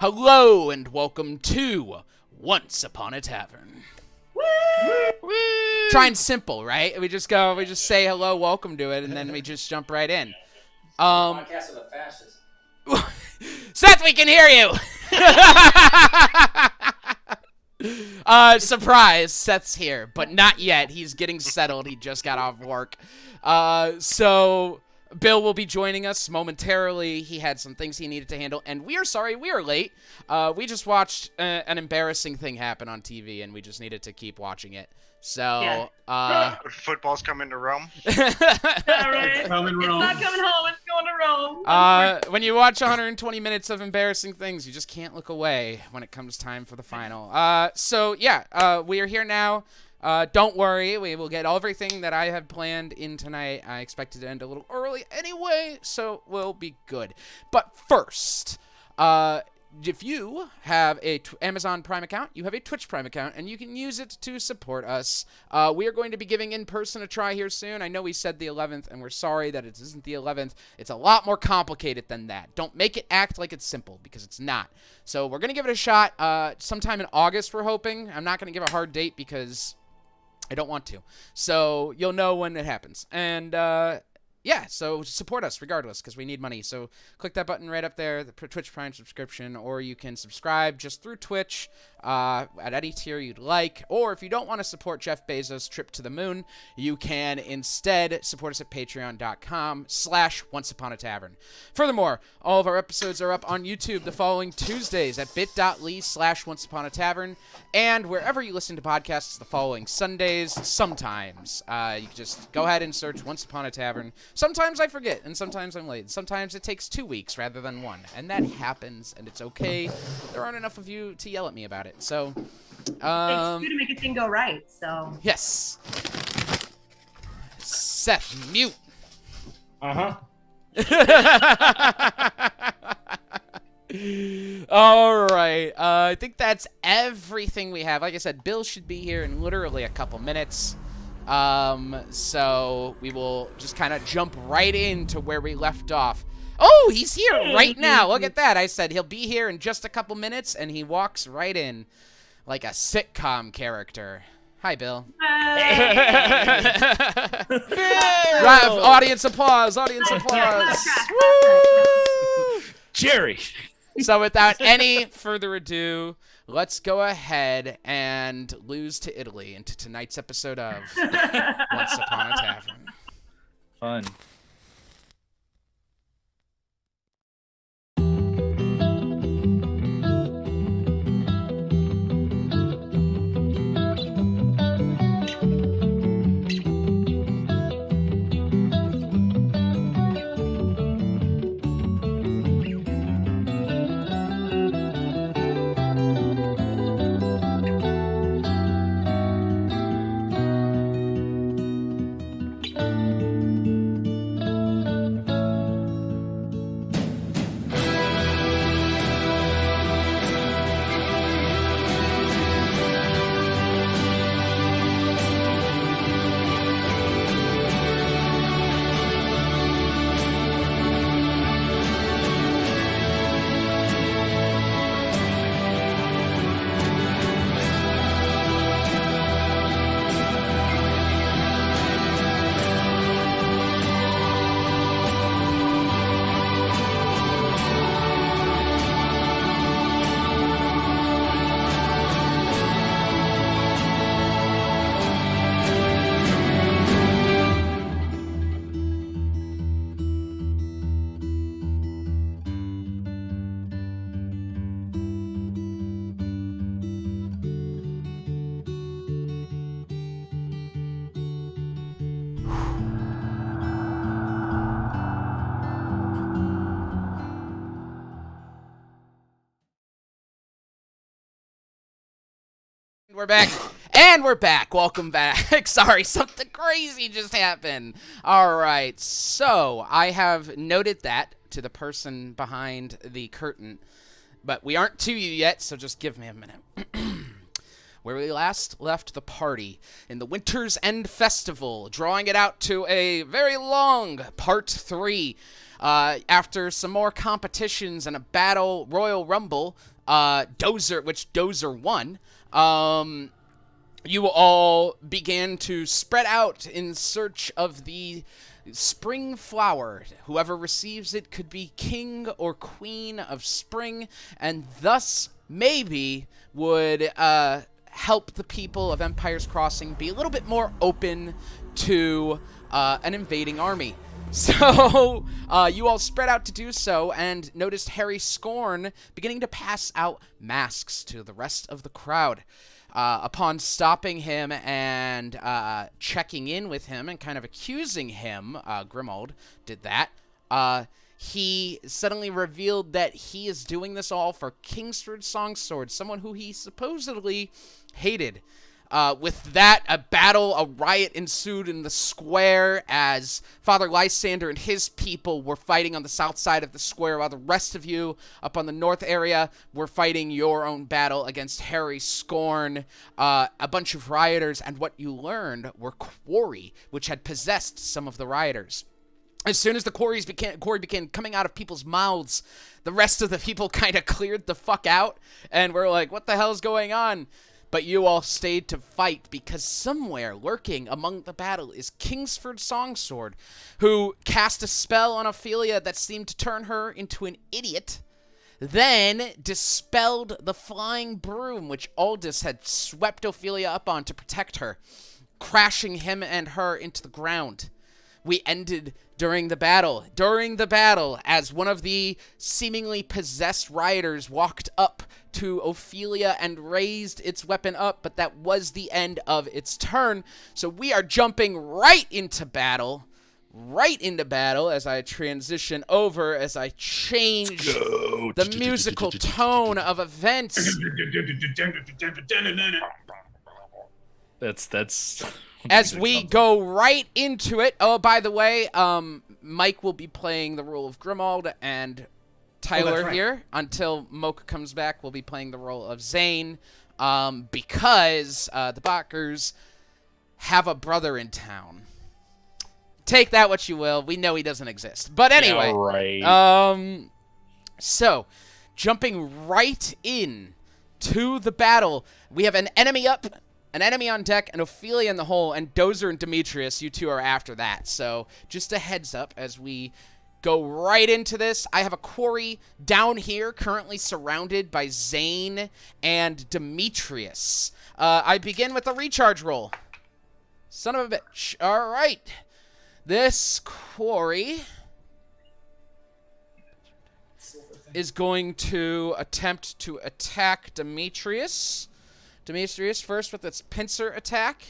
Hello and welcome to Once Upon a Tavern. Woo! Trying simple, right? We just say hello, welcome to it, and then we just jump right in. Podcast of the fascists. Seth, we can hear you! Surprise, Seth's here, but not yet. He's getting settled. He just got off work. So Bill will be joining us momentarily. He had some things he needed to handle, and we are sorry we are late. We just watched an embarrassing thing happen on TV, and we just needed to keep watching it. So, football's coming to Rome. Right. Coming It's Rome. not coming home. It's going to Rome. When you watch 120 minutes of embarrassing things, you just can't look away when it comes time for the final. We are here now. Don't worry, we will get everything that I have planned in tonight. I expect it to end a little early anyway, so we'll be good. But first, if you have a Amazon Prime account, you have a Twitch Prime account, and you can use it to support us. We are going to be giving in-person a try here soon. I know we said the 11th, and we're sorry that it isn't the 11th. It's a lot more complicated than that. Don't make it act like it's simple, because it's not. So we're going to give it a shot sometime in August, we're hoping. I'm not going to give a hard date because I don't want to. So you'll know when it happens. And so support us regardless because we need money. So click that button right up there, the Twitch Prime subscription, or you can subscribe just through Twitch at any tier you'd like. Or if you don't want to support Jeff Bezos' trip to the moon, you can instead support us at patreon.com/onceuponatavern. Furthermore, all of our episodes are up on YouTube the following Tuesdays at bit.ly/onceuponatavern and wherever you listen to podcasts the following Sundays sometimes. You can just go ahead and search Once Upon a Tavern. Sometimes I forget, and sometimes I'm late. Sometimes it takes 2 weeks rather than 1, and that happens, and it's okay. There aren't enough of you to yell at me about it, so... It's you to make a thing go right, so... Yes. Seth, mute. Uh-huh. All right. I think that's everything we have. Like I said, Bill should be here in literally a couple minutes. So we will just kind of jump right into where we left off. Oh, he's here right now. Look at that. I said he'll be here in just a couple minutes, and he walks right in like a sitcom character. Hi, Bill. Audience applause. Audience applause. Woo! Jerry. So without any further ado, let's go ahead and lose to Italy into tonight's episode of Once Upon a Tavern. Fun. We're back. And we're back. Welcome back. Sorry, something crazy just happened. All right. So I have noted that to the person behind the curtain, but we aren't to you yet, so just give me a minute. Where we last left the party in the Winter's End Festival, drawing it out to a very long Part 3. After some more competitions and a battle Royal Rumble, Dozer won. You all began to spread out in search of the spring flower. Whoever receives it could be king or queen of spring, and thus maybe would help the people of Empire's Crossing be a little bit more open to an invading army. So you all spread out to do so and noticed Harry Scorn beginning to pass out masks to the rest of the crowd. Upon stopping him and checking in with him and kind of accusing him, Grimald did that, he suddenly revealed that he is doing this all for Kingsford Songsword, someone who he supposedly hated. With that, a riot ensued in the square as Father Lysander and his people were fighting on the south side of the square, while the rest of you up on the north area were fighting your own battle against Harry Scorn, a bunch of rioters, and what you learned were quarry, which had possessed some of the rioters. As soon as the quarry began coming out of people's mouths, the rest of the people kind of cleared the fuck out, and were like, what the hell is going on? But you all stayed to fight because somewhere lurking among the battle is Kingsford Songsword, who cast a spell on Ophelia that seemed to turn her into an idiot, then dispelled the flying broom which Aldous had swept Ophelia up on to protect her, crashing him and her into the ground. We ended during the battle. As one of the seemingly possessed rioters walked up to Ophelia and raised its weapon up, but that was the end of its turn. So we are jumping right into battle as I transition over, as I change the musical tone of events. That's As we go right into it. Oh, by the way, Mike will be playing the role of Grimald, and Tyler here, until Mocha comes back, will be playing the role of Zane, because the Bakers have a brother in town. Take that what you will. We know he doesn't exist. But anyway, yeah, right. So, jumping right in to the battle, we have an enemy up, an enemy on deck, and Ophelia in the hole, and Dozer and Demetrius, you two are after that. So, just a heads up as we go right into this. I have a quarry down here, currently surrounded by Zane and Demetrius. I begin with a recharge roll. Son of a bitch. All right. This quarry is going to attempt to attack Demetrius. Demetrius first with its pincer attack.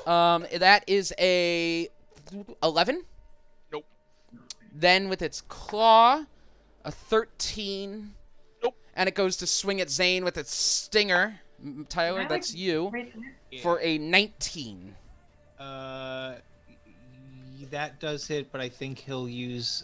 That is a 11. Nope. Then with its claw, a 13. Nope. And it goes to swing at Zane with its stinger. Tyler, that's you. For a 19. That does hit, but I think he'll use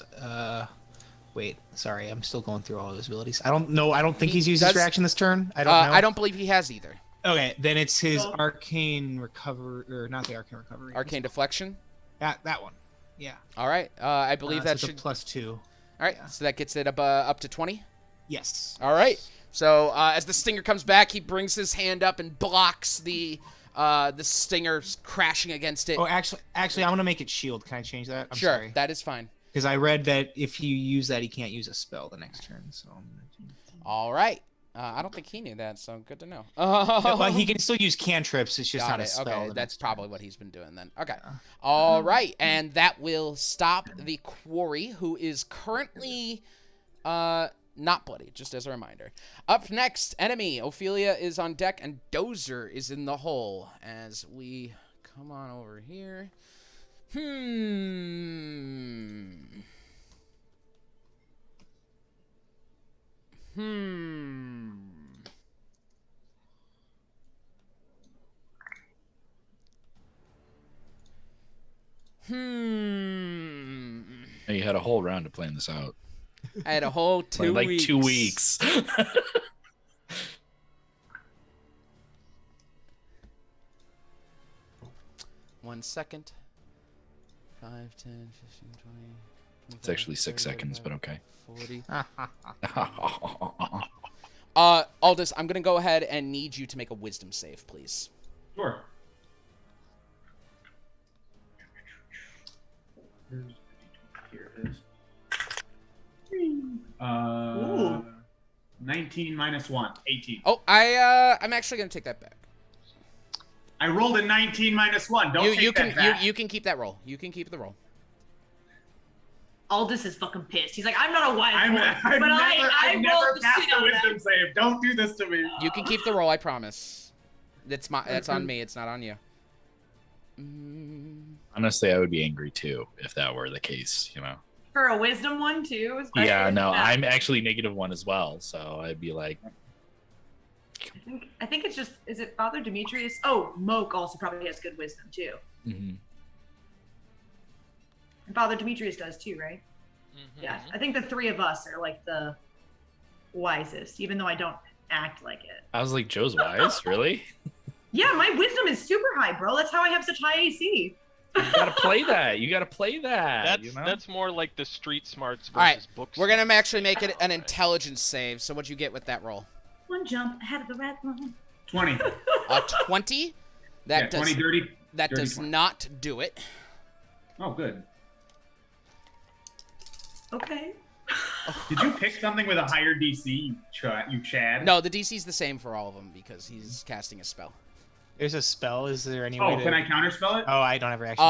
wait, sorry, I'm still going through all of his abilities. I don't know. I don't think he's used his reaction this turn. I don't know. I don't believe he has either. Okay, then it's his arcane recovery, or not the arcane recovery. Arcane deflection? That one. Yeah. All right. I believe that so should +2. All right. Yeah. So that gets it up to 20. Yes. All right. So as the stinger comes back, he brings his hand up and blocks the stinger crashing against it. Oh, actually, I'm gonna make it shield. Can I change that? I'm sure, sorry. That is fine. Because I read that if you use that, he can't use a spell the next turn. So I'm gonna do... All right. I don't think he knew that, so good to know. Well, he can still use cantrips. It's just not a spell. Okay, that's probably what he's been doing then. Okay. All right, and that will stop the quarry, who is currently not bloody, just as a reminder. Up next, enemy. Ophelia is on deck, and Dozer is in the hole. As we come on over here. You had a whole round to plan this out. I had a whole 2 like weeks. 2 weeks. 1 second. 5, 10, 15, 20. It's actually 6 seconds, but okay. 40. Aldous, I'm gonna go ahead and need you to make a wisdom save, please. Sure. Here it is. Ooh. 19 minus 1, 18. Oh, I'm actually gonna take that back. I rolled a 19 minus 1. Don't take that back. You can keep that roll. You can keep the roll. Aldous is fucking pissed. He's like, I'm not a wise I've boy, never, but I I've never rolled the passed shit a out of wisdom that. save. Don't do this to me. You can keep the roll. I promise. That's on me. It's not on you. Honestly, I would be angry too if that were the case. For a wisdom one, too? especially Yeah, if no, that- I'm actually -1 as well, so I'd be like, I think it's just, is it Father Demetrius? Oh, Moke also probably has good wisdom, too. mhm. And Father Demetrius does, too, right? Yeah, I think the three of us are, like, the wisest, even though I don't act like it. I was like, Joe's wise, really? Yeah, my wisdom is super high, bro. That's how I have such high AC. You gotta play that. You gotta play that. That's more like the street smarts versus All right, book we're gonna smarts. actually make it an intelligence save. So what'd you get with that roll? One jump ahead of the red one. 20. A 20. That Yeah, does 20 dirty. that dirty does 20. not do it. Oh, good. Okay. Did you pick something with a higher DC, you Chad? No, the DC's the same for all of them because he's casting a spell. There's a spell. Is there any way Oh, to... can I counterspell it? Oh, I don't have reaction.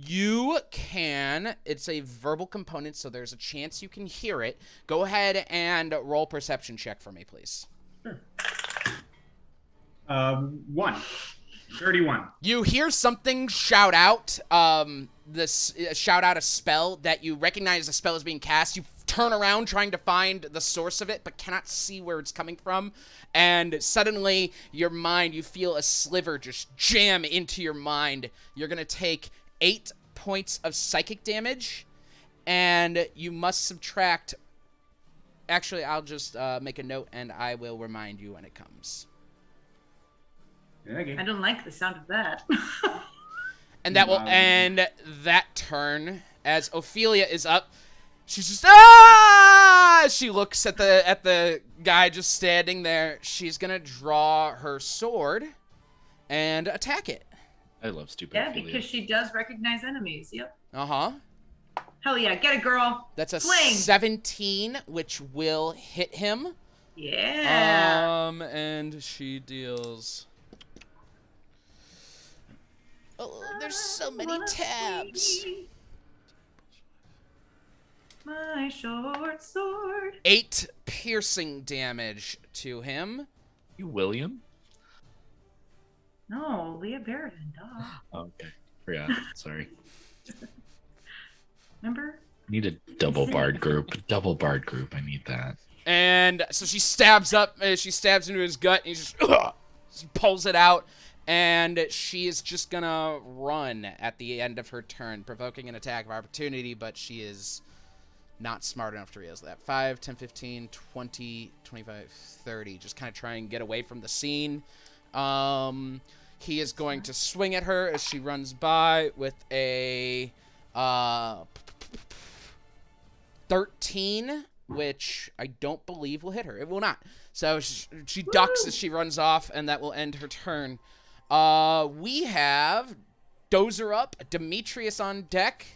You can. It's a verbal component, so there's a chance you can hear it. Go ahead and roll perception check for me, please. 1. 31. You hear something shout out. Shout out a spell that you recognize the spell is being cast. You turn around trying to find the source of it, but cannot see where it's coming from. And suddenly, your mind, you feel a sliver just jam into your mind. You're gonna take 8 points of psychic damage, and you must subtract. Actually, I'll just make a note, and I will remind you when it comes. Okay. I don't like the sound of that. And that will Wow. end that turn as Ophelia is up. She's just ah! She looks at the guy just standing there. She's gonna draw her sword and attack it. I love stupid. Yeah, Ophelia. because she does recognize enemies. Yep. Uh-huh. Hell yeah, get it, girl. That's a Swing. 17, which will hit him. Yeah. And she deals. Oh, there's so many tabs. My short sword. 8 piercing damage to him. You William? No, Leah Barrington, duh. Oh, okay. Forgot. Sorry. Remember? Need a double bard group. Double bard group. I need that. And so she stabs into his gut, and he just pulls it out, and she is just gonna run at the end of her turn, provoking an attack of opportunity, but she is not smart enough to realize that. 5, 10, 15, 20, 25, 30. Just kind of try and get away from the scene. He is going to swing at her as she runs by with a 13, which I don't believe will hit her. It will not. So she ducks as she runs off, and that will end her turn. We have Dozer up, Demetrius on deck,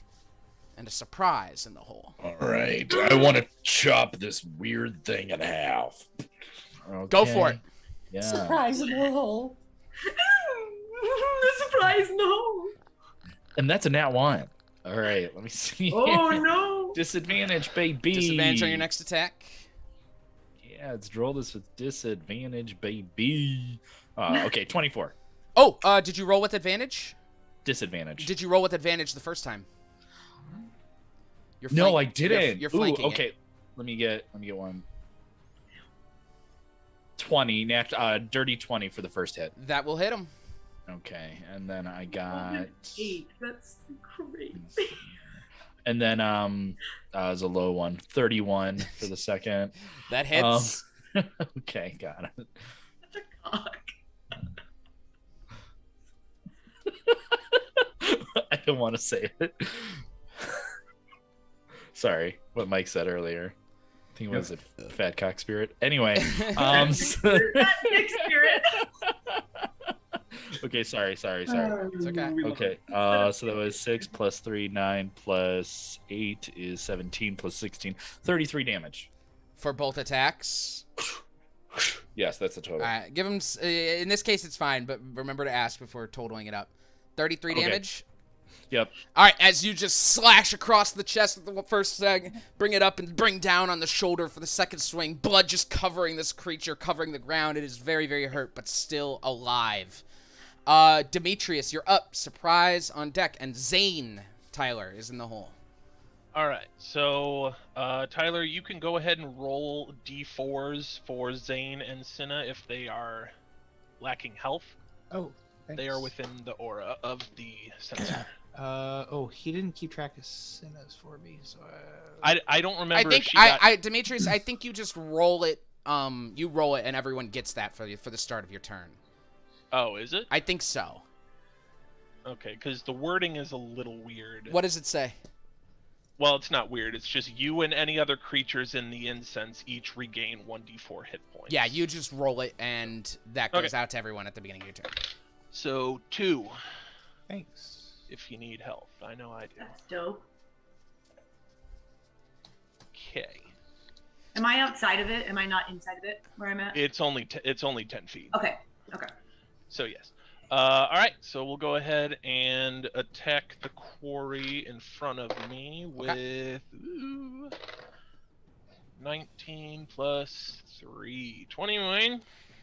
and a surprise in the hole. All right. I want to chop this weird thing in half. Go for it. Yeah. Surprise in the hole. Surprise in the hole. And that's a nat 1. All right. Let me see. Oh no. Disadvantage, baby. Disadvantage on your next attack. Yeah, let's roll this with disadvantage, baby. Okay, 24. Oh, did you roll with advantage? Disadvantage. Did you roll with advantage the first time? You're No, flank- I didn't. You're Ooh, flanking it. okay. Let me get one. 20, dirty 20 for the first hit. That will hit him. Okay, and then I got 8. That's great. and then is a low one, 31 for the second. That hits. Okay, got it. Such a cock. I don't want to say it. Sorry, what Mike said earlier. think it was a fat cock spirit. Anyway, Nick Spirit. okay, sorry. It's okay. Okay, so that was 6 plus 3, 9 plus 8 is 17 plus 16, 33 damage. For both attacks. Yes, that's the total. Give him. In this case, it's fine, but remember to ask before totaling it up. 33 Okay. damage. Yep. All right, as you just slash across the chest with the first swing, bring it up and bring down on the shoulder for the second swing. Blood just covering this creature, covering the ground. It is very, very hurt, but still alive. Demetrius, you're up. Surprise on deck. And Zane, Tyler, is in the hole. All right, so Tyler, you can go ahead and roll d4s for Zane and Cinna if they are lacking health. Oh, thanks. They are within the aura of the sensor. He didn't keep track of Cinna's for me, so. I don't remember. I think if she got... Demetrius, I think you just roll it. You roll it, and everyone gets that for the start of your turn. Oh, is it? I think so. Okay, because the wording is a little weird. What does it say? Well, it's not weird. It's just you and any other creatures in the incense each regain 1d4 hit points. Yeah, you just roll it, and that goes out to everyone at the beginning of your turn. So 2. Thanks. If you need health. I know I do. That's dope. Okay. Am I outside of it? Am I not inside of it where I'm at? It's only 10 feet. Okay. So yes. All right. So we'll go ahead and attack the quarry in front of me with 19 plus 3, 29.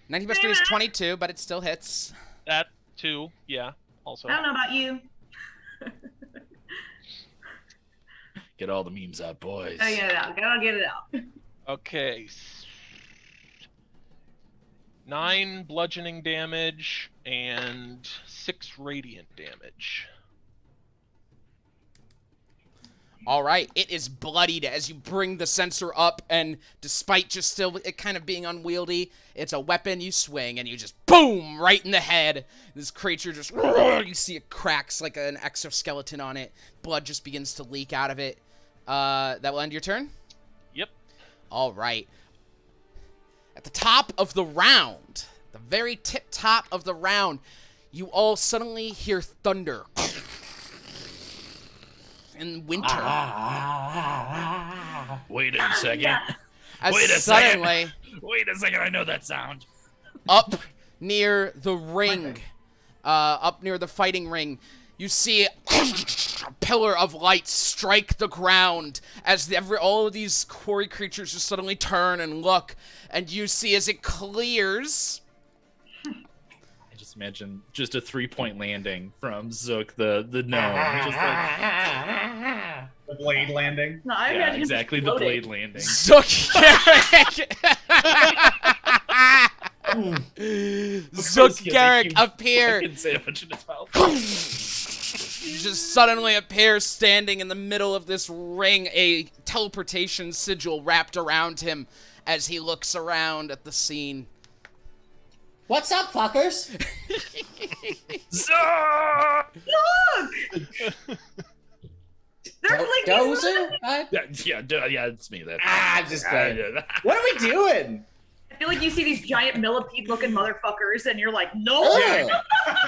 19 plus 3 is 22, but it still hits. That too. Yeah. Also. I don't know about you. Get all the memes out, boys. Oh, get it out. Gotta get it out. Okay. 9 bludgeoning damage and 6 radiant damage. All right, it is bloodied as you bring the sensor up, and despite just still it kind of being unwieldy, it's a weapon you swing, and you just boom right in the head. This creature just you see it cracks like an exoskeleton on it. Blood just begins to leak out of it. That will end your turn. Yep. All right. At the top of the round, the very tip top of the round, you all suddenly hear thunder. In winter. Wait a second. As Wait a suddenly, Wait a second, I know that sound. up near the ring, up near the fighting ring, you see a pillar of light strike the ground as all of these quarry creatures just suddenly turn and look, and you see as it clears. I just imagine just a 3-point landing from Zook the gnome. Just like, The blade landing. No, I yeah, imagine him exactly, the exploding. blade landing. Zook Garrick appear. Fucking sandwich in his mouth. You just suddenly appear standing in the middle of this ring, a teleportation sigil wrapped around him as he looks around at the scene. What's up, fuckers? Zook! Look! They're like Dozer? Yeah, it's me. That. I'm just playing. What are we doing? I feel like you see these giant millipede-looking motherfuckers, and you're like, no. Ugh.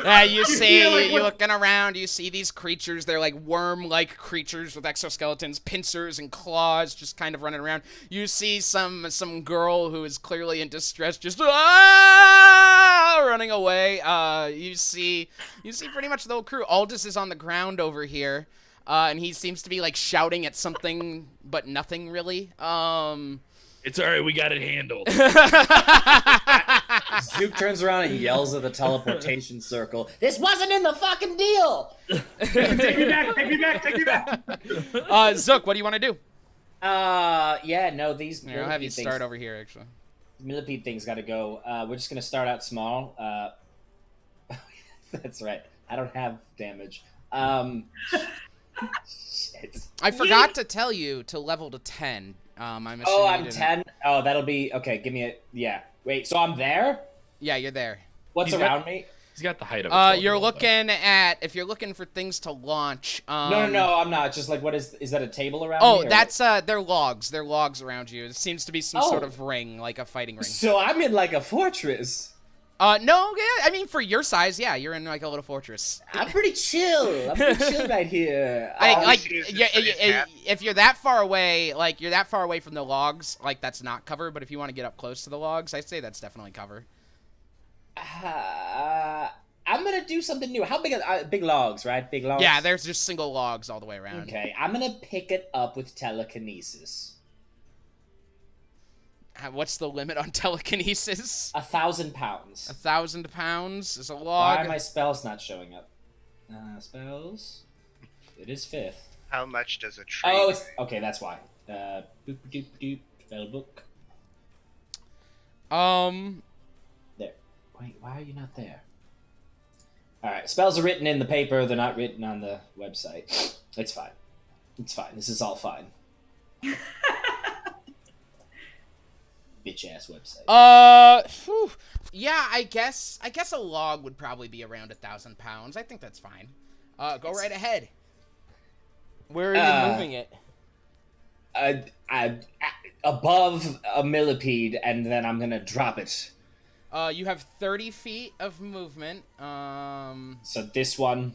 Yeah, you see, Yeah, like you're what- looking around, you see these creatures. They're like worm-like creatures with exoskeletons, pincers, and claws just kind of running around. You see some girl who is clearly in distress just running away. You see pretty much the whole crew. Aldous is on the ground over here, and he seems to be like shouting at something, but nothing really. It's alright, we got it handled. Zook turns around and yells at the teleportation circle. This wasn't in the fucking deal! Take me back, take me back, take me back. Zook, what do you want to do? Yeah, no, these Here, I'll have you millipede start things, over here, actually. millipede things gotta go. We're just gonna start out small. That's right. I don't have damage. Shit. I forgot to tell you to level to 10. I'm assuming Oh, you I'm didn't. 10? Oh, that'll be... Okay, give me a... Yeah. Wait, so I'm there? Yeah, you're there. What's He's around me? He's got the height of. A You're 12-year-old, though. looking at if you're looking for things to launch. No, I'm not. Just like, what is that a table around Oh, me, or- that's they're logs. They're logs around you. It seems to be some sort Oh. of ring, like a fighting ring. So I'm in like a fortress. No, yeah, I mean for your size, yeah, you're in like a little fortress. I'm pretty chill. I'm pretty chill right here. If you're that far away, like you're that far away from the logs, like that's not cover. But if you want to get up close to the logs, I'd say that's definitely cover. I'm gonna do something new. How big are big logs, right? Big logs? Yeah, there's just single logs all the way around. Okay, I'm gonna pick it up with telekinesis. What's the limit on telekinesis? 1,000 pounds. 1,000 pounds is a Why log. are my spells not showing up? Spells. It is 5th. How much does a tree? Oh, it's okay. That's why. Boop doop doop. Spell book. There. Wait, why are you not there? All right. Spells are written in the paper. They're not written on the website. It's fine. It's fine. This is all fine. Bitch ass website. Whew. Yeah, I guess a log would probably be around 1,000 pounds. I think that's fine. Go right ahead. Where are you moving it? Above a millipede, and then I'm gonna drop it. You have 30 feet of movement. So this one,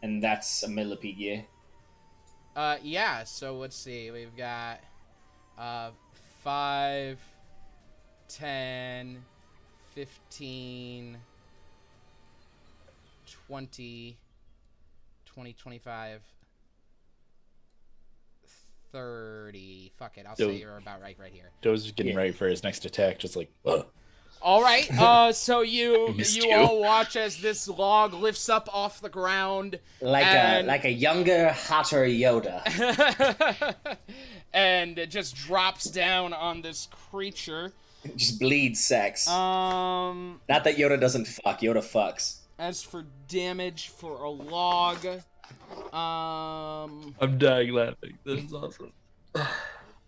and that's a millipede, yeah? Yeah, so let's see. We've got 5, 10, 15, 20, 25, 30. Fuck it, I'll say you're about right here. Doe's just getting ready for his next attack, just like, ugh. All right, so you Missed you you. all watch as this log lifts up off the ground, Like a younger, hotter Yoda. and it just drops down on this creature. Just bleeds sex. Um, Not that Yoda doesn't fuck. Yoda fucks. as for damage for a log, I'm dying laughing. This is awesome.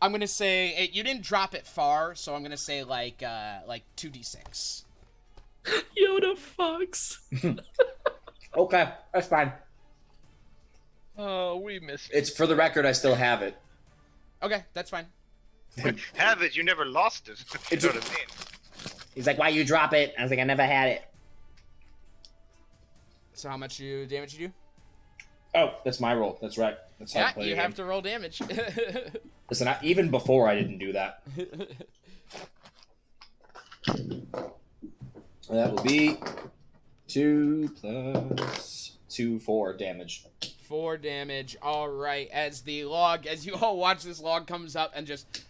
I'm gonna say you didn't drop it far, so I'm gonna say like 2d6. Yoda fucks. Okay, that's fine. Oh, we missed. It's for the record. I still have it. Okay, that's fine. Have it? You never lost it. You know what I mean? He's like, "Why you drop it?" I was like, "I never had it." So how much damage you do? Oh, that's my roll. That's right. That's how I Yeah, play you the have game. to roll damage. Listen, even before I didn't do that. That will be 2 plus 2, 4 damage. 4 damage. All right. As you all watch this log comes up and just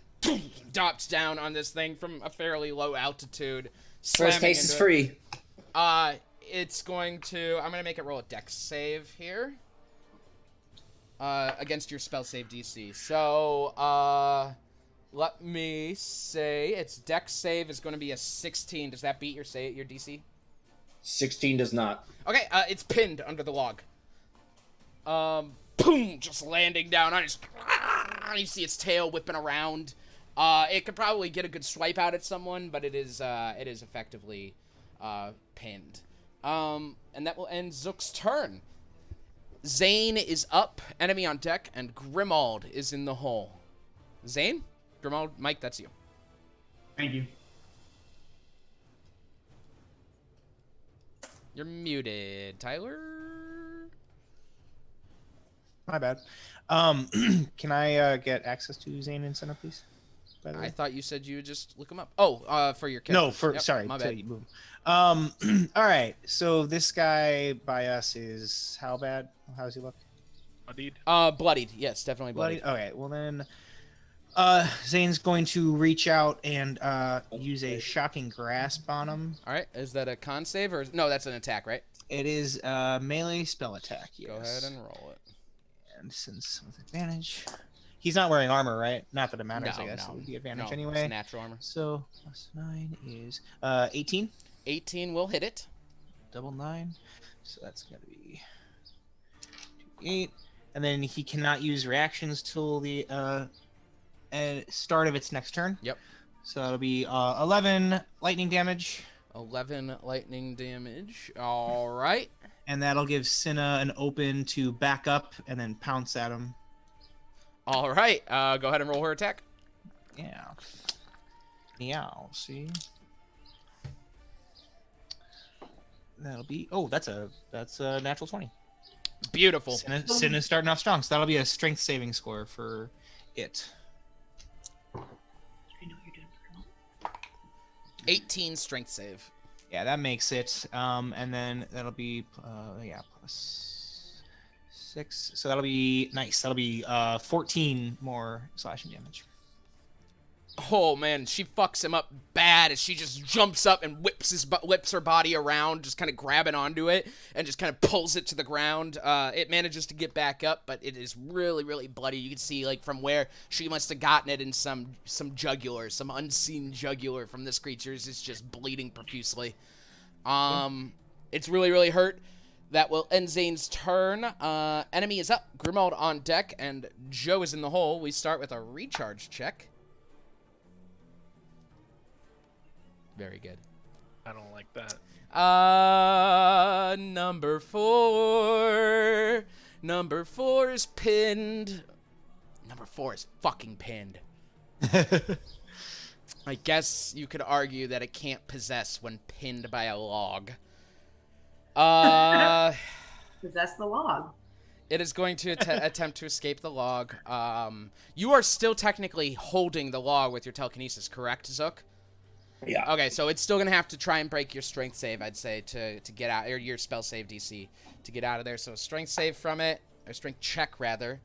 drops down on this thing from a fairly low altitude. First slamming case is into it. free. It's going to. I'm gonna make it roll a dex save here. Against your spell save DC. So, let me say its dex save is going to be a 16. Does that beat your DC? 16 does not. Okay, it's pinned under the log. Boom! Just landing down on its. You see its tail whipping around. It could probably get a good swipe out at someone, but it is effectively pinned. And that will end Zook's turn. Zane is up, enemy on deck, and Grimald is in the hole. Zane? Grimald? Mike, that's you. Thank you. You're muted, Tyler. My bad. Can I get access to Zane and Senna, please? By the way? I thought you said you would just look him up. Oh, for your character. No, for Yep, sorry. my to bad. you, boom. All right. So this guy by us is how bad? How does he look? Bloodied. Bloodied. Yes, definitely bloodied. Okay. Well then, Zane's going to reach out and use a shocking grasp on him. All right. Is that a con save or no? That's an attack, right? It is a melee spell attack. Yes. Go ahead and roll it. And since with advantage, he's not wearing armor, right? Not that it matters. I guess no. it would be advantage No, anyway. It's natural armor. So +9 is 18. 18 will hit it. Double 9. So that's gonna be 8. And then he cannot use reactions till the start of its next turn. Yep. So that'll be 11 lightning damage. 11 lightning damage. All right. And that'll give Cinna an open to back up and then pounce at him. All right. Go ahead and roll her attack. Yeah. Meow. See. That'll be. Oh, that's a natural 20. Beautiful. Cinna's starting off strong, so that'll be a strength saving score for it. I know what you're doing. 18 strength save. Yeah, that makes it. And then that'll be plus 6. So that'll be nice. That'll be 14 more slashing damage. Oh man, she fucks him up bad as she just jumps up and whips her body around, just kind of grabbing onto it and just kind of pulls it to the ground. It manages to get back up, but it is really, really bloody. You can see like from where she must have gotten it in some jugular, some unseen jugular from this creature is just bleeding profusely. It's really, really hurt. That will end Zane's turn. Enemy is up. Grimald on deck, and Joe is in the hole. We start with a recharge check. Very good. I don't like that. Number 4. Number 4 is pinned. Number 4 is fucking pinned. I guess you could argue that it can't possess when pinned by a log. Possess the log. It is going to attempt to escape the log. You are still technically holding the log with your telekinesis, correct, Zook? Yeah. Okay, so it's still going to have to try and break your strength save, I'd say, to get out, or your spell save DC, to get out of there. So strength save from it, or strength check, rather,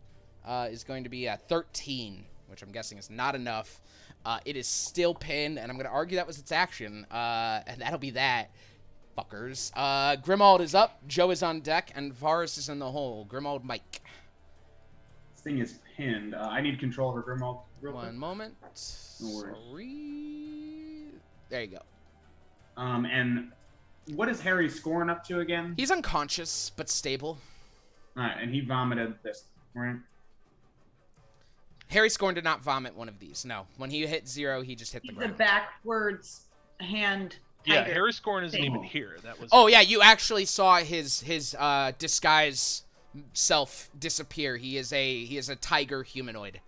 is going to be a 13, which I'm guessing is not enough. It is still pinned, and I'm going to argue that was its action, and that'll be that, fuckers. Grimald is up, Joe is on deck, and Varus is in the hole. Grimald, Mike. This thing is pinned. I need control over Grimald real quick. One moment. No worries. Sorry. There you go. And what is Harry scoring up to again? He's unconscious, but stable. Alright, and he vomited this, right? Harry Scorn did not vomit one of these. No. When he hit 0, he just hit the The ground. backwards hand. Yeah, tiger Harry Scorn isn't thing. even here. That was. Oh, yeah, you actually saw his disguise self disappear. He is a tiger humanoid.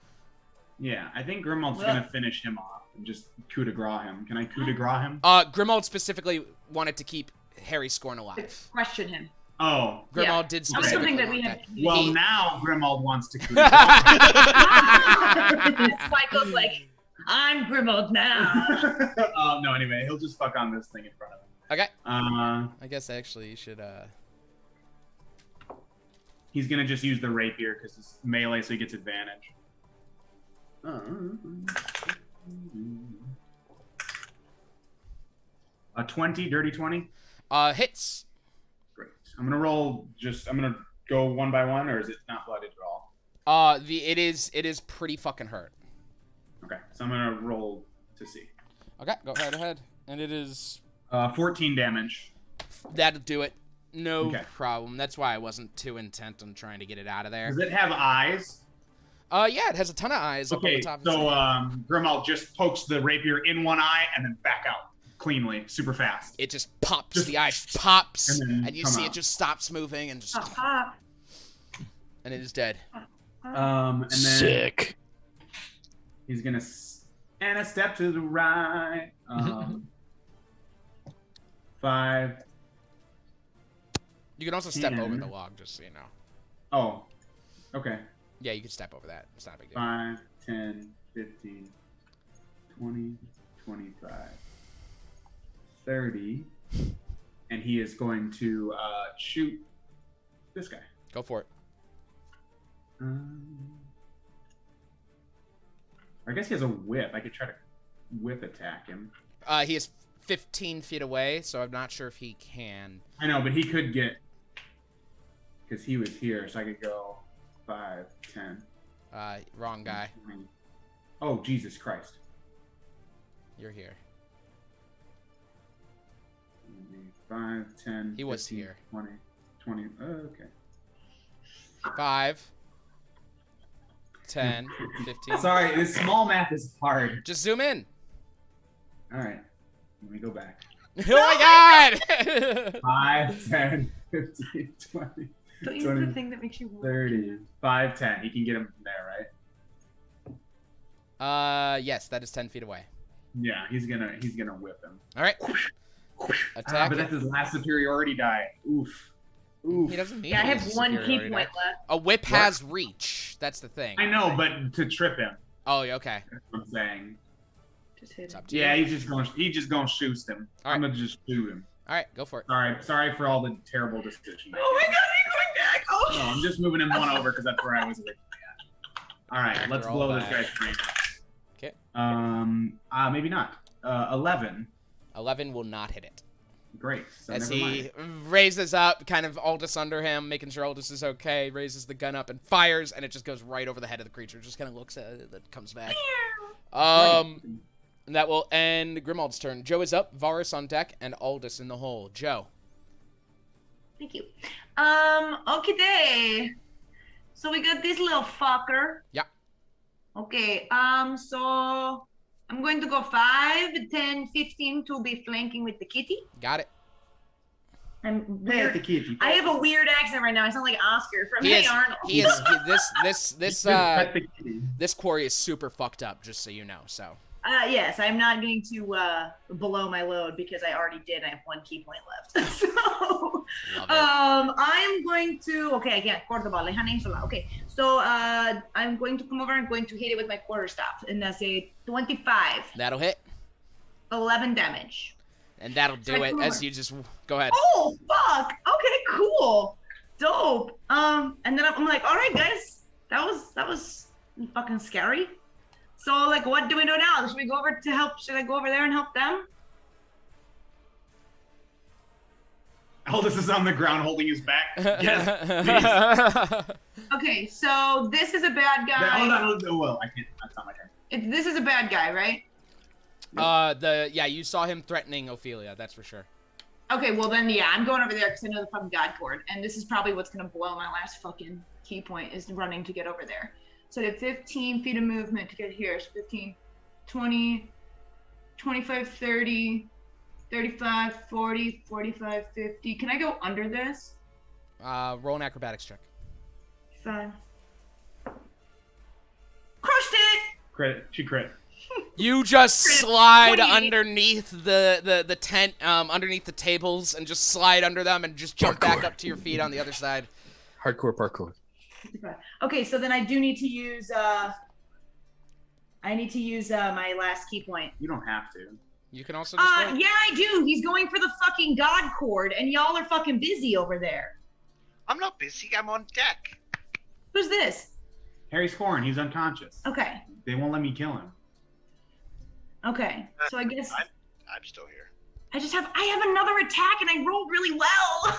Yeah, I think Grimald's gonna finish him off and just coup de grace him. Can I coup de grace him? Grimald specifically wanted to keep Harry Scorn alive. Question him. Oh. Grimald did That was specifically something that want we that. had. Well, He- now Grimald wants to coup de grace. Michael's like, I'm Grimald now. No, anyway, he'll just fuck on this thing in front of him. Okay. Uh, I guess actually you should he's gonna just use the rapier because it's melee, so he gets advantage. 20, dirty 20. hits. Great. I'm gonna roll. I'm gonna go one by one, or is it not blooded at all? It is pretty fucking hurt. Okay, so I'm gonna roll to see. Okay, go right ahead. And it is 14 damage. that'll do it. No Okay. problem. That's why I wasn't too intent on trying to get it out of there. Does it have eyes? Yeah, it has a ton of eyes up on Okay, the top of so its head. Grimald just pokes the rapier in one eye and then back out cleanly, super fast. It just pops. just- The eye pops, and then and you come see out. it just stops moving and just and it is dead. And then Sick. he's gonna and a step to the right. 5. You can also step over 10. the log, just so you know. Oh, okay. Yeah, you can step over that. It's not a big deal. 5, 10, 15, 20, 25, 30. And he is going to shoot this guy. Go for it. I guess he has a whip. I could try to whip attack him. He is 15 feet away, so I'm not sure if he can. I know, but he could get... Because he was here, so I could go 5, 10. Wrong guy. 20. Oh, Jesus Christ. You're here. 5, 10, He was 15, here. 20. Okay. 5, 10, 15. Sorry, this small math is hard. Just zoom in. All right. Let me go back. Oh my god! 5, 10, 15, 20, Don't you 20, have the thing that makes you roll? 30, 5, 10. He can get him from there, right? Yes, that is 10 feet away. Yeah, he's gonna whip him. All right. Attack. But that's his last superiority die. Oof. Oof. He doesn't need Yeah, I to have use one key superiority point die. left. A whip has reach. That's the thing. I know, but to trip him. Oh, okay. That's what I'm saying. Just hit It's it. up to Yeah, you. he's just gonna shoot him. All I'm right. gonna just shoot him. All right, go for it. Sorry for all the terrible decisions. Oh my god, he's going back! Oh! No, I'm just moving him one over because that's where I was originally at. All right, let's Roll blow this back. guy's brain out. Okay. Maybe not. 11. 11 will not hit it. Great. So As never he mind. raises up, kind of Aldous under him, making sure Aldous is okay, raises the gun up and fires, and it just goes right over the head of the creature. Just kind of looks at it, that comes back. And that will end Grimald's turn. Joe is up, Varus on deck, and Aldous in the hole. Joe. Thank you. Okay. So we got this little fucker. Yeah. Okay, so I'm going to go 5, 10, 15 to be flanking with the kitty. Got it. I'm Pet the weird. kitty. I have a weird accent right now. I sound like Oscar from He Hey is. Arnold. He is. Pet the kitty. This quarry is super fucked up. Just so you know. So. Yes, I'm not going to blow my load because I already did. I have 1 key point left. So, Love it. I'm going to. Okay, again, Cordoba, Lejana Insola. Okay, so I'm going to come over and going to hit it with my quarterstaff, and that's a 25, That'll hit, 11 damage. and that'll do it. As you just go ahead. Oh fuck! Okay, cool, dope. And then I'm like, all right, guys, that was fucking scary. So like, what do we do now? Should we go over to help? Should I go over there and help them? Aldous is on the ground holding his back. Yes, please. Okay, so this is a bad guy. Hold on. Oh, well, I can't. That's not my turn. This is a bad guy, right? You saw him threatening Ophelia. That's for sure. Okay, well then, yeah, I'm going over there because I know the fucking God Cord, and this is probably what's gonna blow my last fucking key point is running to get over there. So I have 15 feet of movement to get here. So 15, 20, 25, 30, 35, 40, 45, 50. Can I go under this? Roll an acrobatics check. 5. Crushed it! Crit. She crit. You just Crit. slide 28. underneath the tent, underneath the tables, and just slide under them, and just jump back up to your feet on the other side. Hardcore parkour. 55. Okay, so then I do need to use my last key point. You don't have to. You can also just roll. Yeah, I do. He's going for the fucking God Cord, and y'all are fucking busy over there. I'm not busy. I'm on deck. Who's this? Harry Scorn. He's unconscious. Okay. They won't let me kill him. Okay. So I guess I'm still here. I have another attack, and I rolled really well.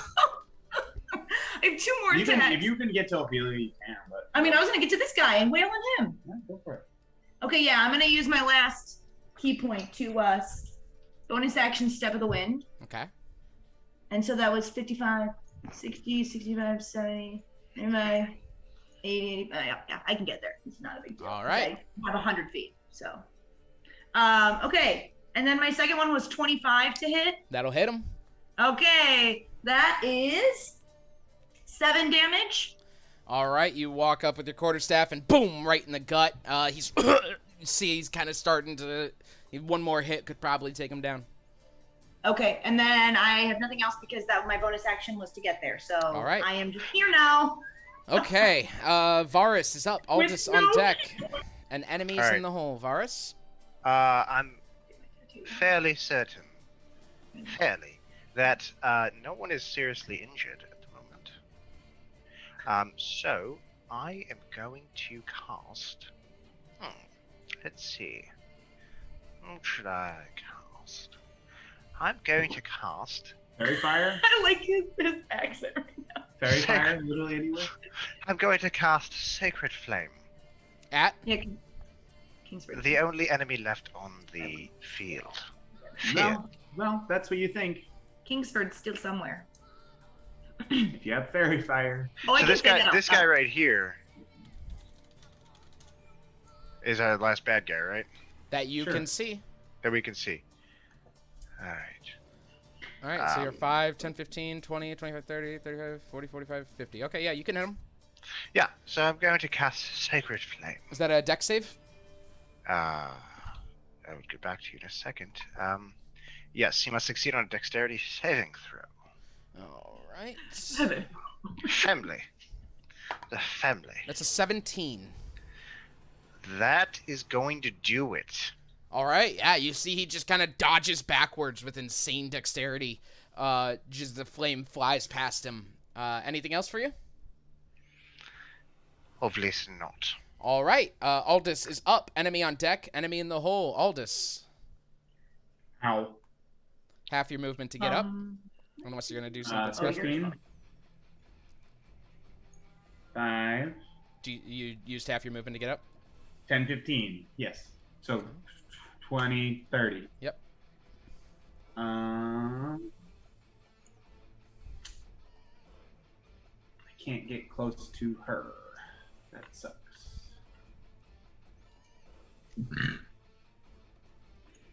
I have 2 more attacks. If you can get to Ophelia, you can. But I mean, I was gonna get to this guy and wail on him. yeah, go for it. Okay, yeah, I'm gonna use my last key point to bonus action Step of the Wind. Okay. And so that was 55, 60, 65, 70, 85, 80, 85. Yeah, I can get there. It's not a big deal. All right. I have 100 feet, so. Okay, and then my second one was 25 to hit. That'll hit him. Okay, that is 7 damage. All right. You walk up with your quarterstaff, and boom, right in the gut. He's you see he's kind of starting to. One more hit could probably take him down. Okay, and then I have nothing else because my bonus action was to get there. So All right. I am just here now. Okay. Varus is up. Aldous on deck. And enemies All right. in the hole. Varus. I'm fairly certain, that no one is seriously injured at the moment. So I am going to cast. Let's see. What should I cast? I'm going to cast. Fairy fire. I like his accent right now. Fairy fire. Literally anywhere. I'm going to cast Sacred Flame. At. Yeah, Kingsford. The only enemy left on the field. Well, that's what you think. Kingsford's still somewhere. If you have fairy fire. Oh, I So can this say guy, that out this loud. guy right here, is our last bad guy, right? That you Sure. can see. That we can see. All right. All right, so you're 5, 10, 15, 20, 25, 30, 35, 40, 45, 50. Okay, yeah, you can hit him. Yeah, so I'm going to cast Sacred Flame. Is that a deck save? I will get back to you in a second. Yes, you must succeed on a dexterity saving throw. All right. Family. The family. That's a 17. That is going to do it. All right, yeah, you see he just kind of dodges backwards with insane dexterity. Just the flame flies past him. Anything else for you? Hopefully not. All right, Aldous is up. Enemy on deck. Enemy in the hole. Aldous. Ow. Half your movement to get up. Unless you're going to do something special. 15. 5. You used half your movement to get up? 10, 15. Yes. So 20, 30. Yep. I can't get close to her. That sucks.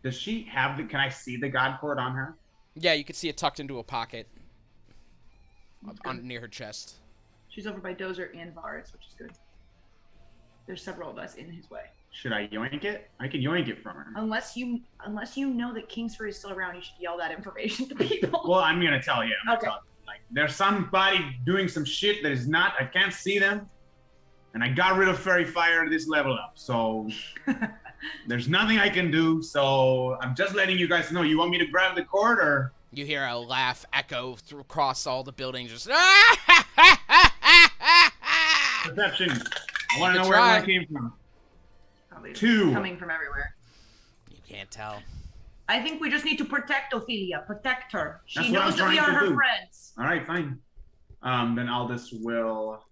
Does she have the? Can I see the God cord on her? Yeah, you can see it tucked into a pocket near her chest. She's over by Dozer and Vars, which is good. There's several of us in his way. Should I yoink it? I can yoink it from her. Unless you know that Kingsford is still around, you should yell that information to people. Well, I'm gonna tell you. I'm gonna Okay. tell you. Like, there's somebody doing some shit that is not. I can't see them, and I got rid of fairy fire this level up. So there's nothing I can do. So I'm just letting you guys know. You want me to grab the cord or? You hear a laugh echo across all the buildings. Just Perception. I want to You know where try. that came from. Probably 2. coming from everywhere. You can't tell. I think we just need to protect Ophelia. Protect her. She That's what I'm knows that we trying are to her do. friends. All right, fine. Then Aldous will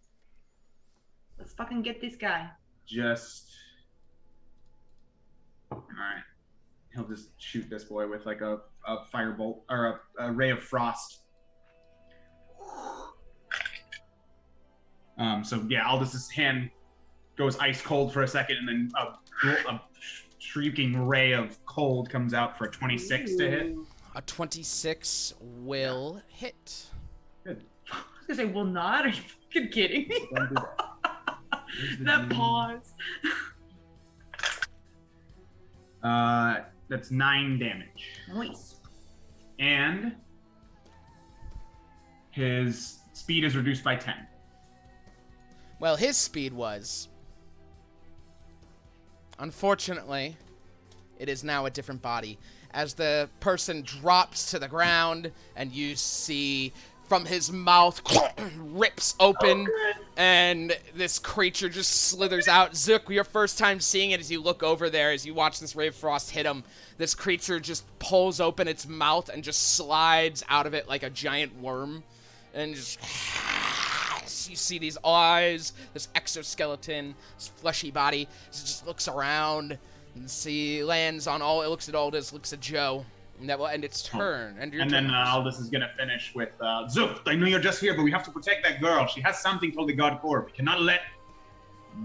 Let's fucking get this guy. just. All right. He'll just shoot this boy with like a firebolt or a ray of frost. So yeah, Aldous' hand goes ice cold for a second, and then a shrieking ray of cold comes out for a 26 to hit. A 26 will hit. Good. I was gonna say, will not? Are you fucking kidding me? Don't do that. That pause. That's 9 damage. Nice. And his speed is reduced by 10. Well, his speed was. Unfortunately, it is now a different body. As the person drops to the ground, and you see from his mouth rips open, and this creature just slithers out. Zook, your first time seeing it, as you look over there, as you watch this ray of frost hit him, this creature just pulls open its mouth and just slides out of it like a giant worm, and just you see these eyes, this exoskeleton, this fleshy body. It just looks around and lands on all. It looks at Aldous, looks at Joe, and that will end its turn. And your And turn. then Aldous is gonna finish with Zook, I know you're just here, but we have to protect that girl. She has something called the God Core. We cannot let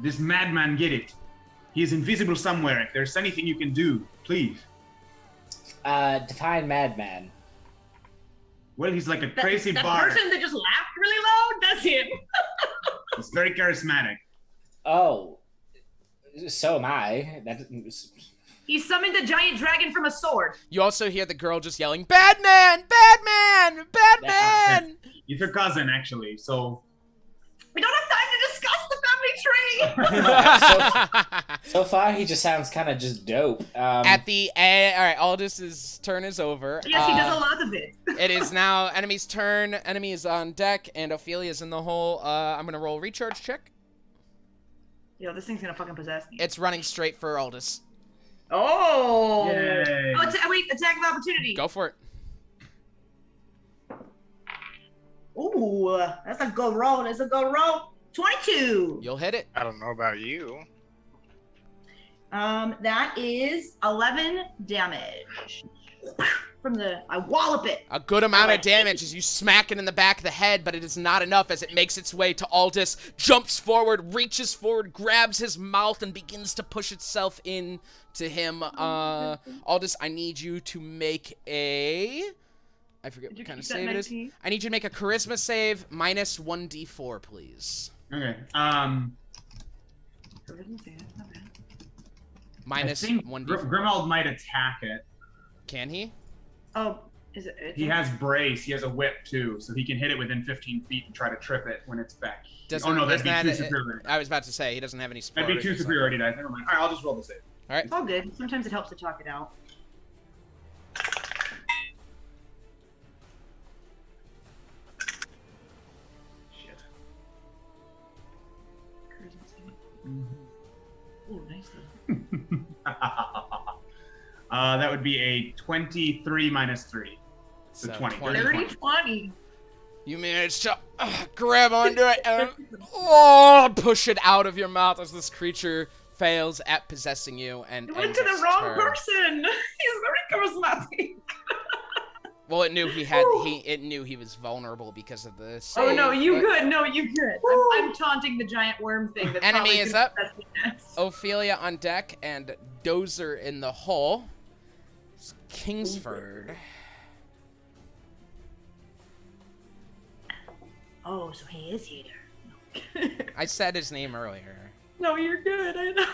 this madman get it. He is invisible somewhere. If there's anything you can do, please. Define madman. Well, he's like a crazy that bard. person that just laughed really loud, that's him. He's very charismatic. Oh, so am I. He summoned a giant dragon from a sword. You also hear the girl just yelling, "Batman! Batman! Batman!" He's her cousin, actually. So We don't have time to discuss the family tree. So far, he just sounds kind of just dope. At the end, all right, Aldous' turn is over. Yes, he does a lot of it. It is now enemy's turn. Enemy is on deck, and Ophelia's in the hole. I'm gonna roll a recharge check. Yo, this thing's gonna fucking possess me. It's running straight for Aldous. Oh! Yay. Oh, wait, attack of opportunity. Go for it. Ooh, that's a good roll. That's a good roll. 22. You'll hit it. I don't know about you. That is 11 damage. I wallop it. A good amount of damage as you smack it in the back of the head, but it is not enough as it makes its way to Aldous, jumps forward, reaches forward, grabs his mouth, and begins to push itself in to him. Aldous, I need you to make a I forget Did what you kind of keep that save it is. 19? I need you to make a charisma save minus 1d4, please. Okay. Charisma save, that's not bad. Minus I think 1d4. Grimald might attack it. Can he? Oh, is it? He has brace. He has a whip too, so he can hit it within 15 feet and try to trip it when it's back. Doesn't- Oh no, that'd isn't be that two a- superiority. I was about to say, he doesn't have any support. That'd be two superiority dice. Never mind. All right, I'll just roll the save. It's all good. Sometimes it helps to talk it out. Shit. Charisma save. Mm-hmm. Ooh, nice though. That would be a 23 minus 3. So 20. 30, 20. You managed to grab onto it and push it out of your mouth as this creature fails at possessing you and You went ends to the its wrong turn. person. He's very charismatic. Well, it knew it knew he was vulnerable because of the save. Oh no, you but- good. No, you good. I'm taunting the giant worm thing. That's Enemy probably is gonna up. possess me next. Ophelia on deck and Dozer in the hole. It's Kingsford. Oh, so he is here. I said his name earlier. No, you're good. I know.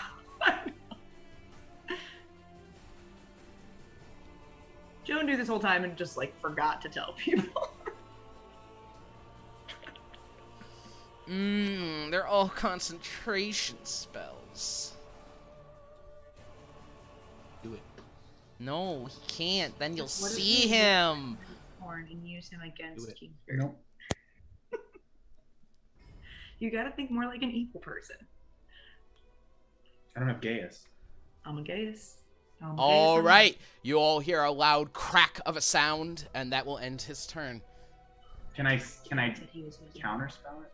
Joe knew this whole time and just like forgot to tell people. They're all concentration spells. Do it. No, he can't. Then you'll What if see we- him. Horn and use him Do against it. Kingsford. Nope. You gotta think more like an equal person. I don't have Gaius. Amadeus. All right. You all hear a loud crack of a sound, and that will end his turn. Can I Said he was with you. counterspell it?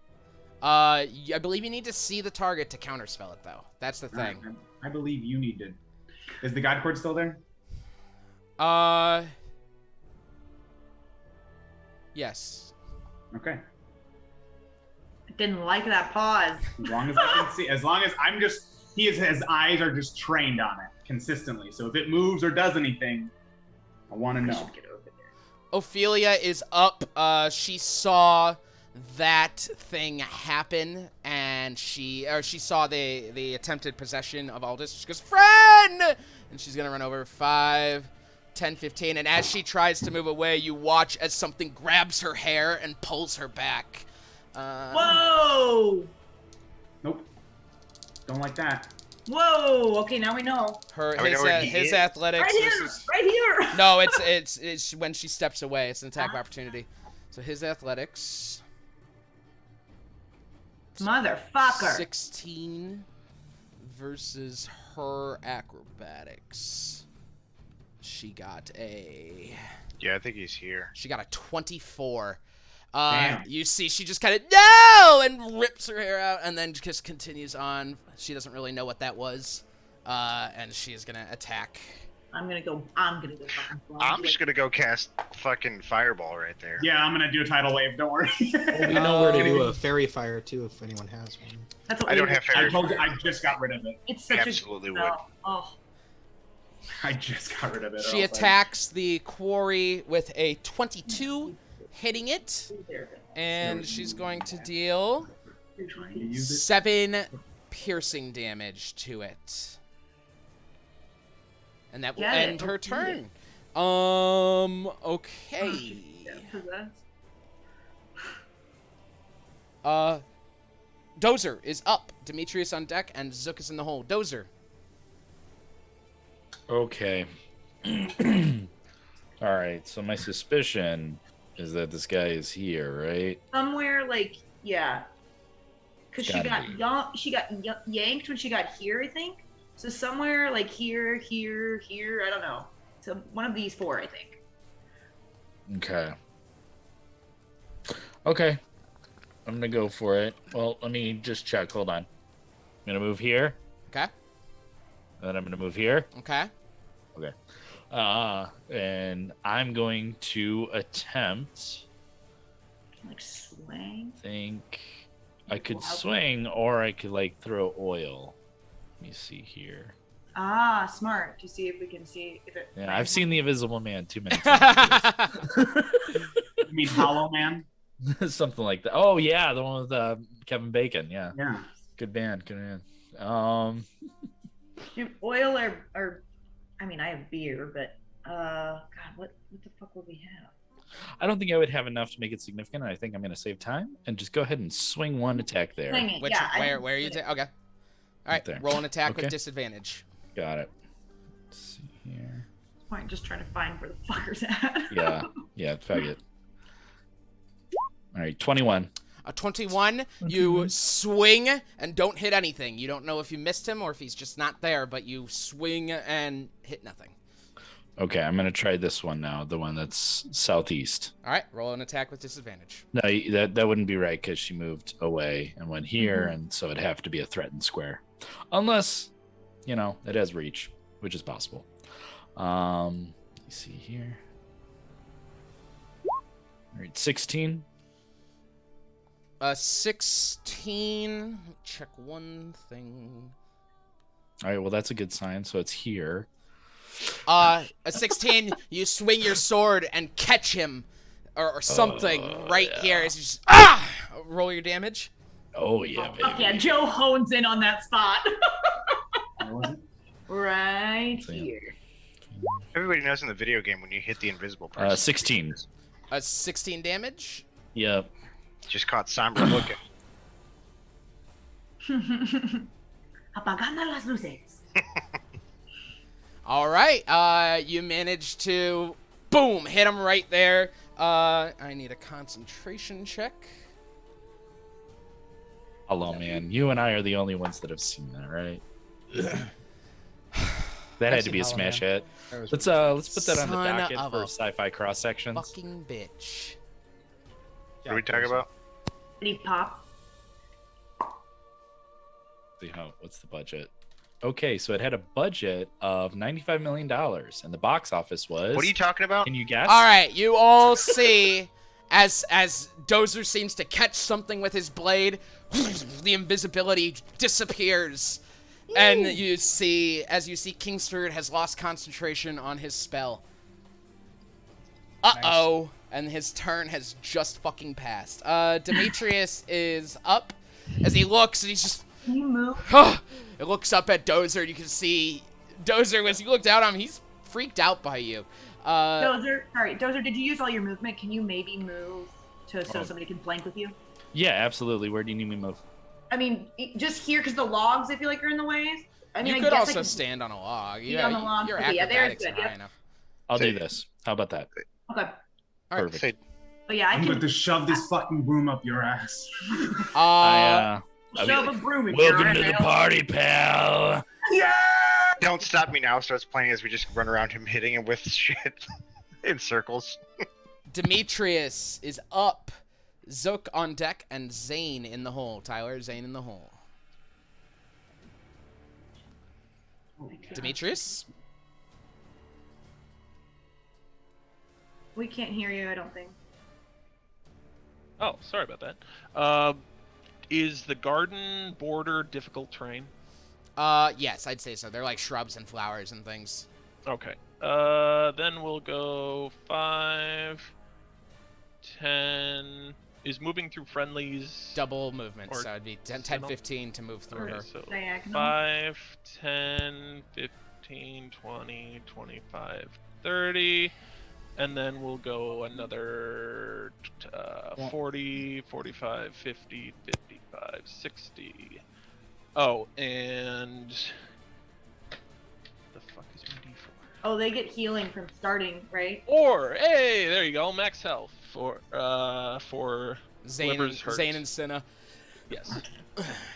I believe you need to see the target to counterspell it, though. That's the thing. Alright, I believe you need to. Is the God Cord still there? Yes. Okay. I didn't like that pause. As long as I can see, as long as I'm just, his eyes are just trained on it consistently. So if it moves or does anything, I want to I know. should get over there. Ophelia is up. She saw that thing happen, and she saw the attempted possession of Aldous. She goes, "Friend!" And she's gonna run over 5, 10, 15. And as she tries to move away, you watch as something grabs her hair and pulls her back. Whoa! Nope. Don't like that. Whoa! Okay, now we know. Now we know where he His is. athletics. Right here! versus- Right here! No, it's when she steps away. It's an attack of opportunity. So his athletics. Motherfucker. 16 versus her acrobatics. She got a Yeah, I think he's here. 24. Damn. You see she just kind of no and rips her hair out and then just continues on. She doesn't really know what that was. And she's going to attack. I'm gonna go fucking fly. I'm just gonna go cast fucking fireball right there. Yeah, I'm gonna do a tidal wave. Don't worry. Well, we know where to do a fairy fire too, if anyone has one. That's what I we don't do. have I fairy. told you, I just got rid of it. It's such Absolutely a would. Oh. I just got rid of it. She attacks the quarry with a 22, hitting it. And she's going to deal Trying to use it. 7 piercing damage to it. And that will Get it. end her Okay. turn. Okay. Dozer is up. Demetrius on deck, and Zook is in the hole. Dozer. Okay. All right. So my suspicion is that this guy is here, right? Somewhere like yeah, because she Gotta got be. she got yanked when she got here, I think. So somewhere like here, I don't know. So one of these 4, I think. Okay. Okay. I'm gonna go for it. Well, let me just check. Hold on. I'm gonna move here. Okay. And then I'm gonna move here. Okay. Okay. And I'm going to attempt. Like swing. Think I could swing, or I could like throw oil. Let me see here. Ah, smart. To see if we can see if it. Yeah, I've seen the Invisible Man too many times. You mean Hollow Man? Something like that. Oh yeah, the one with Kevin Bacon. Yeah, Yeah. good band. Good band. Oil or, I mean, I have beer, but God, what the fuck would we have? I don't think I would have enough to make it significant. I think I'm going to save time and just go ahead and swing one attack there. Swing it, Which yeah. where are you? Okay. All right. there. Roll an attack Okay. with disadvantage. Got it. Let's see here. I'm just trying to find where the fucker's at. Yeah, faggot. All right, 21. A 21, you swing and don't hit anything. You don't know if you missed him or if he's just not there, but you swing and hit nothing. Okay, I'm going to try this one now, the one that's southeast. All right, roll an attack with disadvantage. No, that wouldn't be right because she moved away and went here, and so it'd have to be a threatened square. Unless, it has reach, which is possible. Let me see here. All right, 16. 16. Let me check one thing. All right, well, that's a good sign, so it's here. A 16, you swing your sword and catch him or something right here. As you just, roll your damage. Oh, yeah, baby. Fuck yeah, Joe hones in on that spot. Where was it? Right So, yeah. here. Everybody knows in the video game when you hit the invisible person. 16. 16 damage. Yep. Just caught Sombra looking. Apagando las luces. All right, you managed to, boom, hit him right there. I need a concentration check. Hello, man. You and I are the only ones that have seen that, right? That had to be a smash hit. Let's put that on the Son docket of for a sci-fi cross sections. Fucking bitch. What are we talking about? Did he pop? See what's the budget? Okay, so it had a budget of $95 million, and the box office was. What are you talking about? Can you guess? All right, you all see as Dozer seems to catch something with his blade, the invisibility disappears. And as you see, Kingsford has lost concentration on his spell. Uh-oh. And his turn has just fucking passed. Demetrius is up as he looks, and he's just... Can you move? It looks up at Dozer, and you can see Dozer, as you look down on him, he's freaked out by you. Dozer, did you use all your movement? Can you maybe move so somebody can flank with you? Yeah, absolutely. Where do you need me to move? I mean, just here, because the logs, I feel like, are in the way. I mean, You I could guess also I can stand on a log. stand on the log. Your Okay, yeah, there's acrobatics good, are high yep. enough. I'll do this. How about that? Okay. All right. Perfect. Say, But yeah, I I'm can going to shove this fucking broom up your ass. I'll be shove like, a broom in welcome your to the ass. party, pal. Yeah! Don't Stop Me Now starts playing as we just run around him hitting him with shit in circles. Demetrius is up. Zook on deck and Zane in the hole. Tyler, Zane in the hole. Oh my God. Demetrius? We can't hear you, I don't think. Oh, sorry about that. Is the garden border difficult terrain? Yes, I'd say so. They're like shrubs and flowers and things. Okay. Then we'll go 5, 10. Is moving through friendlies. Double movement, Or so it'd be 10, signal? 15 to move through Okay, her. so Diagonal. 5, 10, 15, 20, 25, 30. And then we'll go another 40, 45, 50, 55, 60. Oh, and the fuck is my D4? Oh, they get healing from starting, right? Or hey, there you go, max health for Zane, whoever's hurt. Zane and Cinna. Yes.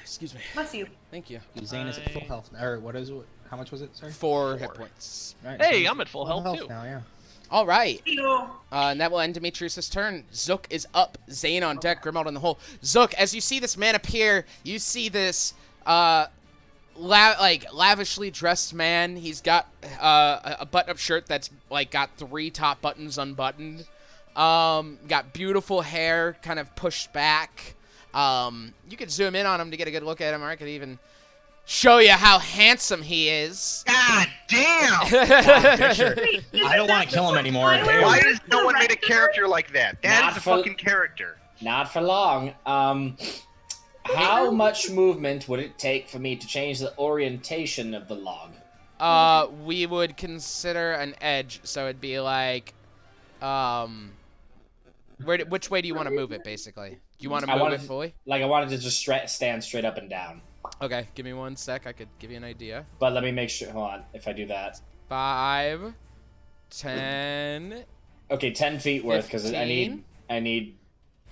Excuse me. Bless you. Thank you. Zane is at full health. Or what is it? How much was it? Sorry. 4 hit points. Right, Hey, Zane's I'm at full health too. now. Yeah. All right. Heal. And that will end Demetrius' turn. Zook is up. Zane on deck. Grimald in the hole. Zook, as you see this man appear, you see this lavishly dressed man. He's got a button-up shirt that's like got 3 top buttons unbuttoned. Got beautiful hair, kind of pushed back. You could zoom in on him to get a good look at him, or I could even show you how handsome he is. God damn! Fisher. Wait, I don't want to kill him anymore. Tyler, Why where's has no the one made a rector? character like that? That Not is a for- fucking character. Not for long. How much movement would it take for me to change the orientation of the log? We would consider an edge, so it'd be like, which way do you want to move it, basically? Do you want to I move wanted it to- fully? Like, I wanted to just stand straight up and down. Okay, give me 1 sec. I could give you an idea. But let me make sure. Hold on. If I do that. 5, 10. Okay, 10 feet worth, because I need.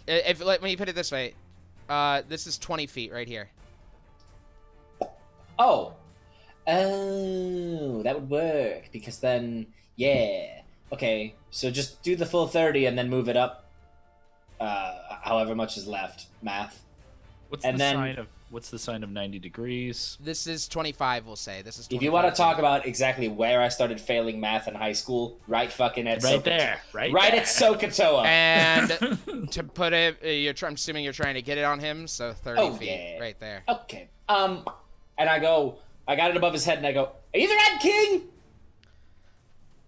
Let me put it this way. This is 20 feet right here. Oh, that would work, because then, yeah. Okay, so just do the full 30 and then move it up. However much is left. Math. What's And the then- sign of 90 degrees? This is 25, we'll say. This is 25. If you want to talk about exactly where I started failing math in high school, right fucking at Right Sokotoa. there. Right Right there. at Sokotoa. And to put it, I'm assuming you're trying to get it on him, so 30 Oh, feet yeah. right there. Okay. And I got it above his head, and I go, "Are you the Red King?"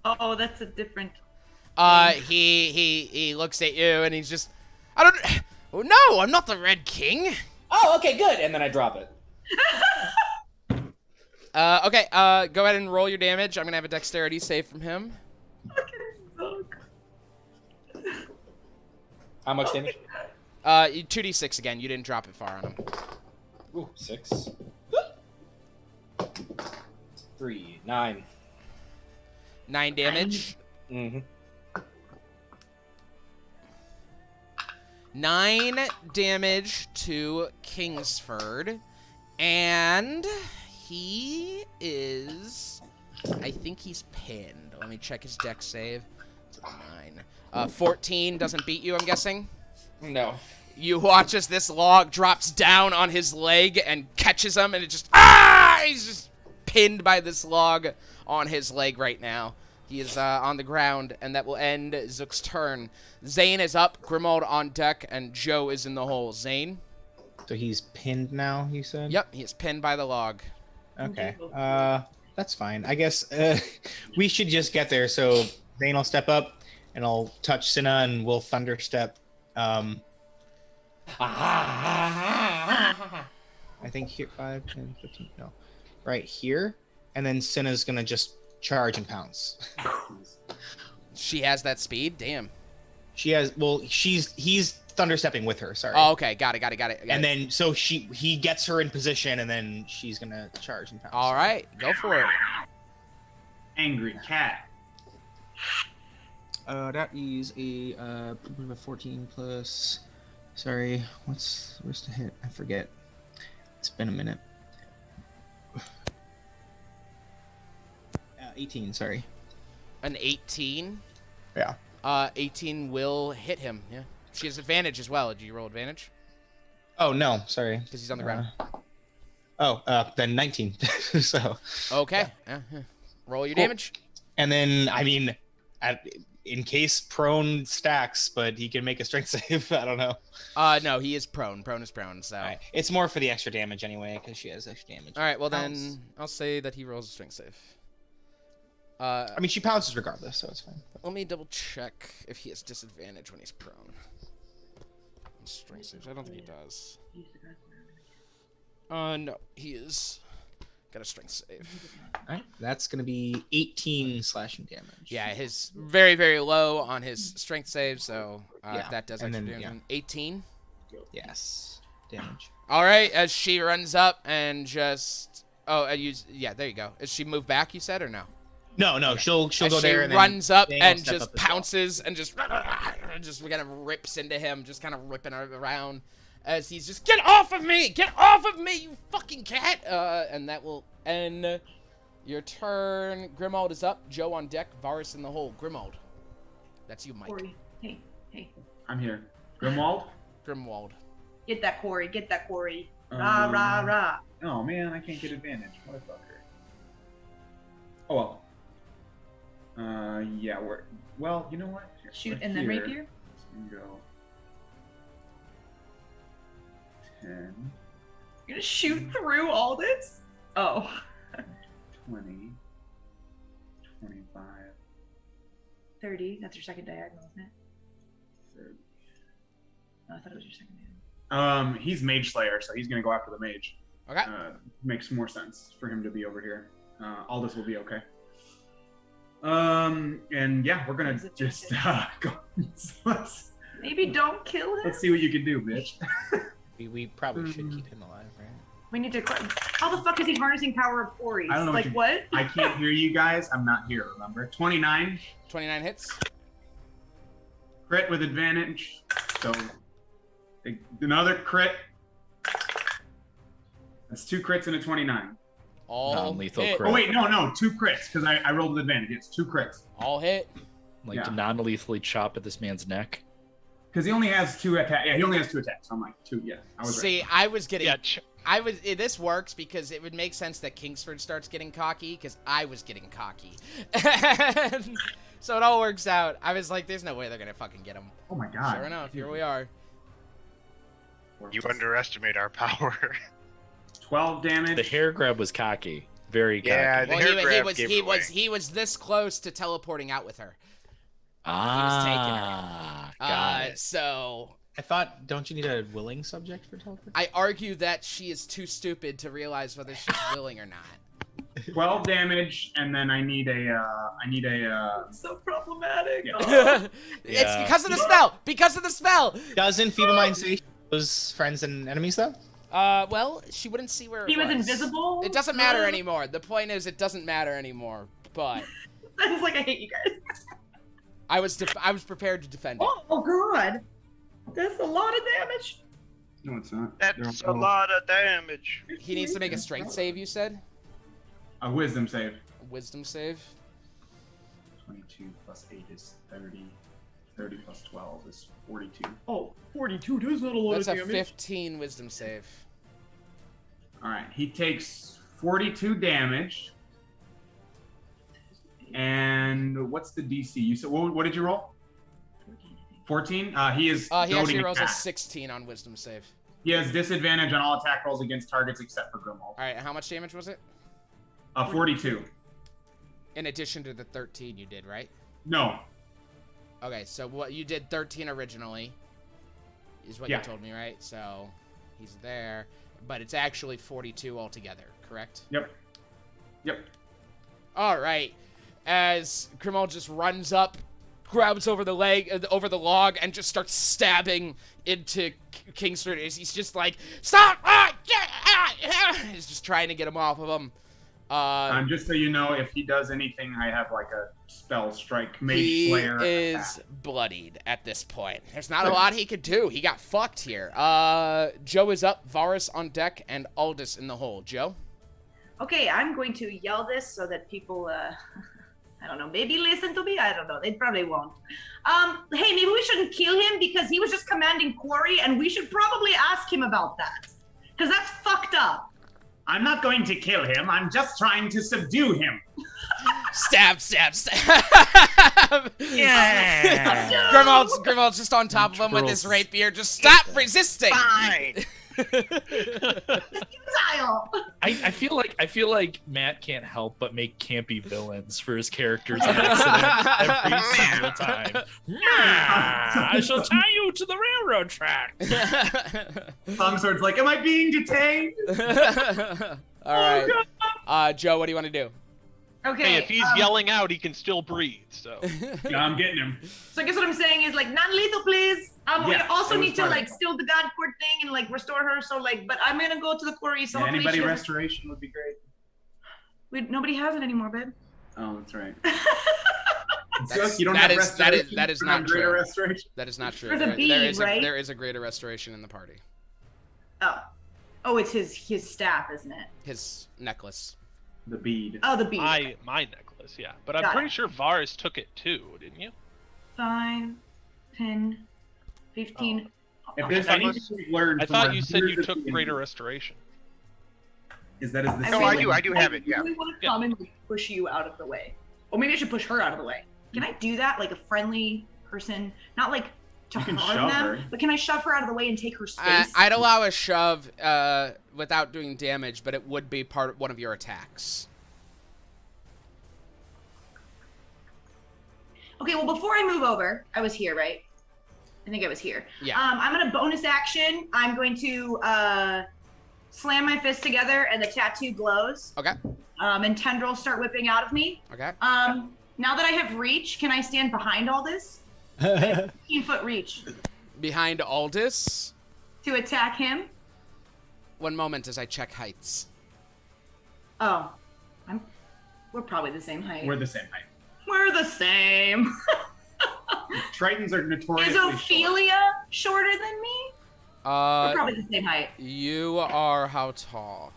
Oh, that's a different. He looks at you and he's just, oh, no, I'm not the Red King. Oh, okay, good. And then I drop it. Okay, go ahead and roll your damage. I'm gonna have a dexterity save from him. How much damage? 2d6 again. You didn't drop it far on him. Ooh, 6. 3, 9. 9 damage. Mm-hmm. 9 damage to Kingsford. And he is... I think he's pinned. Let me check his dex save. It's a 9. 14 doesn't beat you, I'm guessing? No. You watch as this log drops down on his leg and catches him, and it just... Ah! He's just pinned by this log on his leg right now. He is on the ground, and that will end Zook's turn. Zane is up, Grimald on deck, and Joe is in the hole. Zane? So he's pinned now, you said? Yep, he is pinned by the log. Okay. That's fine. I guess we should just get there. So Zane will step up, and I'll touch Cinna, and we'll thunder step. I think here 5, 10, 15. No, right here, and then Cinna's gonna just charge and pounce. She has that speed? Damn. She has. Well, he's thunder stepping with her. Sorry. Oh, okay. Got it. And then so he gets her in position, and then she's gonna charge and pounce. All right, go for it. Angry cat. That is a 14 plus. Sorry, where's the hit? I forget. It's been a minute. 18. Sorry. An 18? Yeah. 18 will hit him, yeah. She has advantage as well. Did you roll advantage? Oh no, sorry. Because he's on the ground. Then 19. So. Okay. Yeah. Roll your Cool. damage. And then in case prone stacks, but he can make a strength save. I don't know. No, he is prone. Prone is prone, so. Alright. It's more for the extra damage anyway, because she has extra damage. All right, well Pounce. then, I'll say that he rolls a strength save. I mean, she pounces regardless, so it's fine. Let me double check if he has disadvantage when he's prone. Strength saves. I don't think he does. No, he is got a strength save. Alright, that's gonna be 18 slashing damage. Yeah, his very, very low on his strength save, so Yeah, if that does and actually then, do anything. 18. Yes. Damage. All right, as she runs up and just there you go. Is she moved back? You said or no? No, she'll As go she there and then runs up Dane will and step just up as well. pounces and just kind of rips into him, just kind of ripping her around as he's just, get off of me, you fucking cat. And that will end your turn. Grimald is up. Joe on deck. Varus in the hole. Grimald, that's you, Mike. Corey. Hey. I'm here. Grimwald? Grimwald. Get that Corey. Get that Corey. Rah, rah, rah. Oh man, I can't get advantage. Motherfucker. Oh well. Yeah, well, you know what? Here, Shoot right and then here, rapier? let's go 10. You're gonna shoot through all this? Oh. 20, 25, 30. That's your second diagonal, isn't it? 30. Oh, I thought it was your second diagonal. He's Mage Slayer, so he's gonna go after the mage. Okay. Makes more sense for him to be over here. Aldous will be okay. And yeah, we're gonna just go. let's Maybe don't kill him. let's see what you can do, bitch. We probably should keep him alive, right? We need to. How the fuck is he harnessing power of quarries? I don't know Like what? I can't hear you guys. I'm not here. Remember, 29 29 hits. crit with advantage. So another crit. That's 2 crits and a 29. All Non-lethal hit. crit. Oh wait, no, 2 crits because I rolled with advantage. It's 2 crits All hit. Like Yeah. to non-lethally chop at this man's neck. because he only has 2 attacks. Yeah, he only has 2 attacks. So I'm like 2. Yeah, I was See, I was getting. Yeah, This works because it would make sense that Kingsford starts getting cocky because I was getting cocky. So it all works out. I was like, there's no way they're gonna fucking get him. Oh my god. Sure enough, here we are. You underestimate our power. 12 damage. The hair grab was cocky. Very cocky. Yeah, the Well, hair grab he gave away. was this close to teleporting out with her. Got it. So I thought, don't you need a willing subject for teleport? I argue that she is too stupid to realize whether she's willing or not. 12 damage, and then I need a So problematic. Yeah. It's Yeah. because of the spell. Because of the spell. Doesn't Feeble Mind say those friends and enemies though? Well, she wouldn't see where He it was invisible. It doesn't matter anymore. The point is, it doesn't matter anymore. But It's like I hate you guys. I was prepared to defend it. Oh god, that's a lot of damage. No, it's not. That's a lot of damage. He needs to make a strength save. You said A wisdom save. a wisdom save. 22 plus 8 is 30. 30 plus 12 is 42. Oh, 42. That's not a lot That's of a damage. 15 wisdom save. All right, he takes 42 damage. And what's the DC? You said what did you roll? 14. He is. He actually goading rolls a attack. 16 on wisdom save. He has disadvantage on all attack rolls against targets except for Grimald. All right, how much damage was it? 42. In addition to the 13 you did, right? No. Okay, so what you did 13 originally is what Yeah. you told me, right? So he's there, but it's actually 42 altogether, correct? Yep. All right. As Grimald just runs up, grabs over the log, and just starts stabbing into Kingsford. He's just like, stop! He's just trying to get him off of him. Just so you know, if he does anything, I have like a spell strike, Mage He Slayer. is bloodied at this point. There's not a lot he could do. He got fucked here. Joe is up, Varus on deck, and Aldous in the hole. Joe? Okay, I'm going to yell this so that people, I don't know, maybe listen to me? I don't know. They probably won't. Hey, maybe we shouldn't kill him because he was just commanding quarry, and we should probably ask him about that. Because that's fucked up. I'm not going to kill him. I'm just trying to subdue him. Stab, stab, stab. Yeah. Grimald's just on top of him with his rapier. Just stop resisting. Fine. Style. I feel like Matt can't help but make campy villains for his characters on accident every single time. I shall tie you to the railroad track. Longsword's like, am I being detained? All right. Joe, what do you want to do? Okay. Hey, if he's yelling out, he can still breathe. So Yeah, I'm getting him. So I guess what I'm saying is like non-lethal, please. We Yeah, also it was need to fine. like steal the god court thing and like restore her. So like, but I'm gonna go to the quarry. So Yeah, hopefully anybody she doesn't- restoration would be great. Nobody has it anymore, babe. Oh, that's right. That's- you don't that have is- that is- restoration? that is You don't have not greater true. Restoration? That is not true. There's a There- bead, there is right? there is a greater restoration in the party. Oh, it's his staff, isn't it? His necklace. The bead. Oh, the bead. my necklace, yeah. But I'm Got pretty it. sure Varus took it too, didn't you? 5, 10, 15. If there's I thought anything we've learned I from thought our you said you years of took being- Greater Restoration. Is that is the No, same? I do have it, yeah. I really want to Yeah. come and like, push you out of the way. Or maybe I should push her out of the way. Can I do that? Like a friendly person? Not like to You can harm shove them. her. But can I shove her out of the way and take her space? I'd allow a shove without doing damage, but it would be one of your attacks. Okay, well, before I move over, I was here, right? I think I was here. Yeah. I'm going to bonus action. I'm going to slam my fists together, and the tattoo glows. Okay. And tendrils start whipping out of me. Okay. Now that I have reach, can I stand behind all this? 15-foot reach Behind Aldous. to attack him. One moment as I check heights. Oh, we're probably the same height. We're the same height. We're the same. Tritons are notoriously Is Ophelia shorter than me? We're probably the same height. You are how tall?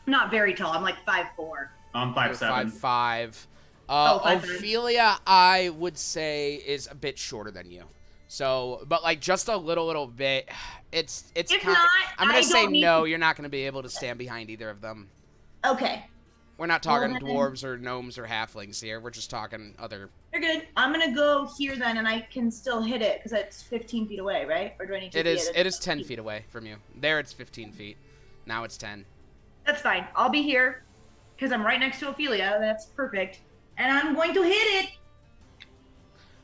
Not very tall. I'm like 5'4". I'm You're 5'7". 5'5". 5'7". Ophelia, I would say, is a bit shorter than you. So, but like just a little bit. It's. If kind not, I'm gonna I say don't need no. to- You're not gonna be able to stand behind either of them. Okay, We're not talking Well, then- dwarves or gnomes or halflings here. We're just talking other. you're good. I'm gonna go here then, and I can still hit it because it's 15 feet away, right? Or do I need to? It be is. at It is 10 feet away from you. There, it's 15 feet. Now it's 10. That's fine. I'll be here because I'm right next to Ophelia. That's perfect. And I'm going to hit it.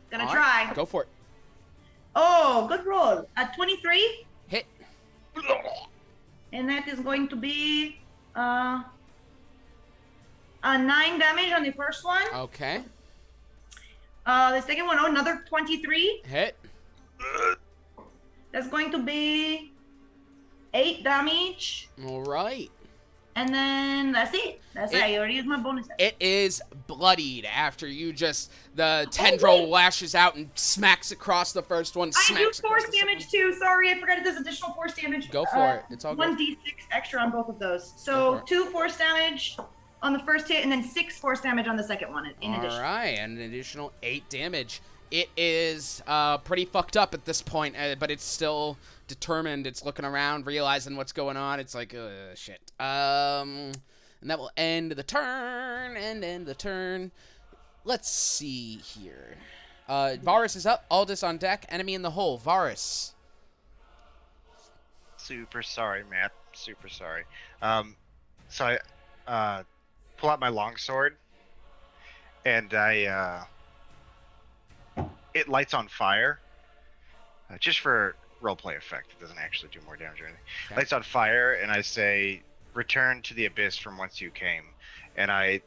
Gonna All try. right, go for it. Oh, good roll. At 23, Hit. and that is going to be a 9 damage on the first one. Okay. The second one, another 23. Hit. That's going to be 8 damage. All right. And then that's it. That's it. I already used my bonus. It is bloodied after you just the tendril lashes out and smacks across the first one. I do Smacks across force the second damage too. Sorry, I forgot it does additional force damage. Go for it. It's all good. 1d6 extra on both of those. Go So for it. 2 force damage on the first hit, and then 6 force damage on the second one in addition. All right, and an additional 8 damage. It is pretty fucked up at this point, but it's still determined. It's looking around, realizing what's going on. It's like, shit. And that will end the turn. Let's see here. Varus is up. Aldous on deck. Enemy in the hole. Varus. Super sorry, Matt. Super sorry. So I pull out my longsword, and it lights on fire. Just for roleplay effect. It doesn't actually do more damage or anything. Okay. Lights on fire, and I say, "Return to the abyss from whence you came." And I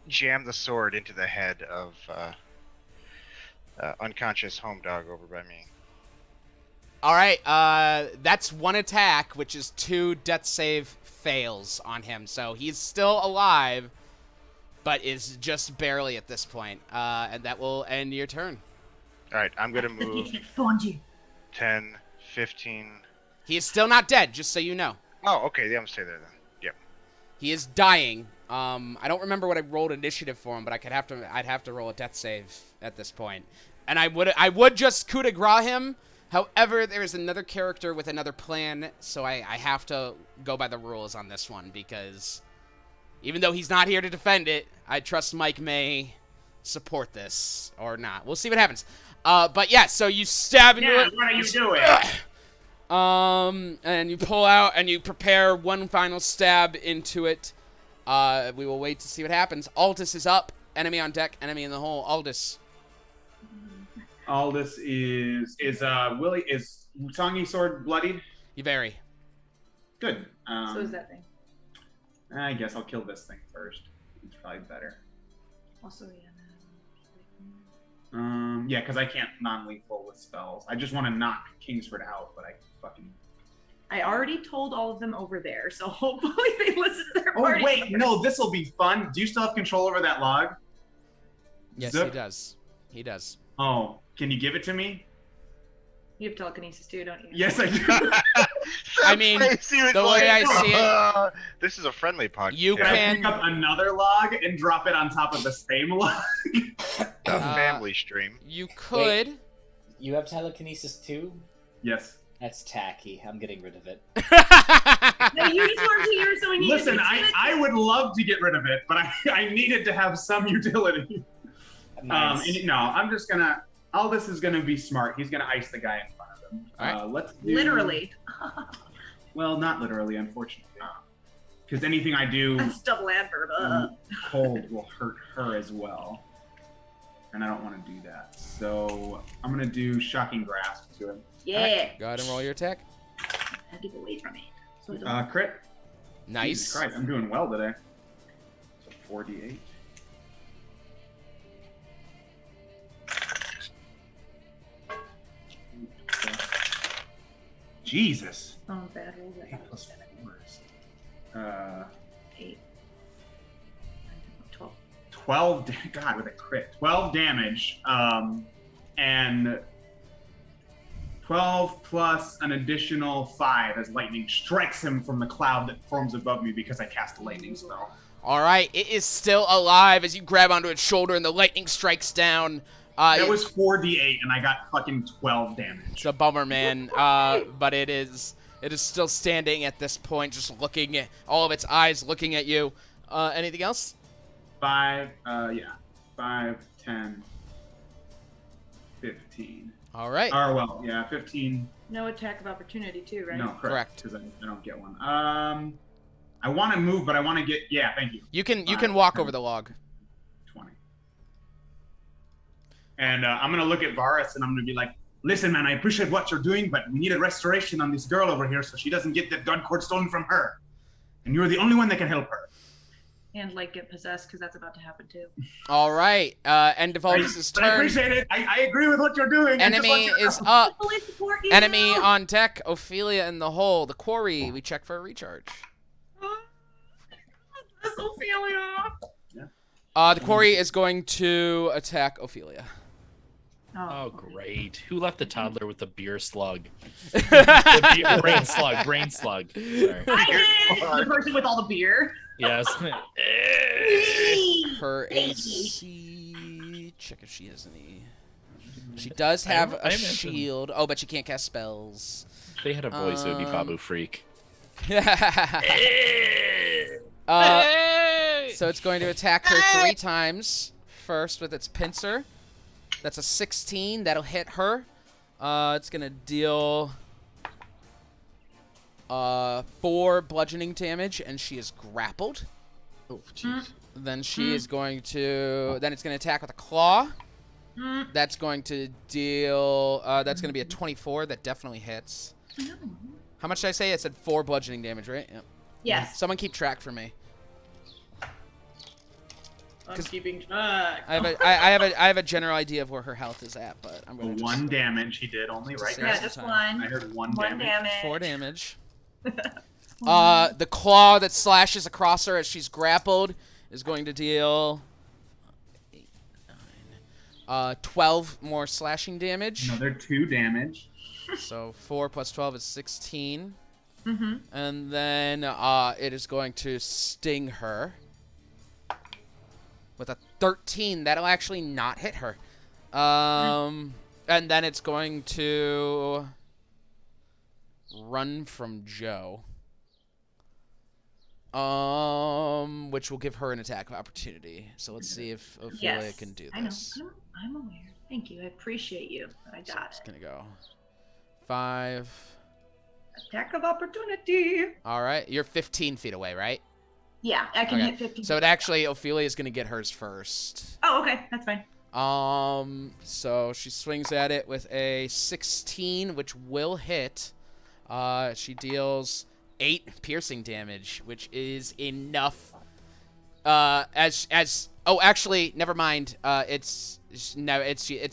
jam the sword into the head of unconscious home dog over by me. All right, that's one attack, which is 2 death save fails on him. So he's still alive, but is just barely at this point. And that will end your turn. All right, I'm going to move Spongy. 10, 15. He is still not dead, just so you know. Oh, okay. Yeah, I'm going to stay there then. Yep. He is dying. I don't remember what I rolled initiative for him, but I'd have to roll a death save at this point. And I would just coup de grace him. However, there is another character with another plan, so I have to go by the rules on this one, because even though he's not here to defend it, I trust Mike may support this or not. We'll see what happens. But yeah, so you stab into it. What are you doing? And you pull out and you prepare one final stab into it. We will wait to see what happens. Aldous is up. Enemy on deck. Enemy in the hole. Aldous. Aldous is Willie is Songy's sword bloodied? You vary. Good. So is that thing. I guess I'll kill this thing first. It's probably better. Also, yeah. Yeah, because I can't non-lethal with spells. I just want to knock Kingsford out, but I fucking. I already told all of them over there, so hopefully they listen to their Oh party. wait, no, this will be fun. Do you still have control over that log? Yes, Zip. he does. He does. Oh, can you give it to me? You have telekinesis too, don't you? Yes, I do. I mean, the way I see it, this is a friendly podcast. you Can I can. pick up another log and drop it on top of the same log? A family stream. You could. You have telekinesis too? Yes. That's tacky. I'm getting rid of it. No, you just wanted to hear, so we need Listen, to I would love to get rid of it, but I needed to have some utility. Mine's- No, I'm just gonna. Aldous is gonna be smart. He's gonna ice the guy in front of him. All right. Let's do... Literally. Well, not literally, unfortunately. Because anything I do That's double adverb. cold will hurt her as well. And I don't want to do that. So I'm going to do Shocking Grasp to him. Yeah. Go ahead and roll your attack. Had to go away from me. So I don't- Crit. Nice. Jesus Christ, I'm doing well today. So 4d8. Jesus. Oh, bad rolls. 8 plus 4 is... 8. 12. 12, God, with a crit. 12 damage, and 12 plus an additional 5 as lightning strikes him from the cloud that forms above me because I cast a lightning spell. All right, it is still alive as you grab onto its shoulder and the lightning strikes down. That was 4d8, and I got fucking 12 damage. It's a bummer, man, but it is still standing at this point, just looking at all of its eyes looking at you. Anything else? 5, 5, 10, 15. All right. Or, well, yeah, 15. No attack of opportunity, too, right? No, Correct. Because I don't get one. I want to move, but I want to get... Yeah, thank you. You can walk over the log. 20. And I'm going to look at Varus, and I'm going to be like, listen, man, I appreciate what you're doing, but we need a restoration on this girl over here so she doesn't get that god cord stolen from her. And you're the only one that can help her. And, like, get possessed, because that's about to happen, too. All right. End of Aldous' But I turn. appreciate it. I agree with what you're doing. I just Enemy want you to is know. up. Fully support you. Enemy on deck. Ophelia in the hole. The quarry. We check for a recharge. That's Ophelia. The quarry is going to attack Ophelia. Oh, great. Who left the toddler with the beer slug? Her Brain slug. Sorry. The person with all the beer. Yes. AC. Check if she has any. She does have a shield. Oh, but she can't cast spells. They had a voice, it would be Babu Freak. So it's going to attack her 3 times. First with its pincer. That's a 16. That'll hit her. It's going to deal 4 bludgeoning damage, and she is grappled. Oh, jeez. Then she is going to... Then it's going to attack with a claw. That's going to deal... that's going to be a 24. That definitely hits. How much did I say? I said 4 bludgeoning damage, right? Yep. Yes. Someone keep track for me. I'm keeping track. I have a general idea of where her health is at, but I'm going to 1 damage he did only, right? Yeah, Yeah, just time. one. I heard 1 One damage. 4 damage. The claw that slashes across her as she's grappled is going to deal 8, 9, 12 more slashing damage. Another 2 damage. So 4 plus 12 is 16. Mm-hmm. And then it is going to sting her with a 13. That'll actually not hit her. And then it's going to run from Joe. Which will give her an attack of opportunity. So let's see if Ophelia can do this. I know. I'm aware. Thank you. I appreciate you. I got It's it. going to go 5. Attack of opportunity. All right. You're 15 feet away, right? Yeah, I can Okay. hit 15. So it actually, Ophelia is going to get hers first. Oh, okay. That's fine. So she swings at it with a 16, which will hit. She deals 8 piercing damage, which is enough. Actually, never mind. It's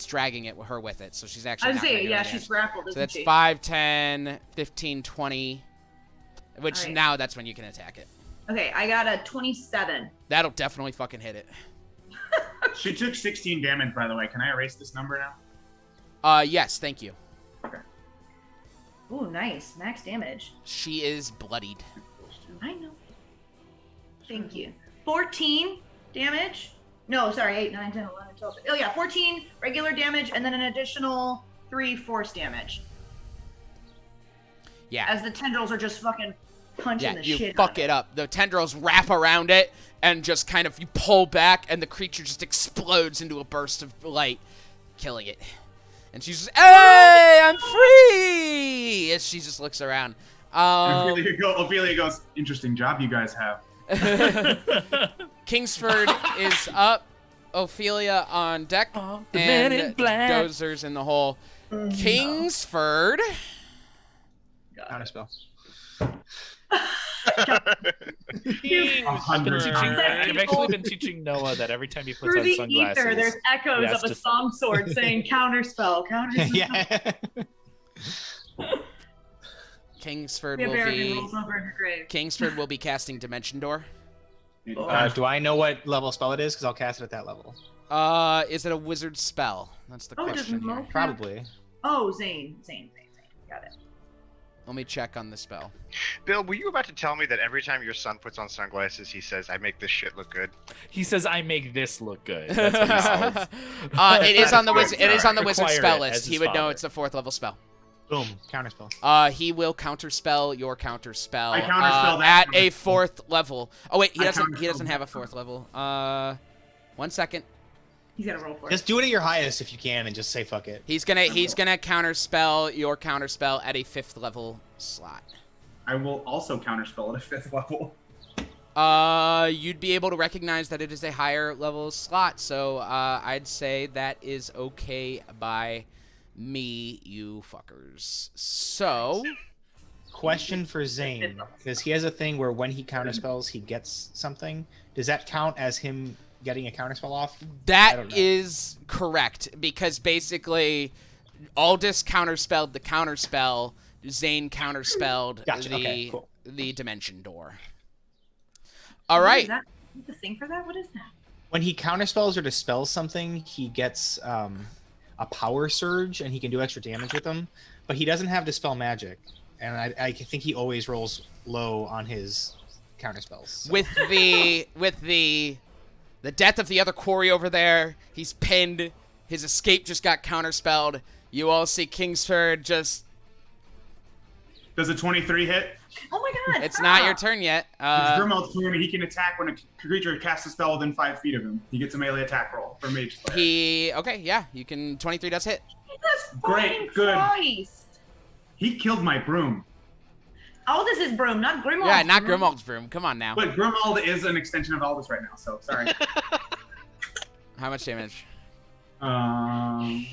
dragging her with it, so she's actually. I was not gonna saying, do yeah, any she's damage. grappled, So isn't that's she? 5, 10, 15, 20. Which All right. now that's when you can attack it. Okay, I got a 27. That'll definitely fucking hit it. She took 16 damage, by the way. Can I erase this number now? Yes, thank you. Ooh, nice. Max damage. She is bloodied. I know. Thank you. 14 damage. No, sorry, 8, 9, 10, 11, 12. Oh, yeah, 14 regular damage and then an additional 3 force damage. Yeah. As the tendrils are just fucking punching the you shit fuck out of it up. The tendrils wrap around it and just kind of you pull back and the creature just explodes into a burst of light, killing it. And she's just, hey, I'm free! As she just looks around. Ophelia goes, interesting job you guys have. Kingsford is up. Ophelia on deck. Oh, the men in and black. Dozer's in the hole. Kingsford. Counterspell. I've actually been teaching Noah that every time he puts Through on the sunglasses, ether, there's echoes has of a to- song sword saying counterspell, counterspell. Yeah. Kingsford The will American be rolls over in her grave. Kingsford will be casting Dimension Door. Do I know what level spell it is? Because I'll cast it at that level. Is it a wizard spell? That's the Oh, it question doesn't here. know. Probably. Oh, Zane. Got it. Let me check on the spell. Bill, were you about to tell me that every time your son puts on sunglasses, he says, "I make this shit look good"? he says, "I make this look good." That's what he says. It is on the wizard. It is on the wizard Acquire spell it list. as He his would know father. it's a 4th level spell. Boom. Counterspell. He will counterspell your counterspell I counterspell that at a 4th level. Oh wait, he I doesn't. He counterspell doesn't have a 4th level. 1 second. He's got to roll for it. Just do it at your highest if you can, and just say fuck it. He's gonna counterspell your counterspell at a 5th level slot. I will also counterspell at a 5th level. You'd be able to recognize that it is a higher level slot, so I'd say that is okay by me, you fuckers. So, Question for Zane, because he has a thing where when he counterspells, he gets something. Does that count as him getting a counterspell off? I that don't know. is correct, because basically, Aldous counterspelled the counterspell, Zane counterspelled Gotcha, okay, cool. the Dimension Door. All right. Is that the thing for that? What is that? When he counterspells or dispels something, he gets a power surge, and he can do extra damage with them. But he doesn't have dispel magic, and I think he always rolls low on his counterspells. So. With the death of the other quarry over there, he's pinned. His escape just got counterspelled. You all see Kingsford just. Does a 23 hit? Oh my god! It's not your turn yet. Grimald's turn, he can attack when a creature casts a spell within 5 feet of him. He gets a melee attack roll for mage player. Okay, yeah, you can. 23 does hit. Jesus Great, fucking good. Christ. He killed my broom. Aldous is broom, not Grimald. Yeah, not Grimald's broom. Come on now. But Grimald is an extension of Aldous right now, so sorry. How much damage? 5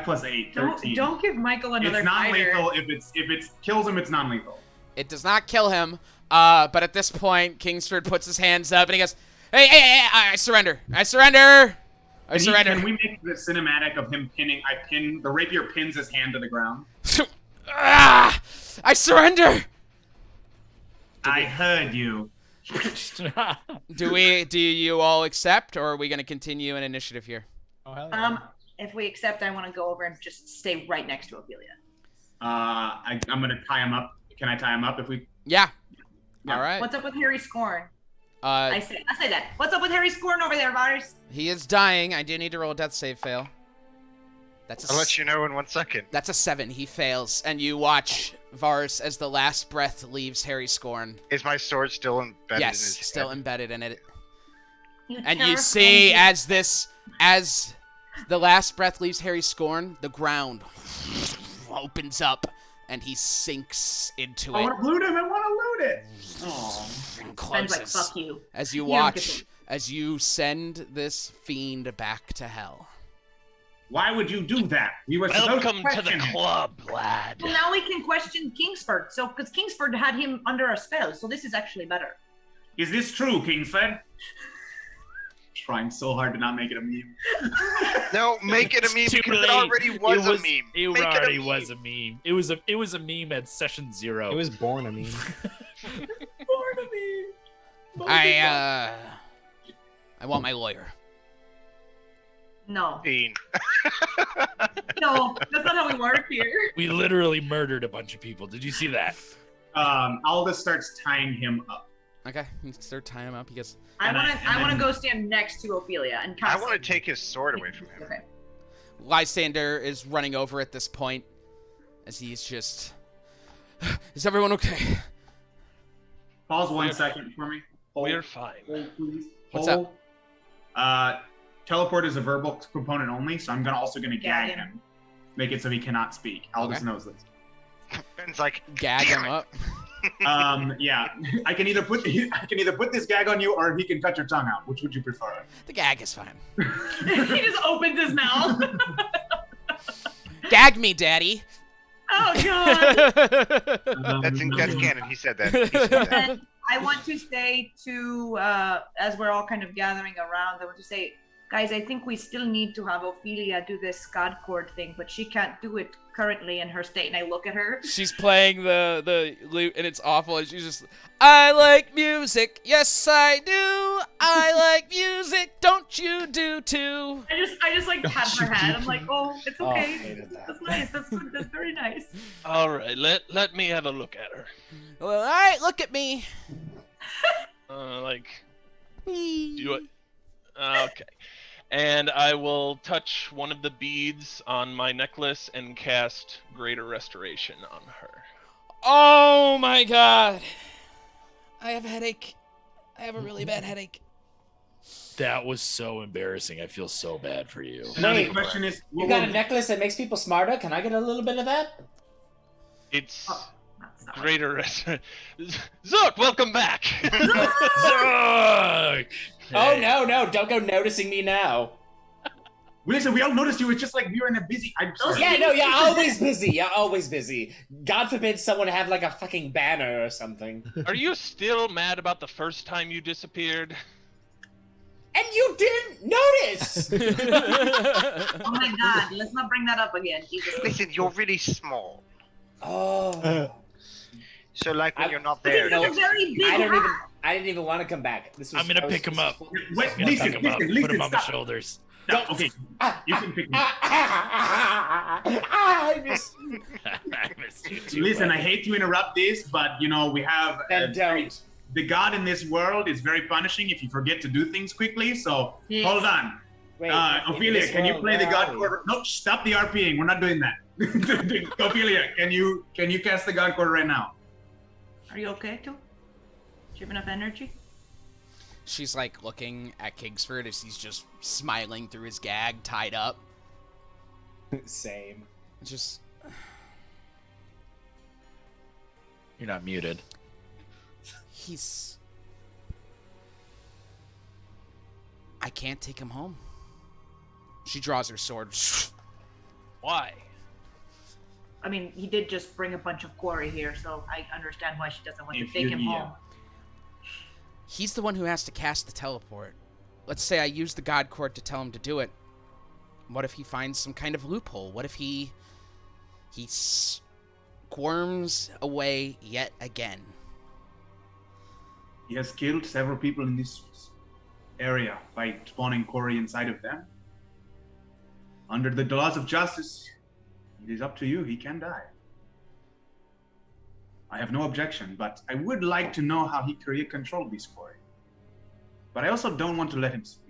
plus 8, 13. Don't give Michael another It's non-lethal. If it kills him, it's non-lethal. It does not kill him. But at this point, Kingsford puts his hands up and he goes, "Hey! I surrender! I surrender! I surrender!" Can we make the cinematic of him pinning? The rapier pins his hand to the ground. I surrender! I heard you. Do you all accept, or are we going to continue an initiative here? Oh, hell yeah. If we accept, I want to go over and just stay right next to Ophelia. I'm gonna tie him up. Can I tie him up if we? Yeah. Yeah. All right. What's up with Harry Scorn? I say that. What's up with Harry Scorn over there, Varus? He is dying. I do need to roll a death save fail. I'll let you know in 1 second. That's a 7. He fails, and you watch Varus as the last breath leaves Harry Scorn. Is my sword still embedded in Yes, his still head? embedded in it. You And you terrifying see beast. as the last breath leaves Harry Scorn, the ground opens up and he sinks into I it want to loot him. I want to loot it. Oh. and Ben's like, closes. fuck you. As you You don't get watch, them. as you send this fiend back to hell. Why would you do that? We were supposed Welcome to the question him. club, lad. Well, now we can question Kingsford. So, because Kingsford had him under a spell, so this is actually better. Is this true, Kingsford? Trying so hard to not make it a meme. No, make it a meme because it already was a meme. It Make already a meme. was a meme. It was a meme at session 0. It was born, I mean. I want my lawyer. No. Fiend. No, that's not how we work here. We literally murdered a bunch of people. Did you see that? Aldous starts tying him up. Okay, you start tying him up. He goes, I And I- want to and go stand next to Ophelia and I cast. want to take his sword away from him. Okay. Lysander is running over at this point as he's just, "Is everyone okay?" Pause 1 second for me. Hold, We're fine. hold, please. What's Hold. teleport is a verbal component only, so I'm also gonna gag Gag him. him, make it so he cannot speak. Aldous Okay. knows this. Ben's like, Gag him up. Yeah, I can either put this gag on you, or he can cut your tongue out. Which would you prefer? The gag is fine. He just opens his mouth. Gag me, daddy. Oh god. that's canon. He said that. He said that. And I want to say to, as we're all kind of gathering around, I want to say, guys, I think we still need to have Ophelia do this God chord thing, but she can't do it currently in her state. And I look at her. She's playing the lute, and it's awful. And she's just, I like music. Yes, I do. I like music. Don't you do too? I just like pat her head. I'm like, oh, it's Oh, I okay. hated that. That's nice. That's good. That's very nice. All right, let me have a look at her. Well, all right, look at me. Like, do it. Okay. And I will touch one of the beads on my necklace and cast Greater Restoration on her. Oh my god. I have a headache. I have a really bad headache. That was so embarrassing. I feel so bad for you. Now the Wait, question is, You got a necklace that makes people smarter? Can I get a little bit of that? It's That's not Greater Restoration. Zook, welcome back! Zuck! Oh, no, don't go noticing me now. listen, we all noticed you. It's just like we were in a busy. I'm sorry. Yeah, no, you're always busy. You're always busy. God forbid someone have like a fucking banner or something. Are you still mad about the first time you disappeared? And you didn't notice! Oh my god, let's not bring that up again. Jesus. Listen, you're really small. Oh. So like when I- you're not But there. he's got a just- very big I didn't even want to come back. This was, I'm gonna I was pick him up. Wait, I'm gonna listen, pick him up. listen, Put him on my stop. shoulders. No, okay, you can pick me up. I just I missed you too, Listen, I buddy. hate to interrupt this, but you know we have then don't. the god in this world is very punishing if you forget to do things quickly. So Yes. hold on, Wait, in Ophelia, this can you world, play the where god are we? chord? No, stop the RPing. We're not doing that. Ophelia, can you cast the god chord right now? Are you okay too? Do you have enough energy? She's like looking at Kingsford as he's just smiling through his gag, tied up. Same. Just, You're not muted. he's. I can't take him home. She draws her sword. Why? I mean, he did just bring a bunch of quarry here, so I understand why she doesn't want to If take you- him yeah. home. He's the one who has to cast the teleport. Let's say I use the God Court to tell him to do it. What if he finds some kind of loophole? What if he squirms away yet again? He has killed several people in this area by spawning quarry inside of them. Under the laws of justice, it is up to you. He can die. I have no objection, but I would like to know how he controlled this quarry. But I also don't want to let him speak.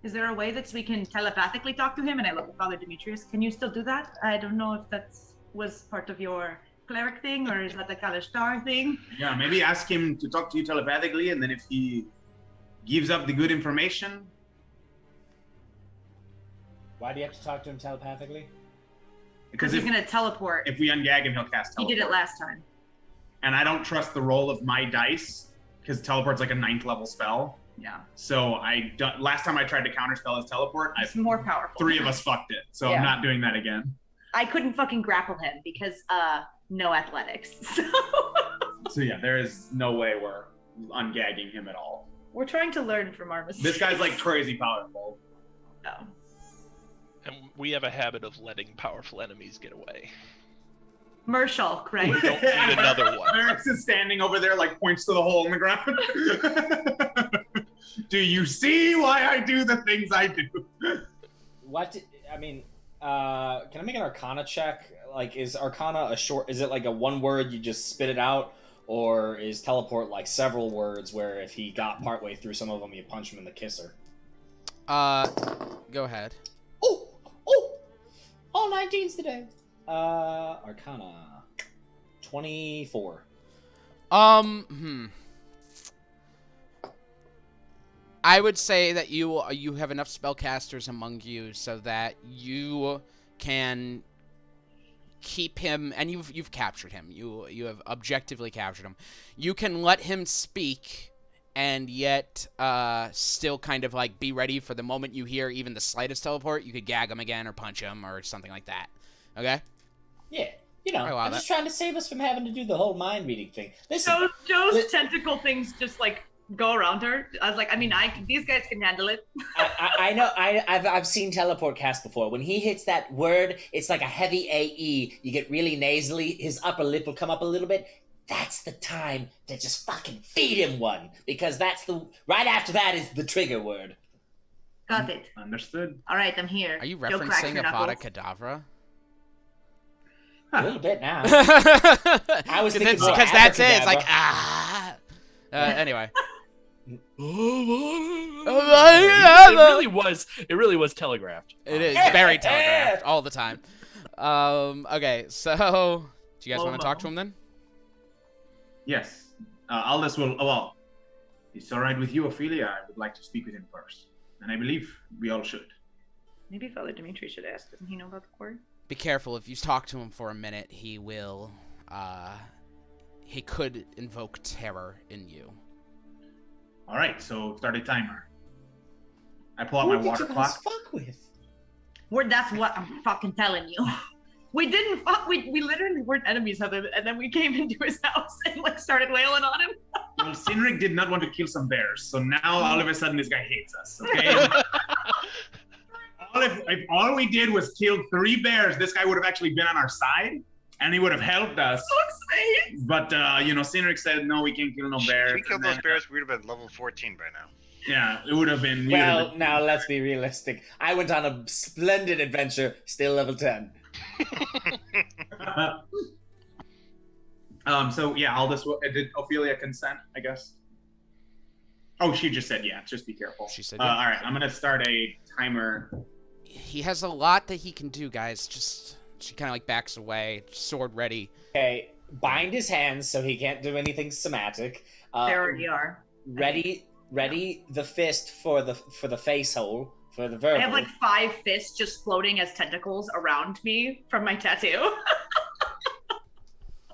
Is there a way that we can telepathically talk to him? And I look at Father Demetrius. Can you still do that? I don't know if that was part of your cleric thing, or is that the Kalashtar thing? Yeah, maybe ask him to talk to you telepathically, and then if he gives up the good information, Why do you have to talk to him telepathically? Because because he's if, gonna teleport. if we ungag him, he'll cast He teleport. did it last time. And I don't trust the roll of my dice, because teleport's like a 9th level spell. Yeah. So last time I tried to counterspell his teleport, It's more powerful. 3 of us fucked it. So Yeah. I'm not doing that again. I couldn't fucking grapple him because no athletics. So So yeah, there is no way we're ungagging him at all. we're trying to learn from our mistakes. This guy's like crazy powerful. Oh. And we have a habit of letting powerful enemies get away. Mershulk, right? We don't need another one. Eric's is standing over there, like points to the hole in the ground. Do you see why I do the things I do? What? I mean, can I make an Arcana check? Like, is Arcana a short? Is it like a one word you just spit it out, or is teleport like several words where if he got partway through some of them, you punch him in the kisser? Go ahead. Oh, all 19s today. Arcana, 24. I would say that you have enough spellcasters among you so that you can keep him, and you've captured him. You have objectively captured him. You can let him speak, and yet still kind of like be ready for the moment you hear even the slightest teleport. You could gag him again or punch him or something like that. Okay? Yeah. You know, Oh, wow, I'm just trying to save us from having to do the whole mind reading thing. Listen, Joe's tentacle things just like go around her. I was like, I mean, these guys can handle it. I know. I've seen teleport cast before. When he hits that word, it's like a heavy AE. You get really nasally. His upper lip will come up a little bit. That's the time to just fucking feed him one, because that's the right after that is the trigger word. Got it. Understood. All right, I'm here. Are you Joe cracks referencing her Avada knuckles. Kedavra? A little bit now. I was thinking more because that's it. It's abracadabra. like anyway. It really was telegraphed. It is very telegraphed all the time. Okay, so do you guys want to talk to him then? Yes. Aldous will. Well, it's all right with you, Ophelia. I would like to speak with him first, and I believe we all should. Maybe Father Dimitri should ask. Doesn't he know about the cord? Be careful. If you talk to him for a minute, he will. He could invoke terror in you. All right. So start a timer. I pull out my water clock. Fuck with. That's what I'm fucking telling you. We didn't fuck. We literally weren't enemies of him, and then we came into his house and like started wailing on him. Well, Cynric did not want to kill some bears, so now all of a sudden this guy hates us. Okay. If all we did was kill 3 bears, this guy would have actually been on our side, and he would have helped us. So excited. But Cynric said no, we can't kill no bears. If we killed those bears, we would have been level 14 by now. Yeah, it would have been. Well, now let's be realistic. I went on a splendid adventure, still level 10. So yeah, Aldous. Did Ophelia consent? I guess. Oh, she just said yeah. Just be careful. She said All yeah. right, I'm gonna start a timer. He has a lot that he can do, guys. Just she kind of like backs away, sword ready. Okay, bind his hands so he can't do anything somatic. They already are. Ready the fist for the face hole for the verbal. I have like 5 fists just floating as tentacles around me from my tattoo.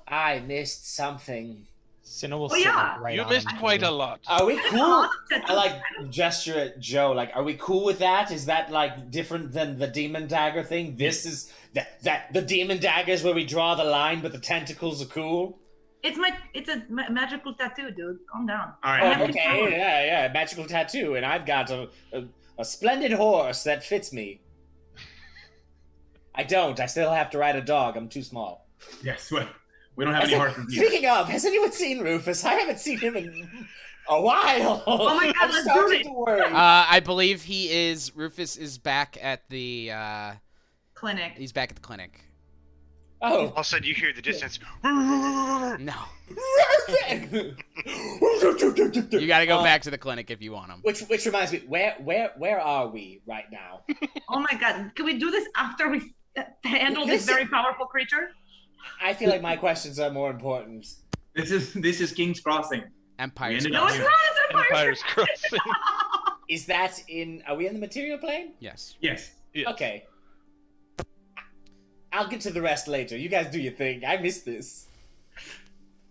I missed something. Cinna will Oh, sit yeah. right You on missed him, quite too. a lot. Are we cool? I Tattoos. like gesture at Joe. Like, are we cool with that? Is that like different than the demon dagger thing? This is that the demon daggers where we draw the line, but the tentacles are cool. It's a magical tattoo, dude. Calm down. All Oh, right. have okay, control. yeah, magical tattoo, and I've got a splendid horse that fits me. I don't. I still have to ride a dog. I'm too small. Yes. Well, we don't have any horses either. Speaking of, has anyone seen Rufus? I haven't seen him in a while. Oh my God, I'm let's do starting it. to worry. I believe Rufus is back at the. Clinic. He's back at the clinic. Oh. All of a sudden, you hear the distance. No, you got to go back to the clinic if you want him. Which reminds me, where are we right now? Oh my God. Can we do this after we handle this very powerful creature? I feel like my questions are more important. This is King's Crossing. Empire's We ended No, up it's here. not. It's Empire's Crossing. Is that in? Are we in the material plane? Yes. Yes. Yes. Okay. I'll get to the rest later. You guys do your thing. I missed this.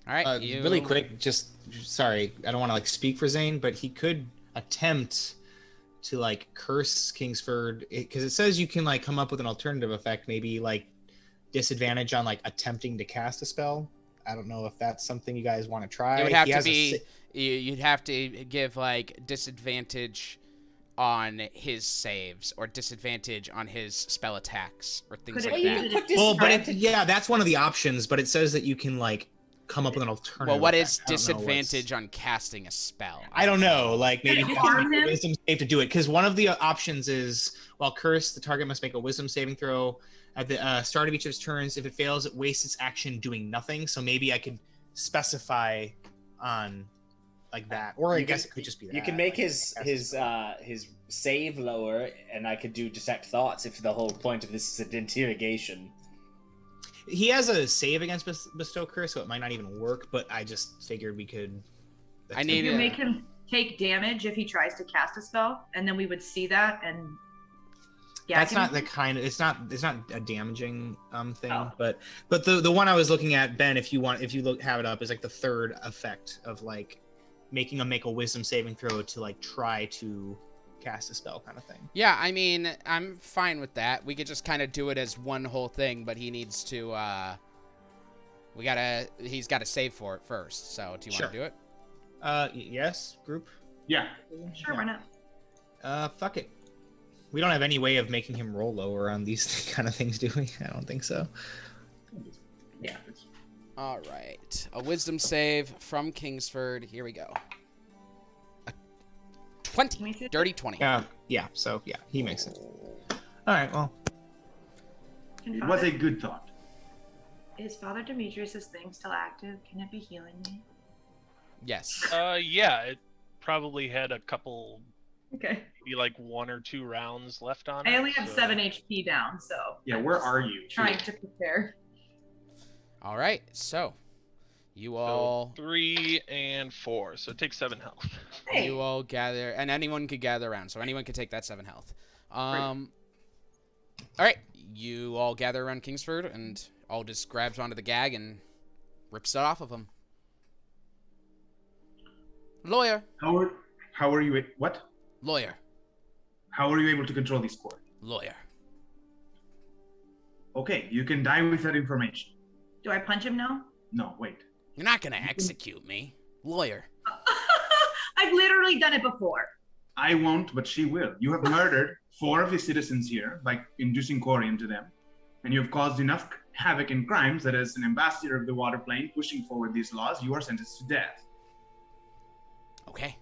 All right. You... Really quick, just sorry, I don't want to like speak for Zane, but he could attempt to like curse Kingsford because it says you can like come up with an alternative effect, maybe like disadvantage on like attempting to cast a spell. I don't know if that's something you guys want to try. It would have He to has a be. si- You'd have to give like disadvantage on his saves or disadvantage on his spell attacks or things Could like it- that. You put Well, but disadvantage- that's one of the options, but it says that you can like come up with an alternative. Well, what effect. is I don't know what's- disadvantage on casting a spell? I don't know. Like maybe Can he it has to harm make a him? wisdom save to do it. Because one of the options is while cursed, the target must make a wisdom saving throw at the start of each of its turns. If it fails, it wastes its action doing nothing. So maybe I could specify on like that, or I guess it could just be that. You can make like, his save lower, and I could do detect thoughts if the whole point of this is an interrogation. He has a save against bestow curse, so it might not even work. But I just figured we could. I need You Yeah. make him take damage if he tries to cast a spell, and then we would see that and. That's not the kind of it's not a damaging thing, Oh. but the one I was looking at, Ben, if you have it up, is like the third effect of like making him make a wisdom saving throw to like try to cast a spell kind of thing. Yeah, I mean, I'm fine with that. We could just kind of do it as one whole thing, but he needs to he's got to save for it first. So, do you want to do it? Yes, group. Yeah. Sure, why not? Fuck it. We don't have any way of making him roll lower on these kind of things, do we? I don't think so. Yeah. All right. A wisdom save from Kingsford. Here we go. A 20. Dirty 20. Yeah, so yeah, he makes it. All right, well. It was a good thought. Is Father Demetrius' thing still active? Can it be healing me? Yes. Yeah, it probably had a couple, Okay. maybe like 1 or 2 rounds left on it. I only have so- 7 HP down, so. Yeah, I'm where just are you? Trying to prepare. All right. So, you So all 3 and 4, so it takes 7 health. Hey. you all gather, and anyone could gather around, so anyone could take that 7 health. All right. You all gather around Kingsford, and all just grabs onto the gag and rips it off of him. Lawyer. How are you? What? Lawyer. How are you able to control these cords? Lawyer. Okay, you can die with that information. Do I punch him now? No, wait. You're not gonna execute me. Lawyer. I've literally done it before. I won't, but she will. You have murdered 4 of the citizens here by inducing Corey into them, and you have caused enough havoc and crimes that as an ambassador of the water plane pushing forward these laws, you are sentenced to death. Okay.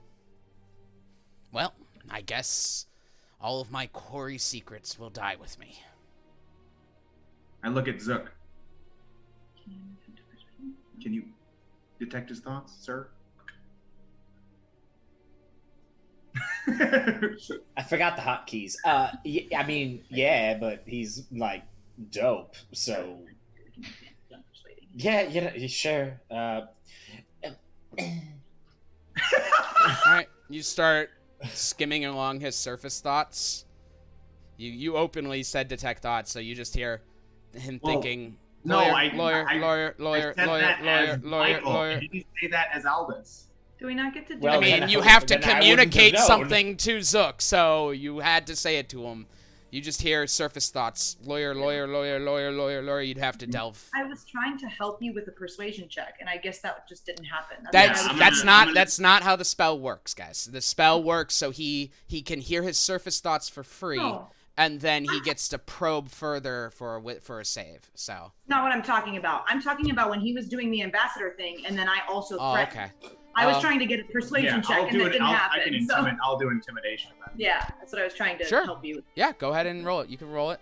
Well, I guess all of my Corey secrets will die with me. I look at Zook. Can you detect his thoughts, sir? I forgot the hotkeys. I mean, yeah, but he's like dope. So yeah, sure. All right, you start skimming along his surface thoughts. You openly said detect thoughts, so you just hear him thinking. No, lawyer. I said that as Michael. I didn't say that as Aldous. Do we not get to do Well, I it? mean, then you I- have to then I wouldn't have communicate known. something to Zook, so you had to say it to him. You just hear surface thoughts. Lawyer. You'd have to delve. I was trying to help you with a persuasion check, and I guess that just didn't happen. That's why I was- that's not how the spell works, guys. The spell works so he can hear his surface thoughts for free, Oh. and then he gets to probe further for a save. So. Not what I'm talking about. I'm talking about when he was doing the ambassador thing, and then I also Oh, threatened. okay. I was trying to get a persuasion check, and that didn't happen. I'll do intimidation. Then. Yeah, that's what I was trying to Sure. help you with. Yeah, go ahead and roll it. You can roll it.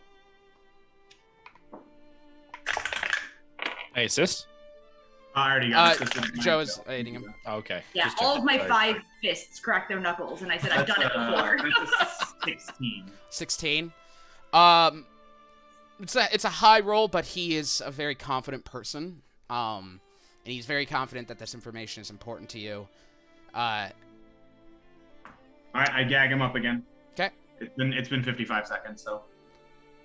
I assist. I already got it. Joe is aiding him. Okay. Yeah, just all checking. of my Sorry. 5 fists cracked their knuckles, and I said, I've done it before. That's a 16. 16. It's a high roll, but he is a very confident person. And he's very confident that this information is important to you. Alright, I gag him up again. Okay. It's been 55 seconds, so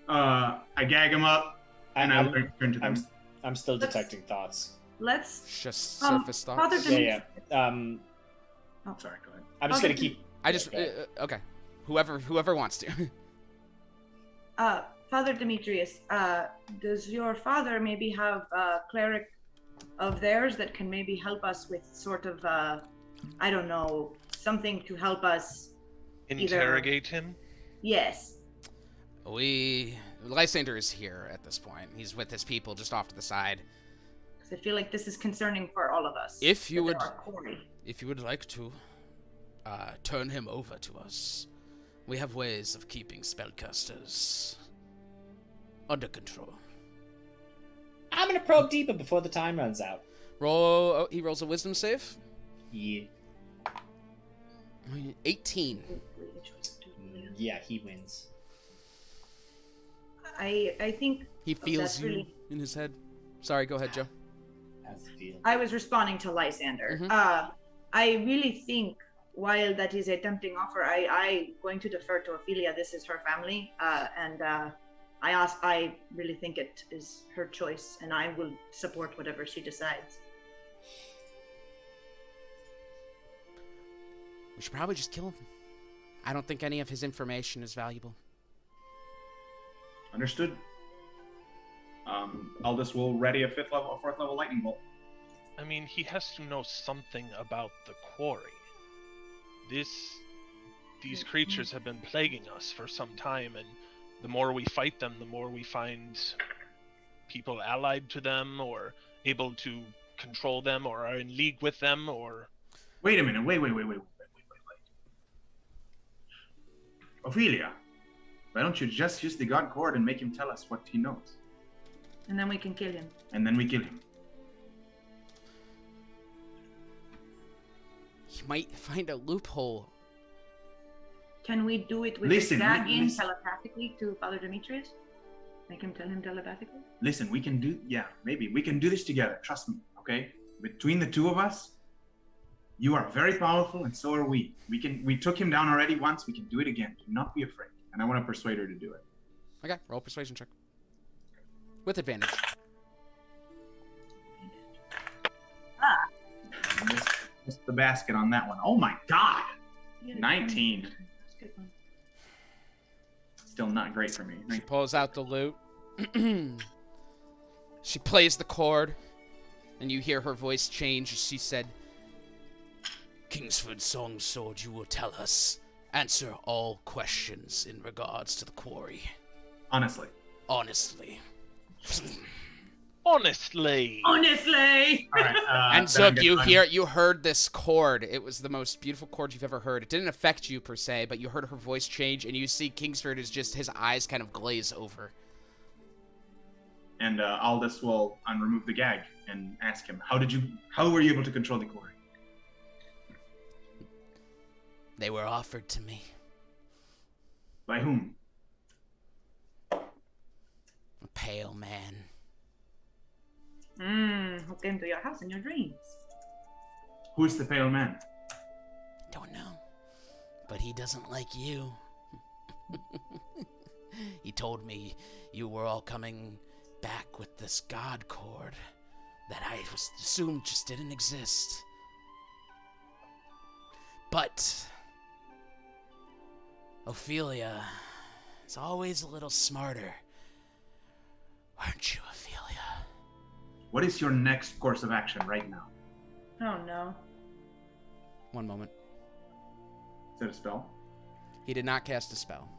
I gag him up and I I'm, turn to them. I'm still detecting thoughts. Let's. Just surface Father thoughts. Demetrius. Yeah. Sorry, go ahead. I'm just Okay. gonna keep. I just okay. Whoever wants to. Father Demetrius, does your father maybe have a cleric of theirs that can maybe help us with sort of, I don't know, something to help us? Interrogate him? Yes. Lysander is here at this point. He's with his people just off to the side. Because I feel like this is concerning for all of us. If you that would, there are Corey. if you would like to, turn him over to us, we have ways of keeping spellcasters under control. I'm gonna probe deeper before the time runs out. He rolls a wisdom save. Yeah. 18. Yeah, he wins. I think He feels that's you really- in his head. Sorry, go ahead, Joe. That's the feeling. I was responding to Lysander. Mhm. I really think while that is a tempting offer, I going to defer to Ophelia. This is her family, and I really think it is her choice, and I will support whatever she decides. We should probably just kill him. I don't think any of his information is valuable. Understood. Aldous will ready a fourth level lightning bolt. I mean, he has to know something about the quarry. These creatures have been plaguing us for some time, and the more we fight them, the more we find people allied to them, or able to control them, or are in league with them, or... Wait a minute, wait. Ophelia, why don't you just use the God Cord and make him tell us what he knows? And then we can kill him. And then we kill him. He might find a loophole. Can we do it with Listen, the gag in listen. telepathically to Father Demetrius? Make him tell him telepathically? Listen, we can do, maybe. We can do this together, trust me, okay? Between the two of us, you are very powerful and so are we. We took him down already once, we can do it again. Do not be afraid. And I want to persuade her to do it. Okay, roll a persuasion check. With advantage. Missed the basket on that one. Oh my god! 19. That's a good one. Still not great for me. She pulls out the loot. She plays the chord, and you hear her voice change as she said, Kingsford Song Sword, you will tell us. Answer all questions in regards to the quarry. Honestly. Honestly. Honestly! Honestly! Alright, And Zook, you heard this chord. It was the most beautiful chord you've ever heard. It didn't affect you per se, but you heard her voice change, and you see Kingsford is just, his eyes kind of glaze over. And Aldous will unremove the gag and ask him, how were you able to control the quarry? They were offered to me. By whom? A pale man. Who came to your house in your dreams? Who is the pale man? Don't know. But he doesn't like you. He told me you were all coming back with this god cord that I assumed just didn't exist. But Ophelia is always a little smarter. Aren't you, Ophelia? What is your next course of action right now? Oh no. One moment. Is that a spell? He did not cast a spell.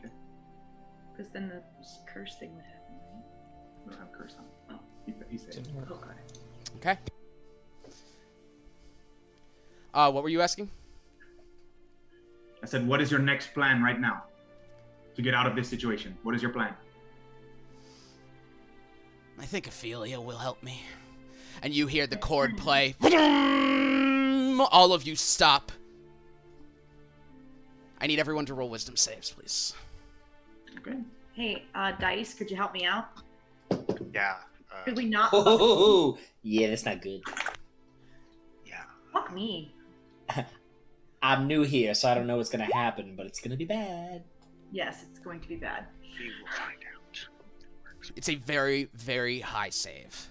Because then the curse thing would happen, right? We don't have curse on. Oh. He said. Oh, got it. Okay. What were you asking? I said, what is your next plan right now to get out of this situation? What is your plan? I think Ophelia will help me. And you hear the chord play. All of you stop. I need everyone to roll wisdom saves, please. Okay. Hey, Dice, could you help me out? Yeah. Could we not? Oh, yeah, that's not good. Yeah. Fuck me. I'm new here, so I don't know what's gonna happen, but it's gonna be bad. Yes, it's going to be bad. We will find out. It's a very, very high save.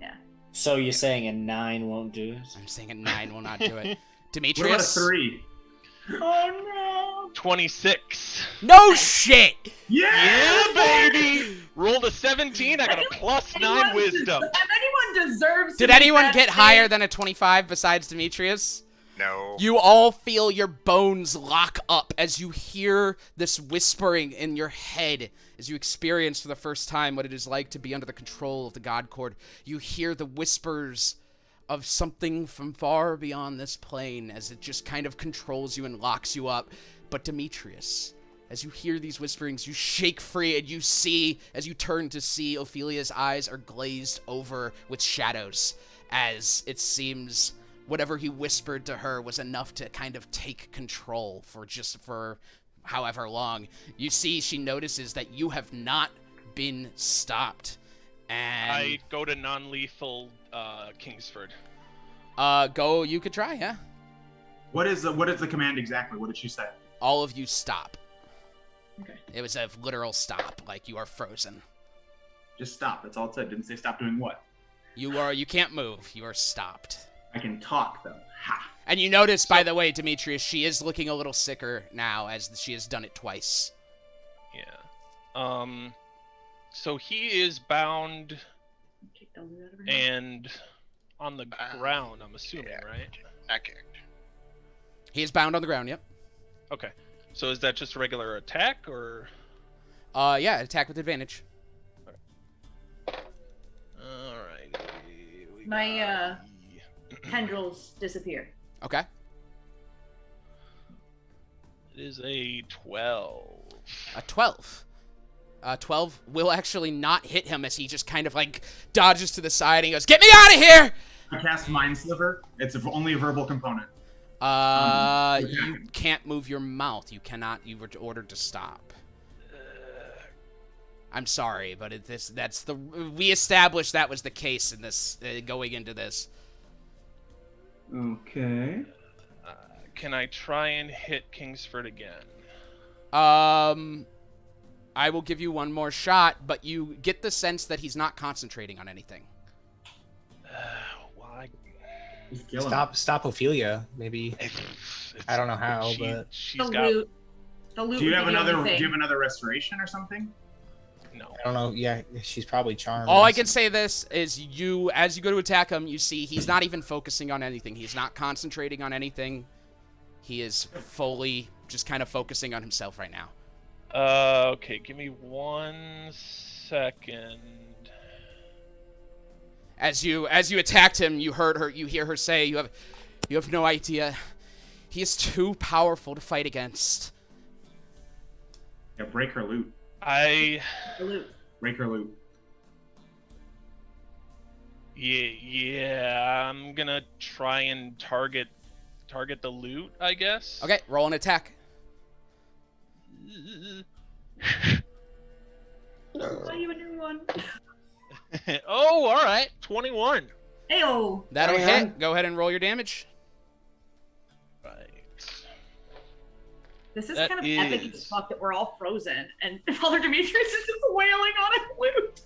Yeah. So you're saying a 9 won't do it? I'm saying a 9 will not do it. What about a Demetrius? 3? Oh 26. No shit! Yeah, baby! Rolled a 17, I got a +9 wisdom. If anyone deserves to Did be anyone that get big- higher than a 25 besides Demetrius? No. You all feel your bones lock up as you hear this whispering in your head as you experience for the first time what it is like to be under the control of the God Cord. You hear the whispers of something from far beyond this plane as it just kind of controls you and locks you up. But Demetrius, as you hear these whisperings, you shake free and you see, as you turn to see, Ophelia's eyes are glazed over with shadows as it seems whatever he whispered to her was enough to kind of take control for however long. You see, she notices that you have not been stopped. And I go to non-lethal Kingsford. you could try, yeah. What is the command exactly? What did she say? All of you stop. Okay. It was a literal stop, like you are frozen. Just stop. That's all it said. Didn't say stop doing what. You can't move. You are stopped. I can talk though. Ha. And you notice, by the way, Demetrius, she is looking a little sicker now as she has done it twice. Yeah. So he is bound Kick the loot out of her hand. and on the ground, I'm assuming, Yeah. right? Not kicked. He is bound on the ground, yep. Okay. So is that just a regular attack, or? Yeah, attack with advantage. Alright. My, Tendrils disappear. Okay. It is a 12. A 12. 12 will actually not hit him as he just kind of like dodges to the side and he goes, "Get me out of here!" I cast Mind Sliver. It's only a verbal component. You can't move your mouth. You cannot. You were ordered to stop. I'm sorry, but we established that was the case in this going into this. Okay. Can I try and hit Kingsford again? I will give you one more shot, but you get the sense that he's not concentrating on anything. Why? Just kill him. Stop Ophelia, maybe. I don't know how, but she's The got loot. The loot. Do you would have be the another? only Do thing. you have another restoration or something? no. I don't know. Yeah, she's probably charmed. All I can say this is as you go to attack him, you see he's not even focusing on anything. He's not concentrating on anything. He is fully just kind of focusing on himself right now. Okay, give me 1 second. As you attacked him, you hear her say, you have no idea. He is too powerful to fight against. Yeah, break her loot. I The loot. Break her loot. yeah, I'm gonna try and target the loot, I guess. Okay, roll an attack. Buy you a new one. Oh, all right, 21. Heyo. That'll Hang on. hit. Go ahead and roll your damage. Right. This is That kind of epic is- as fuck that we're all frozen and Father Demetrius is just wailing on his loot.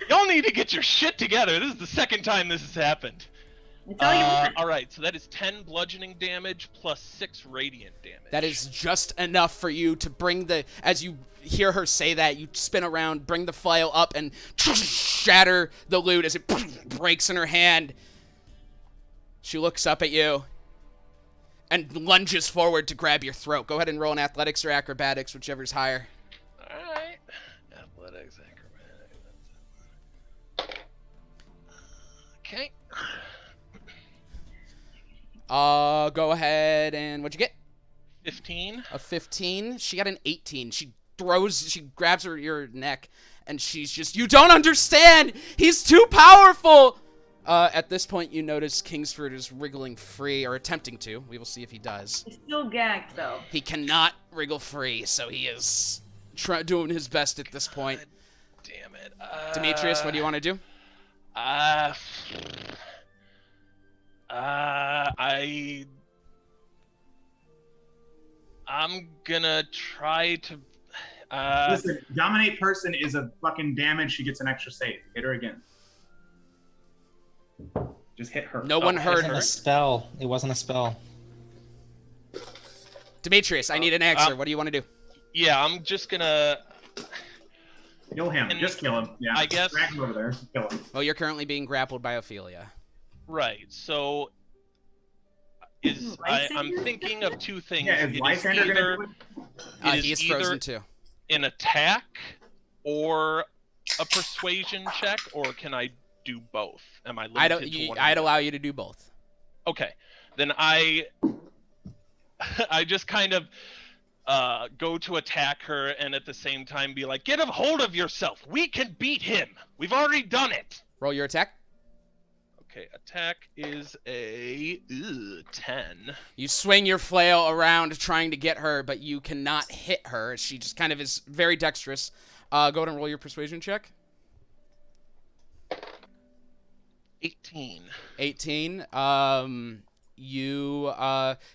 Y'all need to get your shit together. This is the second time this has happened. I tell you what. All right, so that is 10 bludgeoning damage plus 6 radiant damage. That is just enough for you to bring as you hear her say that, you spin around, bring the flail up, and shatter the loot as it breaks in her hand. She looks up at you and lunges forward to grab your throat. Go ahead and roll an athletics or acrobatics, whichever's higher. All right. Athletics, acrobatics. Okay. Go ahead and what'd you get? 15. A 15. She got an 18. She grabs your neck, and she's just, "You don't understand! He's too powerful!" At this point, you notice Kingsford is wriggling free, or attempting to. We will see if he does. He's still gagged though. He cannot wriggle free, so he is doing his best at this point. Damn it. Demetrius, what do you want to do? I'm gonna try to. Listen, dominate person is a fucking damage. She gets an extra save. Hit her again. Just hit her. No one It heard wasn't her. a spell. It wasn't a spell. Demetrius, I need an answer. What do you want to do? Yeah, I'm just gonna. Kill him. And Just kill him. Yeah. I guess- Drag him over there. Kill him. Well, you're currently being grappled by Ophelia. Right. So. I'm Lysander? thinking of two things. Yeah, is Lysander gonna do it? It is He is either frozen too. an attack or a persuasion check, or can I do both? Am I limited to one? I'd allow you to do both. Okay, then I just kind of go to attack her, and at the same time be like, "Get a hold of yourself. We can beat him. We've already done it." Roll your attack. Okay, attack is a 10. You swing your flail around trying to get her, but you cannot hit her. She just kind of is very dexterous. Go ahead and roll your persuasion check. 18. 18. you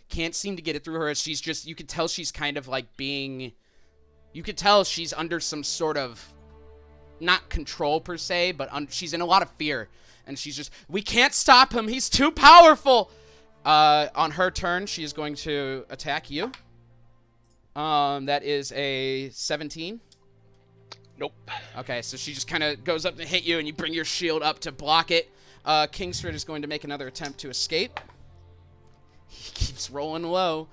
can't seem to get it through her. She's just, you could tell she's kind of like being, you could tell she's under some sort of, not control per se, but she's in a lot of fear. And she's just, we can't stop him. He's too powerful. On her turn, she is going to attack you. That is a 17. Nope. Okay, so she just kind of goes up to hit you, and you bring your shield up to block it. Kingsford is going to make another attempt to escape. He keeps rolling low.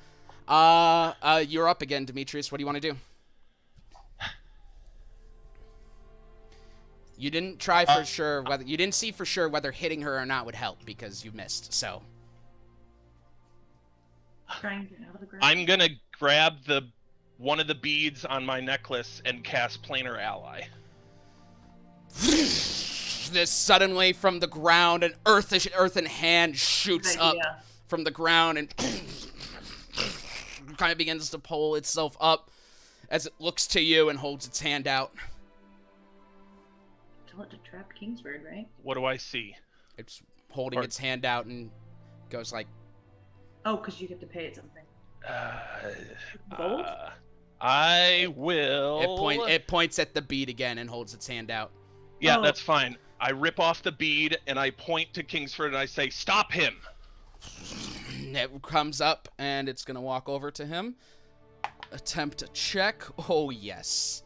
You're up again, Demetrius. What do you want to do? You didn't try for sure whether you didn't see for sure whether hitting her or not would help because you missed. So I'm gonna grab one of the beads on my necklace and cast Planar Ally. This suddenly from the ground, an earthen hand shoots up from the ground and kind of begins to pull itself up as it looks to you and holds its hand out. Tell it to trap Kingsford, right? What do I see? It's holding its hand out and goes like... Oh, because you have to pay it something. Gold? I will... It points at the bead again and holds its hand out. Yeah, that's fine. I rip off the bead and I point to Kingsford and I say, stop him! It comes up and it's going to walk over to him. Attempt a check. Oh, yes.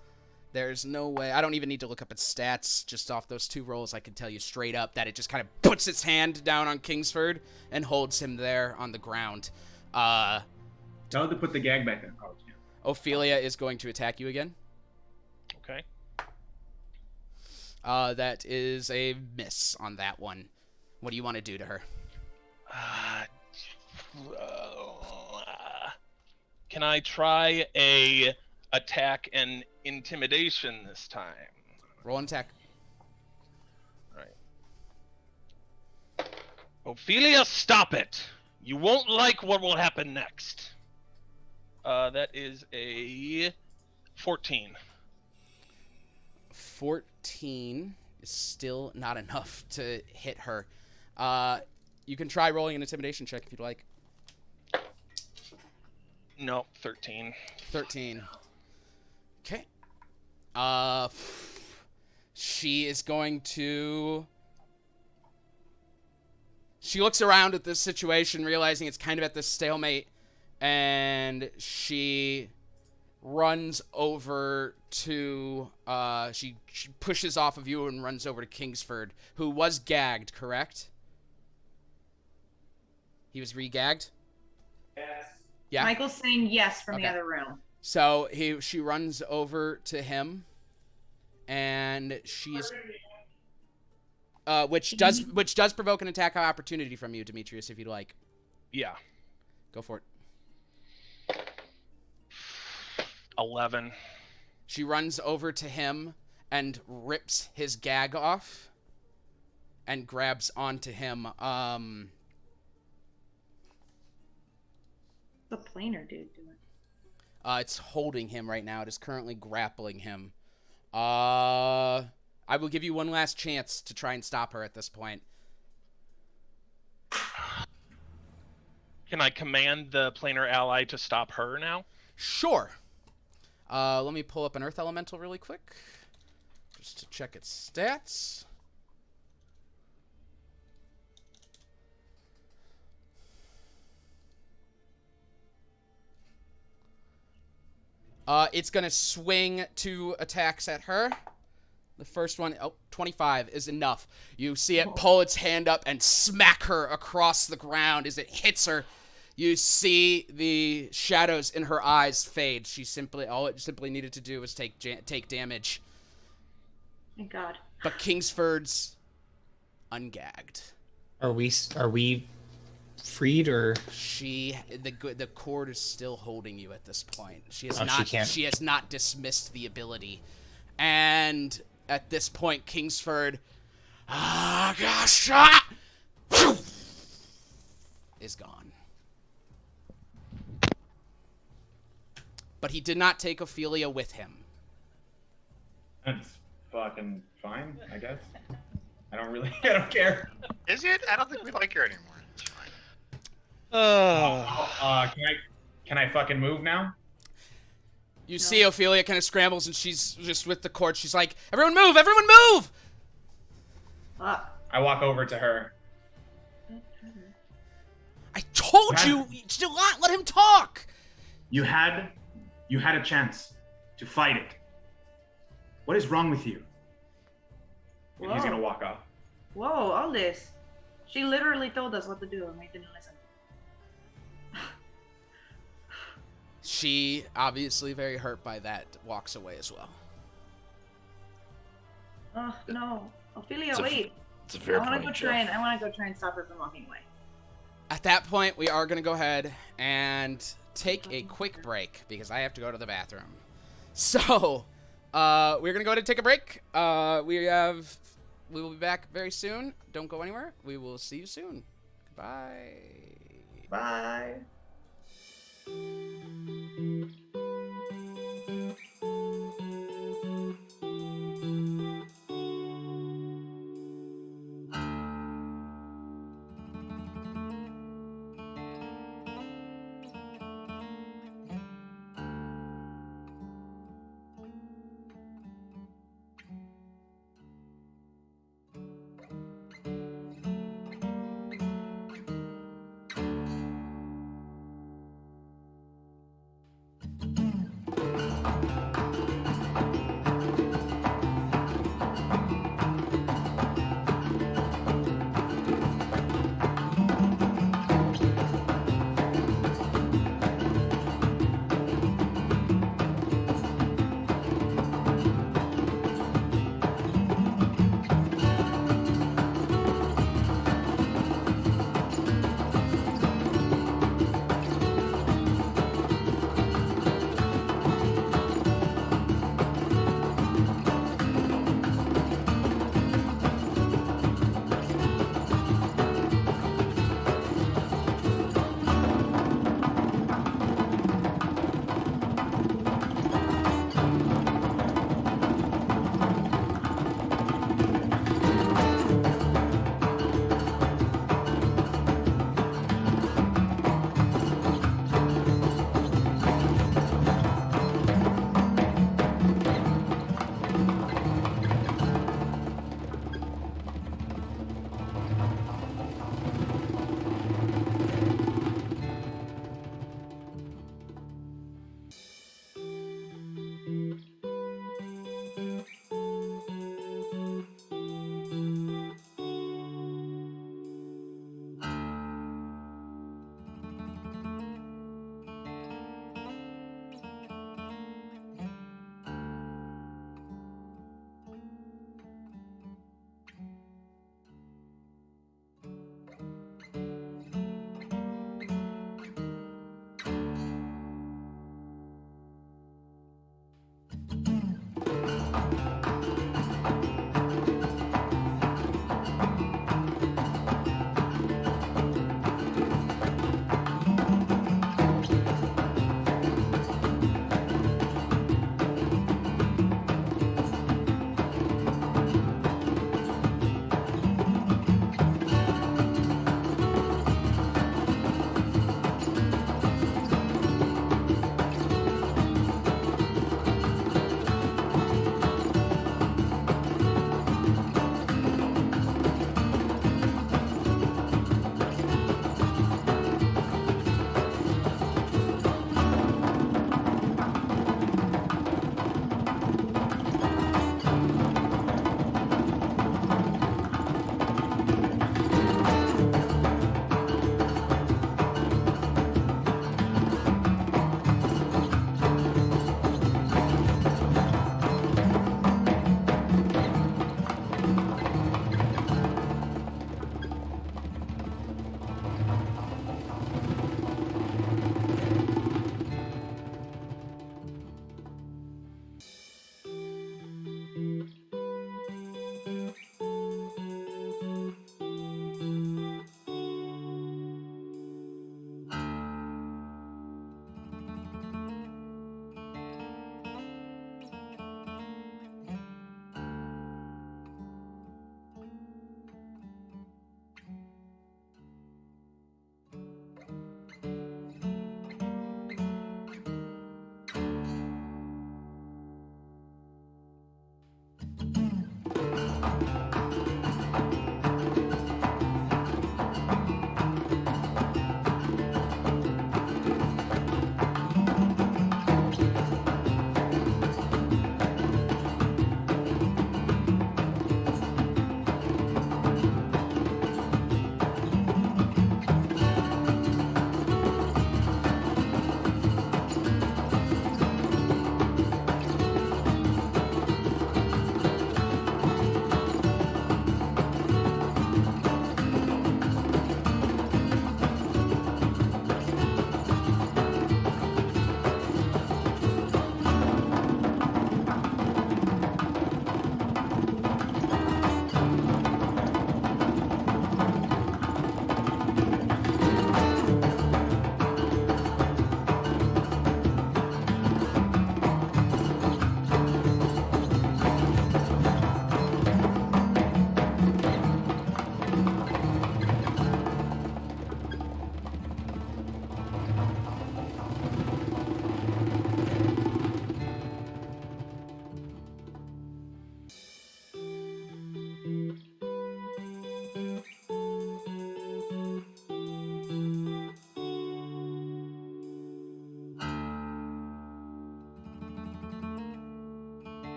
There's no way. I don't even need to look up its stats. Just off those 2 rolls, I can tell you straight up that it just kind of puts its hand down on Kingsford and holds him there on the ground. Tell it to put the gag back in. Oh, yeah. Ophelia is going to attack you again. Okay. That is a miss on that one. What do you want to do to her? Can I try a attack and intimidation this time? Roll an attack. All right. Ophelia, stop it! You won't like what will happen next. That is a 14. 14 is still not enough to hit her. You can try rolling an intimidation check if you'd like. No, 13. 13. Okay. She is going to... She looks around at this situation, realizing it's kind of at this stalemate, and she runs over to... She pushes off of you and runs over to Kingsford, who was gagged, correct? He was re-gagged? Yes. Yeah. Michael's saying yes from the other room. So she runs over to him, and she's which does provoke an attack of opportunity from you, Demetrius, if you'd like. Yeah. Go for it. 11. She runs over to him and rips his gag off and grabs onto him. The planar dude doing. It's holding him right now. It is currently grappling him. I will give you one last chance to try and stop her at this point. Can I command the planar ally to stop her now? Sure. Let me pull up an Earth Elemental really quick, just to check its stats. It's going to swing 2 attacks at her. The first one, 25 is enough. You see it pull its hand up and smack her across the ground. As it hits her, you see the shadows in her eyes fade. All it simply needed to do was take damage. Thank God. But Kingsford's ungagged. Are we freed or? The cord is still holding you at this point. She has She has not dismissed the ability, and at this point, Kingsford, is gone. But he did not take Ophelia with him. That's fucking fine, I guess. I don't care. Is it? I don't think we like her anymore. It's fine. Can I fucking move now? You see Ophelia kind of scrambles, and she's just with the cord. She's like, "Everyone move! Everyone move!" I walk over to her. I told you to not let him talk. You had a chance to fight it. What is wrong with you? And he's gonna walk off. Whoa, all this. She literally told us what to do and we didn't listen. She, obviously very hurt by that, walks away as well. Oh no, Ophelia, It's a- wait. It's a fair I want point, to Jeff. go try and stop her from walking away. At that point, we are going to go ahead and take a quick break because I have to go to the bathroom. So, we're going to go ahead and take a break. We will be back very soon. Don't go anywhere. We will see you soon. Goodbye. Bye.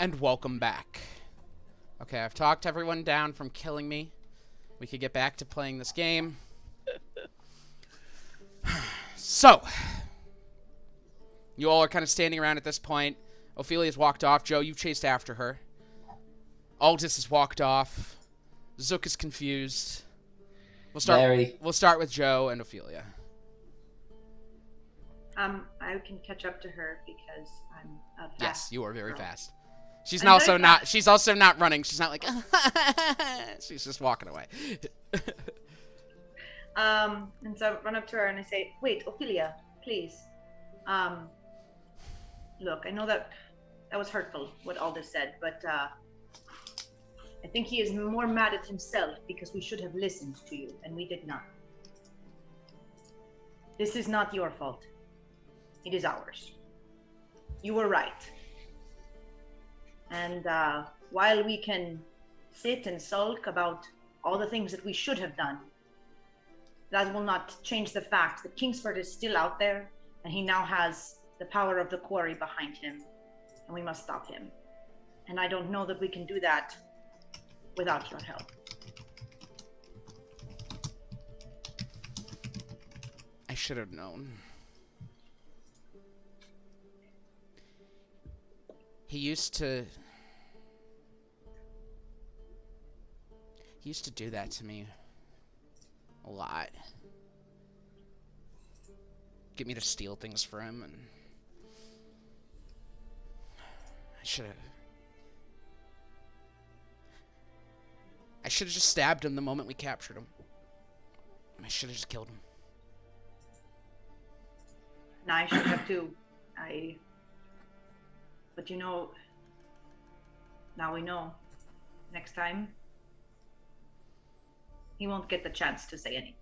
And welcome back. Okay, I've talked everyone down from killing me. We could get back to playing this game. So, you all are kind of standing around at this point. Ophelia's walked off. Joe, you chased after her. Aldous has walked off. Zook is confused. We'll start with Joe and Ophelia. I can catch up to her because I'm fast. Yes, you are very fast. She's I'm also very not. fast. She's also not running. She's not like. She's just walking away. And so I run up to her and I say, "Wait, Ophelia, please. Look, I know that was hurtful what Aldous said, but I think he is more mad at himself because we should have listened to you and we did not. This is not your fault. It is ours. You were right. And while we can sit and sulk about all the things that we should have done, that will not change the fact that Kingsford is still out there, and he now has the power of the quarry behind him, and we must stop him. And I don't know that we can do that without your help." I should have known. He used to do that to me a lot. Get me to steal things for him, and I should have just stabbed him the moment we captured him. I should have just killed him. And I should have too. But you know, now we know. Next time, he won't get the chance to say anything.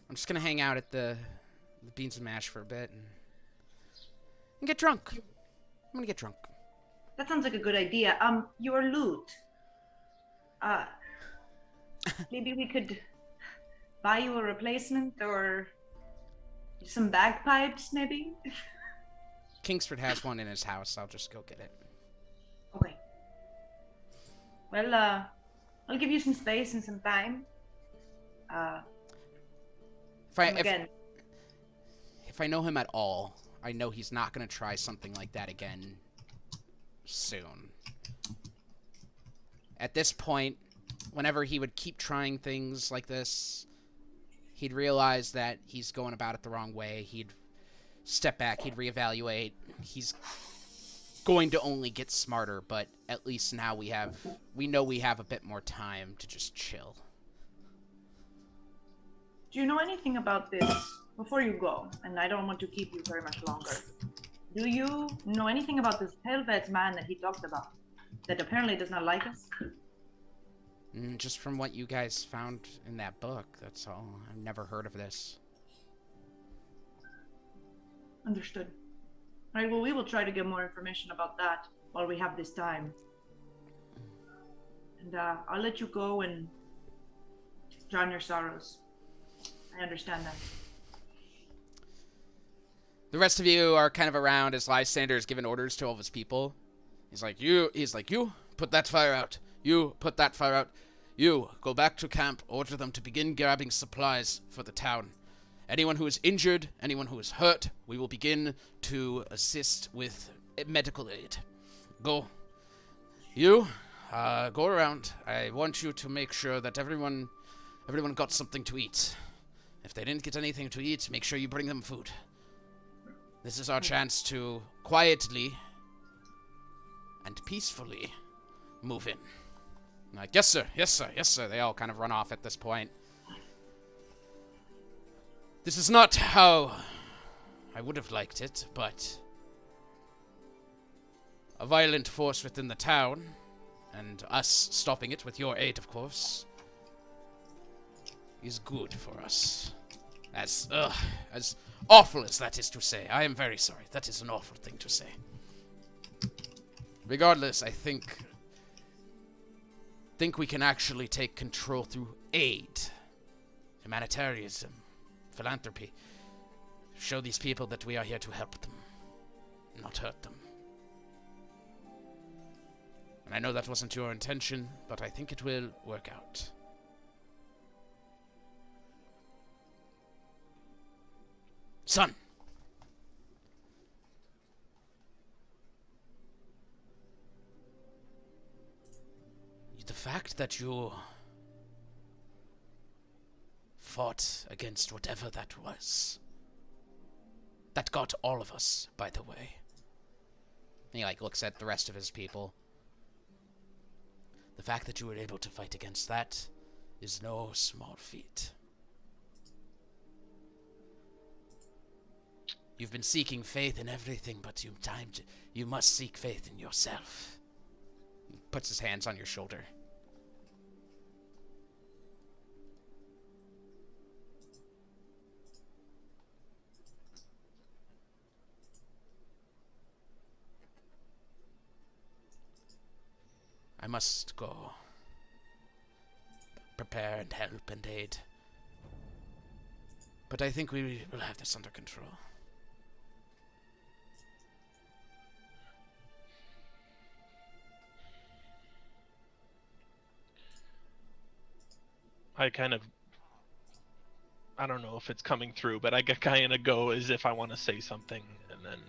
I'm just gonna hang out at the Beans and Mash for a bit and get drunk. I'm gonna get drunk. That sounds like a good idea. Your loot. Maybe we could buy you a replacement or some bagpipes, maybe? Kingsford has one in his house. I'll just go get it. Okay. Well, I'll give you some space and some time. If I know him at all, I know he's not going to try something like that again soon. At this point, whenever he would keep trying things like this, he'd realize that he's going about it the wrong way. He'd step back. He'd reevaluate. He's going to only get smarter, but at least now we know we have a bit more time to just chill. Do you know anything about this? Before you go, and I don't want to keep you very much longer. Do you know anything about this Helvet man that he talked about? That apparently does not like us? Just from what you guys found in that book, that's all. I've never heard of this. Understood. All right, well, we will try to get more information about that while we have this time. And I'll let you go and drown your sorrows. I understand that. The rest of you are kind of around as Lysander is giving orders to all of his people. He's like, you put that fire out. You put that fire out. You go back to camp, order them to begin grabbing supplies for the town. Anyone who is injured, anyone who is hurt, we will begin to assist with medical aid. Go. You, go around. I want you to make sure that everyone got something to eat. If they didn't get anything to eat, make sure you bring them food. This is our chance to quietly and peacefully move in. I'm like, yes, sir, yes, sir, yes, sir. They all kind of run off at this point. This is not how I would have liked it, but a violent force within the town, and us stopping it with your aid, of course, is good for us. As awful as that is to say, I am very sorry. That is an awful thing to say. Regardless, I think we can actually take control through aid, humanitarianism, philanthropy. Show these people that we are here to help them. not hurt them. And I know that wasn't your intention, but I think it will work out. Son! The fact that you fought against whatever that was, that got all of us, by the way. And he, looks at the rest of his people. The fact that you were able to fight against that is no small feat. You've been seeking faith in everything, but you must seek faith in yourself. He puts his hands on your shoulder. I must go prepare and help and aid. But I think we will have this under control. I don't know if it's coming through, but I kind of go as if I want to say something, and then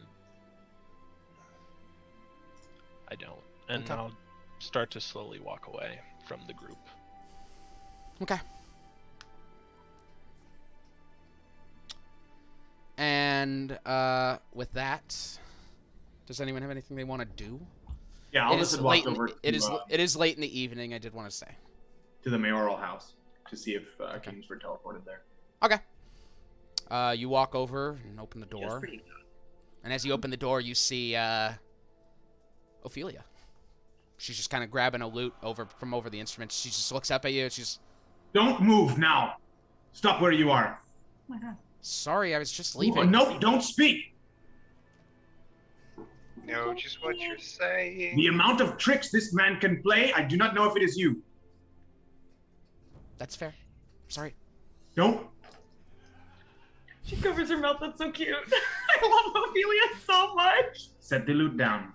I don't. And Okay. I'll start to slowly walk away from the group. Okay. And with that, does anyone have anything they want to do? Yeah, It Aldous is had walked late in- over it is to, it is late in the evening. I did want to say. to the mayoral house to see if Kingsford teleported there. Okay. You walk over and open the Just door, pretty good. and as you open the door, you see Ophelia. She's just kind of grabbing a lute from over the instruments. She just looks up at you. She's Don't move now. Stop where you are. Oh my god. sorry. I was just leaving. No, don't speak. Know just what you're saying. The amount of tricks this man can play, I do not know if it is you. That's fair. Sorry. Don't. She covers her mouth. That's so cute. I love Ophelia so much. Set the loot down.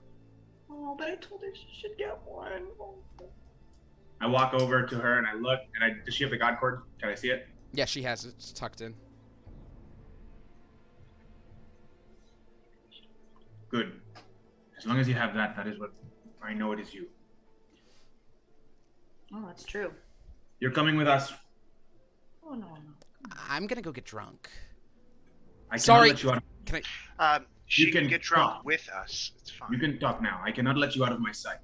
Oh, but I told her she should get one. Oh. I walk over to her and I look, and does she have the god cord? Can I see it? Yeah, she has it. It's tucked in. Good. As long as you have that, that is what I know it is you. Oh, that's true. You're coming with us. Oh no. I'm gonna go get drunk. I cannot Sorry. let you out. Can I? She You can can get drunk talk. with us. It's fine. You can talk now. I cannot let you out of my sight.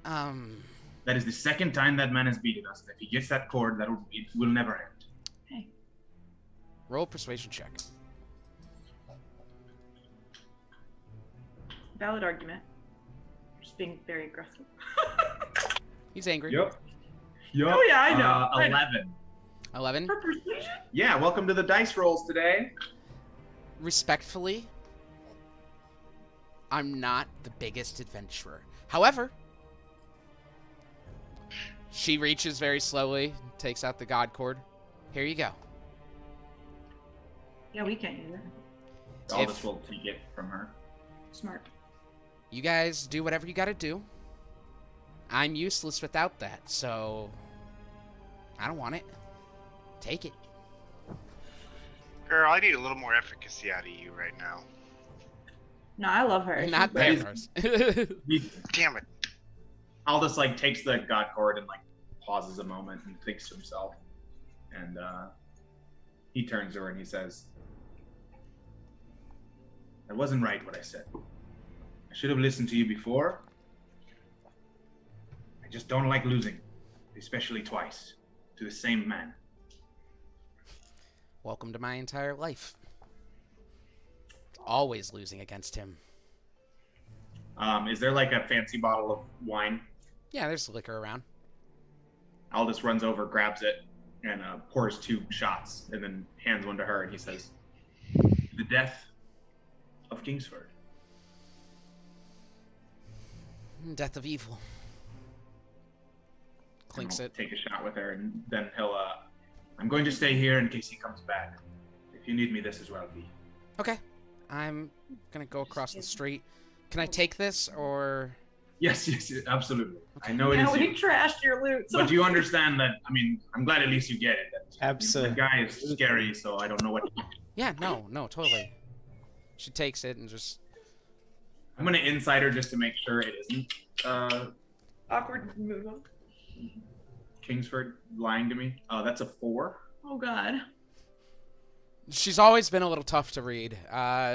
That is the second time that man has beaten us. If he gets that cord, it will never end. Roll a persuasion check. Valid argument. Just being very aggressive. He's angry. Yep. Oh yeah, I know. I know. 11. 11. For persuasion? Yeah, welcome to the dice rolls today. Respectfully, I'm not the biggest adventurer. However, she reaches very slowly, takes out the god cord. Here you go. Yeah, we can't use it. Aldous will take it from her. Smart. You guys do whatever you gotta do. I'm useless without that, so I don't want it. Take it. Girl, I need a little more efficacy out of you right now. No, I love her. Not That is- theirs. Damn it. Aldous takes the god cord and pauses a moment and thinks to himself. And he turns to her and he says, I wasn't right what I said. I should have listened to you before. I just don't like losing, especially twice, to the same man. Welcome to my entire life. Always losing against him. Is there a fancy bottle of wine? Yeah, there's liquor around. Aldous runs over, grabs it, and pours 2 shots, and then hands one to her, and he says, the death of Kingsford. Death of evil. Clinks I'll it. take a shot with her, and then he'll, I'm going to stay here in case he comes back. If you need me, this is where I'll be. Okay. I'm gonna go across the street. Can I take this or? Yes, absolutely. I know it Yeah, is we you. trashed your loot. But you understand that, I mean, I'm glad at least you get it. That Absolutely. the guy is scary, so I don't know what. Yeah, no, totally. She takes it and just. I'm gonna insider just to make sure it isn't Awkward move. Kingsford lying to me. Oh, that's a 4. Oh God. She's always been a little tough to read.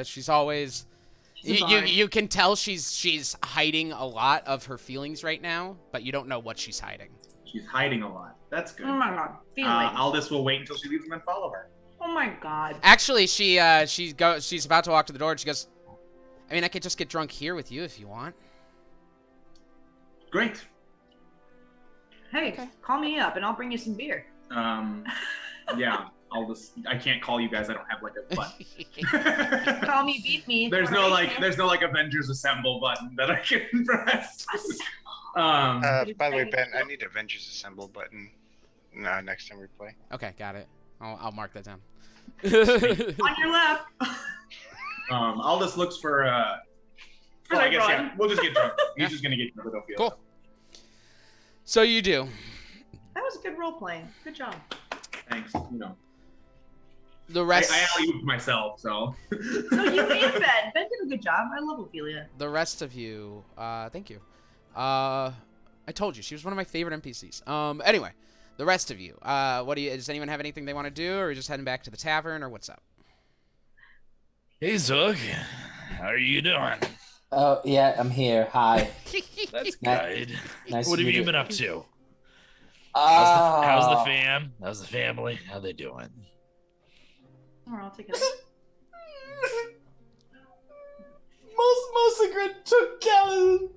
She's always. She's a You bard. you can tell she's hiding a lot of her feelings right now, but you don't know what she's hiding. She's hiding a lot. That's good. Oh my God. Feelings. Aldous will wait until she leaves and then follow her. Oh my God. Actually, she's about to walk to the door and she goes, I mean, I could just get drunk here with you if you want. Great. Hey, Okay. call me up and I'll bring you some beer. Yeah. I can't call you guys. I don't have like a button. Call me, beat me. There's whatever no you like can. Avengers Assemble button that I can press. By the way, Ben, I need Avengers Assemble button next time we play. Okay, got it. I'll mark that down. On your left. Aldous looks for For well, I the guess run. yeah. We'll just get drunk. He's Yeah. just gonna get drunk with Ophelia. Cool. So you do. That was good role playing. Good job. Thanks. You know. The rest. I alley-ooped myself, so. No, you and Ben. Ben did a good job. I love Ophelia. The rest of you. Thank you. I told you she was one of my favorite NPCs. Anyway, the rest of you. What do you? Does anyone have anything they want to do, or are you just heading back to the tavern, or what's up? Hey, Zook. How are you doing? Oh, yeah, I'm here. Hi. That's Nice- good. nice What to have meet you you. been up to? Oh. How's the fam? How's the family? How they doing? All right, I'll take it. Most took Kellen.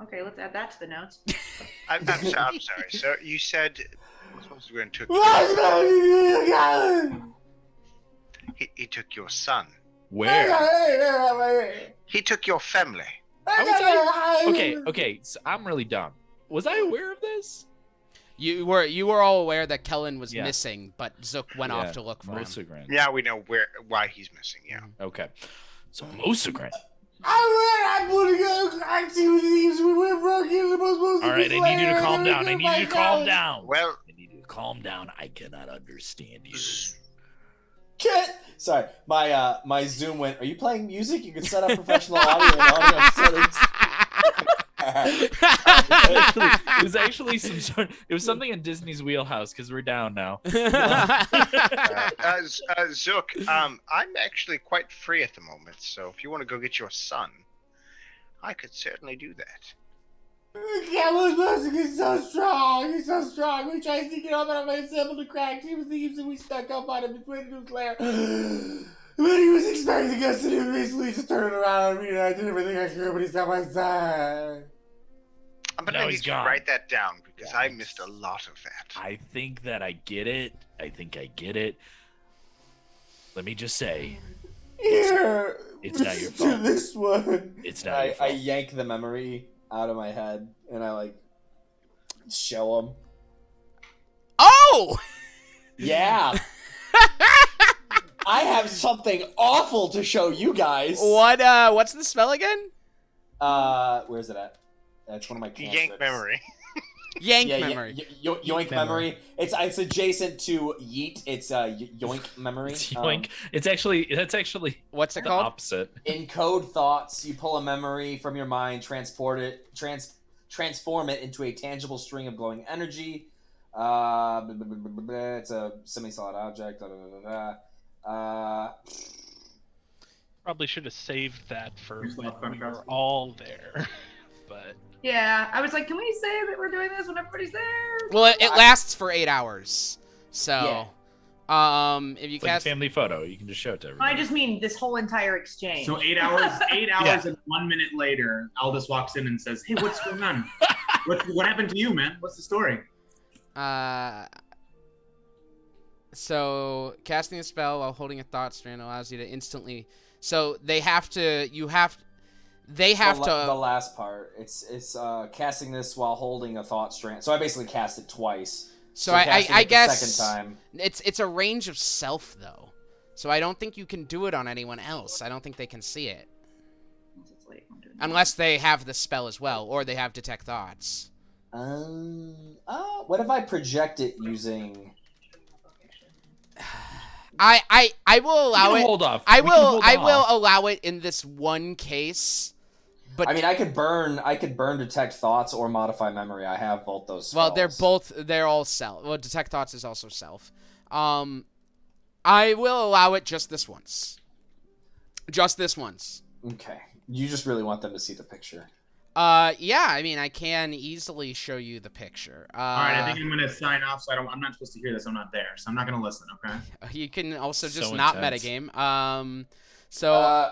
Okay, let's add that to the notes. I'm sorry. So you said Sosgren took he took your son. Where? He took your family. Okay. So I'm really dumb. Was I aware of this? You were all aware that Kellen was Yeah. missing, but Zook went Yeah, off to look for him. Mosagren. Yeah, we know why he's missing. Yeah. Okay. So Mosagren. All right, I need you to calm down. Well, I need you to calm down. I cannot understand you. Sorry, my Zoom went. Are you playing music? You can set up professional audio and audio settings. It was actually something in Disney's wheelhouse because we're down now. Zook, I'm actually quite free at the moment, so if you want to go get your son, I could certainly do that. Cameron's music is so strong. He's so strong. We tried sneaking up and I made sample to crack. He was thieves and we stuck up on him between his lair. When he was expecting us to do, basically just turn it around on me, and I did everything I could, but he's not my side. I'm gonna No, need he's you to gone. write that down because I missed a lot of that. I think that I get it. Let me just say, Here, It's not your listen to fault. this one. it's not your I fault. yank the memory out of my head and I like show him. Oh! Yeah. I have something awful to show you guys. What's the spell again? Where's it at? That's one of my cantrips. Yank memory. Yank Yeah, memory. yoink memory. It's adjacent to yeet. It's yoink memory. It's yoink. That's actually What's it the called? opposite. Encode thoughts. You pull a memory from your mind, transform it into a tangible string of glowing energy. It's a semi-solid object. Probably should have saved that for There's when not fun we were custom. all there. But Yeah, I was like, can we say that we're doing this when everybody's there? Well, it lasts for 8 hours. So, if you It's like a cast family photo. You can just show it to everybody. I just mean this whole entire exchange. So 8 hours, 8 hours and 1 minute later, Aldous walks in and says, "Hey, what's going on? What happened to you, man? What's the story?" So casting a spell while holding a thought strand allows you to instantly. So they have to. They have the to. last part. It's casting this while holding a thought strand. So I basically cast it twice. So casting I it the guess second time. it's a range of self though. So I don't think you can do it on anyone else. I don't think they can see it. Unless it's late, I'm doing Unless they have the spell as well, or they have Detect Thoughts. What if I project it using? I will allow We can it. hold off. I We can will hold I will off. allow it in this one case. But I mean, I could burn Detect Thoughts or Modify Memory. I have both those well, spells. they're all self. Well, Detect Thoughts is also self. I will allow it just this once. Just this once. Okay. You just really want them to see the picture. Yeah, I mean, I can easily show you the picture. All right, I think I'm gonna sign off. So I'm not supposed to hear this. I'm not there, so I'm not gonna listen. Okay. You can also just So not intense. metagame. So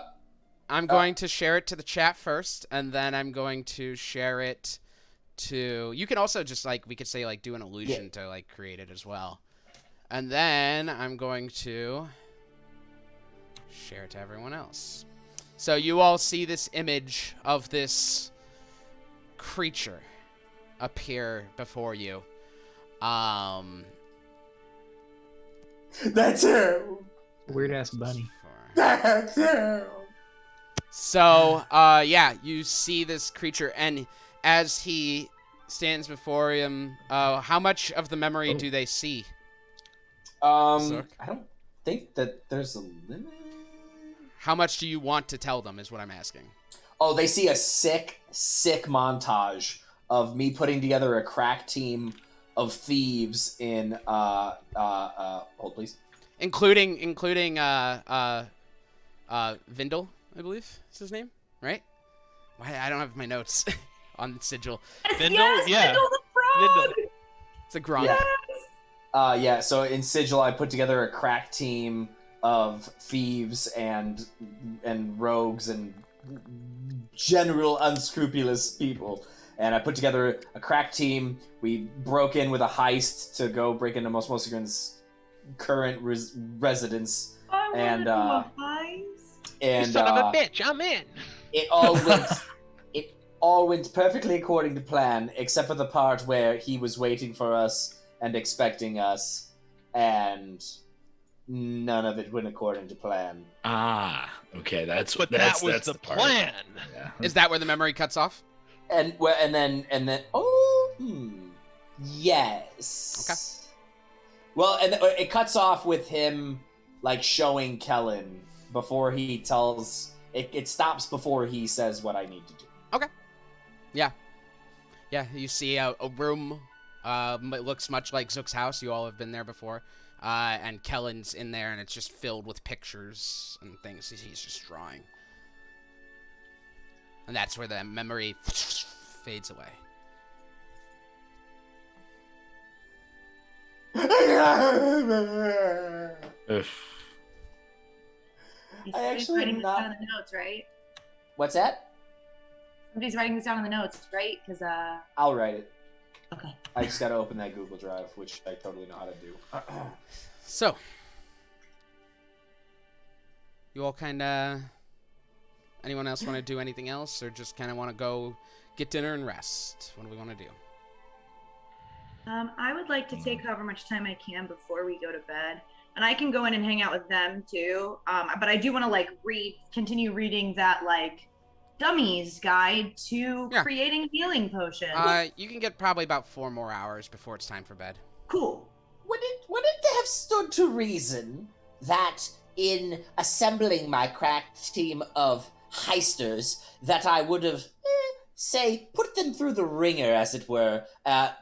I'm going to share it to the chat first, and then I'm going to share it to. You can also just we could say do an illusion to create it as well, and then I'm going to share it to everyone else. So you all see this image of this creature appear before you. That's him. Weird ass bunny. That's him. So, yeah, you see this creature, and as he stands before him, how much of the memory do they see? I don't think that there's a limit. How much do you want to tell them is what I'm asking. Oh, they see a sick montage of me putting together a crack team of thieves in hold please. Including Vindel, I believe is his name, right? Why I don't have my notes on the sigil. Vindel? Yes, Yeah. Vindel the frog! It's a Gronk. Yeah. Yeah, so in Sigil I put together a crack team of thieves and rogues and general unscrupulous people. And I put together a crack team. We broke in with a heist to go break into Mosmosigran's current residence. I And, wanna do a heist. And You son of a bitch, I'm in. it all went perfectly according to plan, except for the part where he was waiting for us and expecting us, and none of it went according to plan. Ah, okay. That was that's the the part. plan. Yeah. Is that where the memory cuts off? And then yes. Okay. Well, and it cuts off with him showing Kellen before he tells it stops before he says what I need to do. Okay. Yeah. Yeah, you see a room. It looks much like Zook's house. You all have been there before. And Kellen's in there, and it's just filled with pictures and things he's just drawing. And that's where the memory fades away. Ugh. I actually writing this not- down in the notes, right? What's that? Somebody's writing this down in the notes, right? Because I'll write it. okay. I just gotta open that Google Drive, which I totally know how to do. So, you all kind of... Anyone else want to do anything else, or just kind of want to go get dinner and rest? What do we want to do? I would like to take however much time I can before we go to bed, and I can go in and hang out with them too. But I do want to continue reading that dummies guide to creating a healing potion. You can get probably about 4 more hours before it's time for bed. Cool. Would it have stood to reason that in assembling my crack team of heisters that I would have, say, put them through the ringer, as it were, on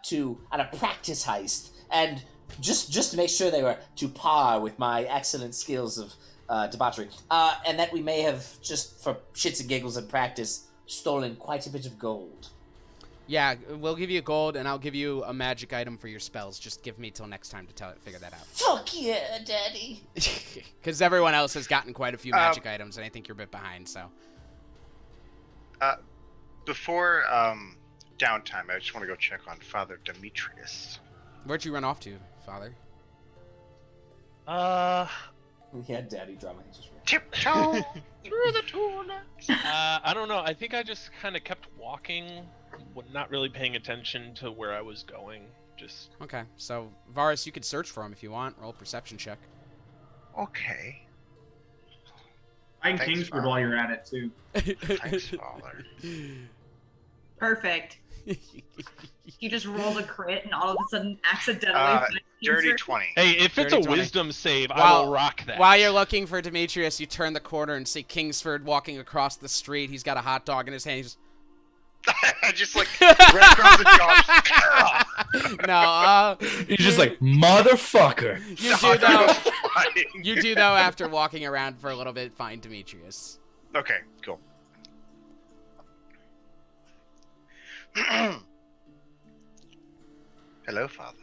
a practice heist, and just to make sure they were to par with my excellent skills of debauchery, and that we may have, just for shits and giggles and practice, stolen quite a bit of gold. Yeah, we'll give you gold, and I'll give you a magic item for your spells. Just give me till next time to figure that out. Fuck yeah, Daddy! Because everyone else has gotten quite a few magic items, and I think you're a bit behind, so... Before downtime, I just want to go check on Father Demetrius. Where'd you run off to, Father? He had Daddy drama. Tiptoe through the tulips. I don't know. I think I just kind of kept walking, not really paying attention to where I was going. Just Okay, so Varus, you could search for him if you want. Roll a perception check. Okay. Find Thanks, Kingsford Father. while you're at it too. Thanks, Father. Perfect. He just rolls a crit and all of a sudden accidentally. finds Dirty Kingsford. 20. Hey, if it's a Dirty 20. wisdom save, I While- will rock that. While you're looking for Demetrius, you turn the corner and see Kingsford walking across the street. He's got a hot dog in his hand. He's Just like right across the jaw. no, He's just like, motherfucker. you do though. You do though after walking around for a little bit find Demetrius. Okay, cool. Hello, Father.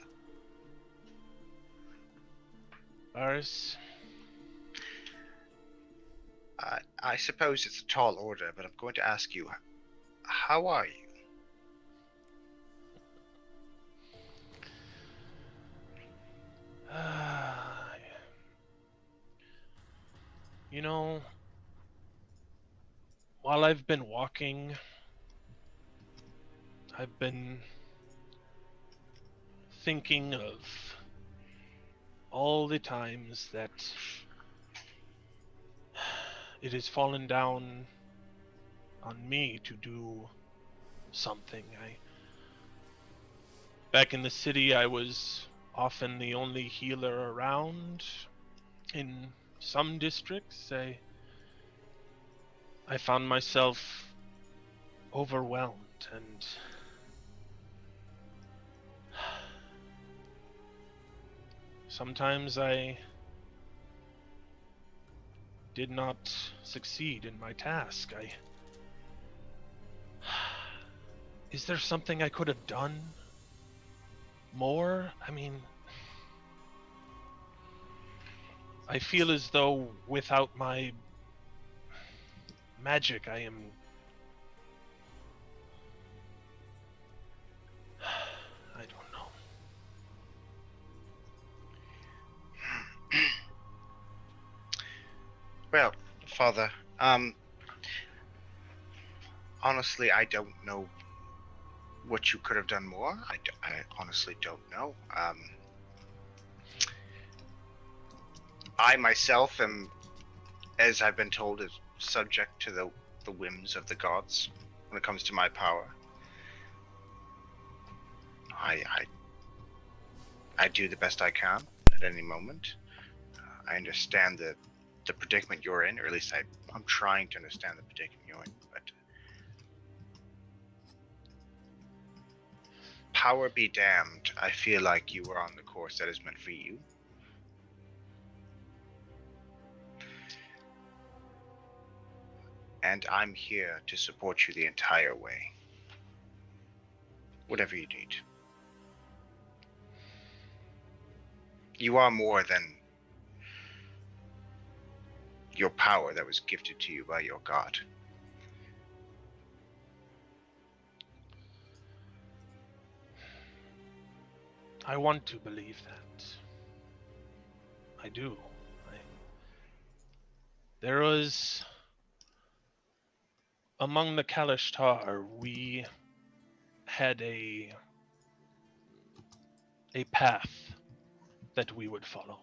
Varus, I suppose it's a tall order, but I'm going to ask you, how are you? you know, while I've been walking, I've been thinking of all the times that it has fallen down on me to do something. Back in the city, I was often the only healer around. In some districts, I found myself overwhelmed, and sometimes I did not succeed in my task. Is there something I could have done more? I mean, I feel as though without my magic, I am... I don't know. Well, Father, honestly, I don't know what you could have done more. I honestly don't know. I myself am, as I've been told, is subject to the whims of the gods when it comes to my power. I do the best I can at any moment. I understand the predicament you're in, or at least I'm trying to understand the predicament you're in, but power be damned, I feel like you are on the course that is meant for you. And I'm here to support you the entire way. Whatever you need. You are more than your power that was gifted to you by your god. I want to believe that. I do. There was... Among the Kalishtar, we had a path that we would follow.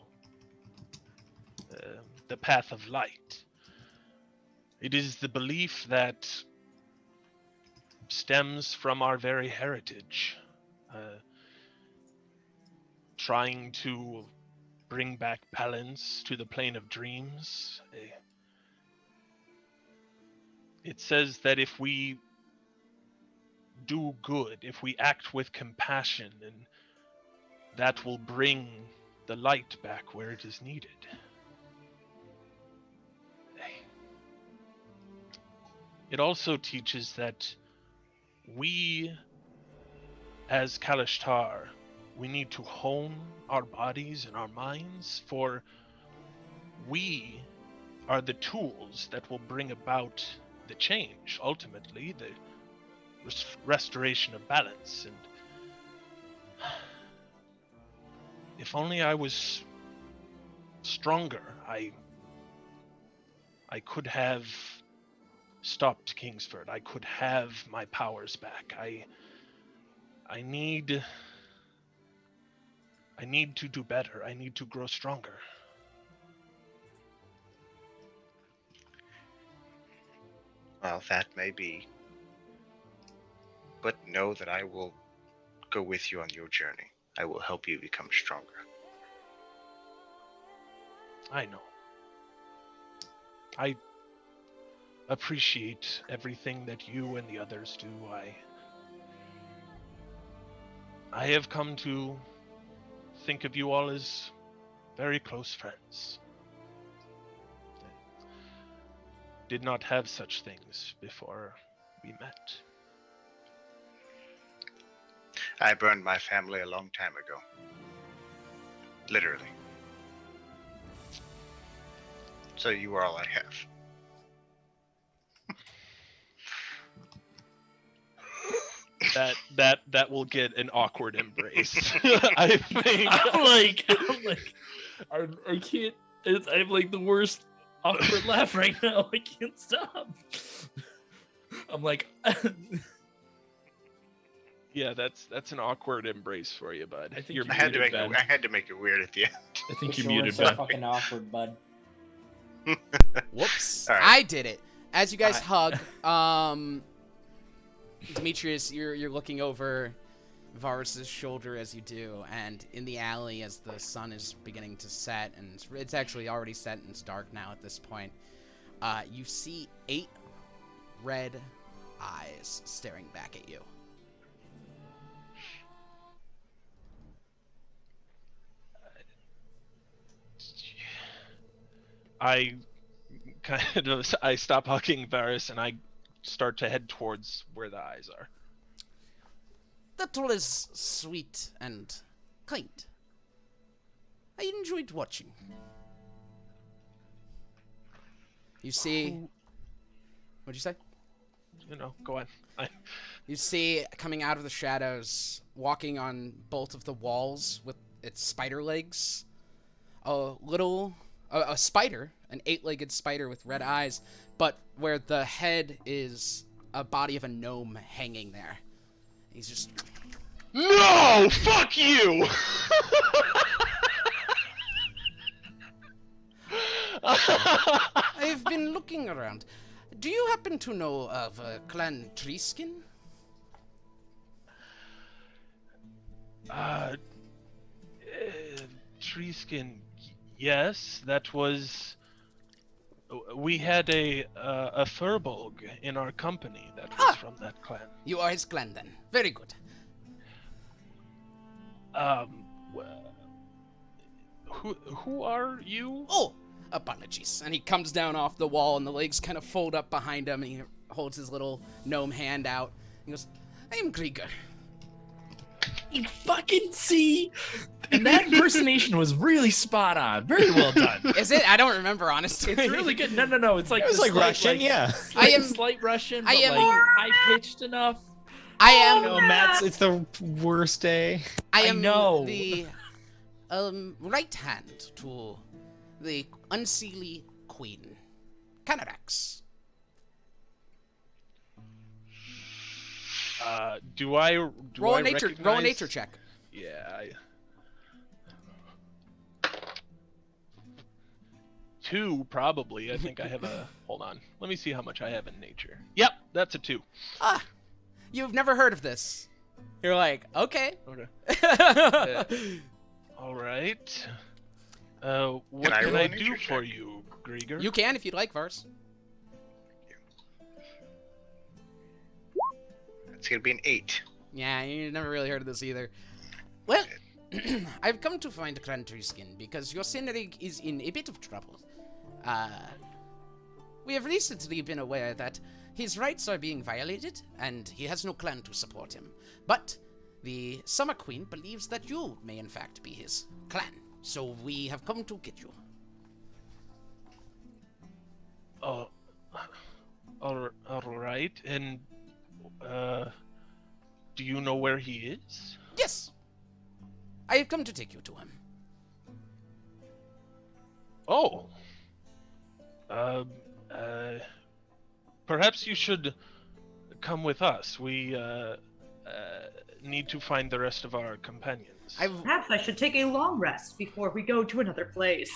The path of light. It is the belief that stems from our very heritage. Trying to bring back balance to the plane of dreams. It says that if we do good, if we act with compassion, and that will bring the light back where it is needed. It also teaches that we, as Kalishtar, we need to hone our bodies and our minds, for we are the tools that will bring about the change, ultimately, the restoration of balance. And if only I was stronger, I could have stopped Kingsford. I could have my powers back. I need to do better. I need to grow stronger. Well, that may be. But know that I will go with you on your journey. I will help you become stronger. I know. I appreciate everything that you and the others do. I have come to think of you all as very close friends. Did not have such things before we met. I burned my family a long time ago. Literally. So you are all I have. That will get an awkward embrace. I think. I can't. I have like the worst awkward laugh right now. I can't stop. I'm like, Yeah, that's an awkward embrace for you, bud. I think You're you I had to muted, make Ben. I had to make it weird at the end. I think you Sure, muted it's so Ben. fucking awkward, bud. Whoops. All right. I did it. As you guys hug, Demetrius, you're looking over Varus's shoulder as you do, and in the alley as the sun is beginning to set, and it's actually already set and it's dark now at this point, you see 8 red eyes staring back at you. I stop hugging Varus and I start to head towards where the eyes are. That was sweet and kind. I enjoyed watching. You see... What'd you say? Go on. You see, coming out of the shadows, walking on both of the walls with its spider legs, a spider, an 8-legged spider with red eyes, but where the head is a body of a gnome hanging there. He's just... No! Fuck you! I've been looking around. Do you happen to know of Clan Treeskin? Treeskin, yes, that was... We had a Furbolg in our company that was from that clan. You are his clan then. Very good. Who are you? Oh, apologies. And he comes down off the wall and the legs kind of fold up behind him and he holds his little gnome hand out. He goes, I am Krieger. You fucking see, and that impersonation was really spot on. Very well done. Is it? I don't remember, honestly. It's really good. No. It's like It was the like slight, Russian, yeah. I am- slight Russian, I but am- like high pitched enough. I am... No, Matt's. It's the worst day. I I am know. the right hand to the unseelie queen, Canarax. Do I Roll I a nature recognize... check. Yeah. 2 probably. I think I have a. Hold on. Let me see how much I have in nature. Yep, that's a 2. Ah, you've never heard of this. You're like, okay. Okay. All right. What I can roll I a nature do for check? you, Grieger? You can if you'd like, Vars. It's gonna be an 8. Yeah, you never really heard of this either. Well, I've come to find Clan Treeskin because your Sinrig is in a bit of trouble. We have recently been aware that his rights are being violated, and he has no clan to support him. But the Summer Queen believes that you may in fact be his clan, so we have come to get you. Oh, all right. And do you know where he is? Yes! I have come to take you to him. Oh. Perhaps you should come with us. We need to find the rest of our companions. Perhaps I should take a long rest before we go to another place.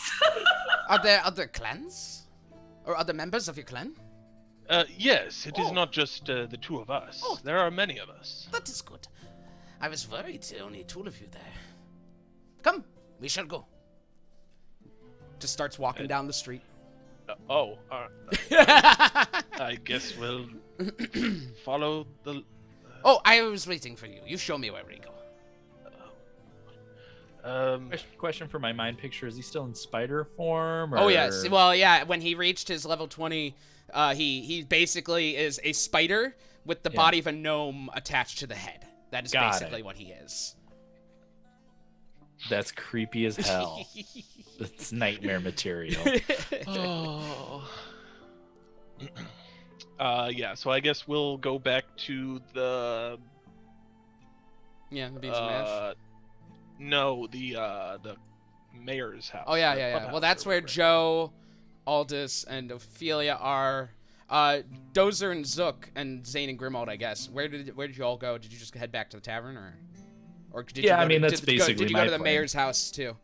Are there other clans? Or other members of your clan? Yes, it is Oh. not just the two of us. Oh. There are many of us. That is good. I was worried only two of you there. Come, we shall go. Just starts walking down the street. I guess we'll follow the. Oh, I was waiting for you. You show me where we go. Question for my mind picture: is he still in spider form? Or... Oh yes. Well, yeah. When he reached his level 20, he basically is a spider with the body of a gnome attached to the head. That is basically what he is. That's creepy as hell. That's nightmare material. Oh. Yeah. So I guess we'll go back to the. Yeah, the beans and mash. No, the mayor's house. Oh yeah, the yeah, yeah. clubhouse Well, that's or where whatever. Joe, Aldous, and Ophelia are. Dozer and Zook and Zane and Grimald, I guess. Where did you all go? Did you just head back to the tavern, or did you Yeah, go I mean, to, that's did, basically did you go my to the plan. mayor's house too?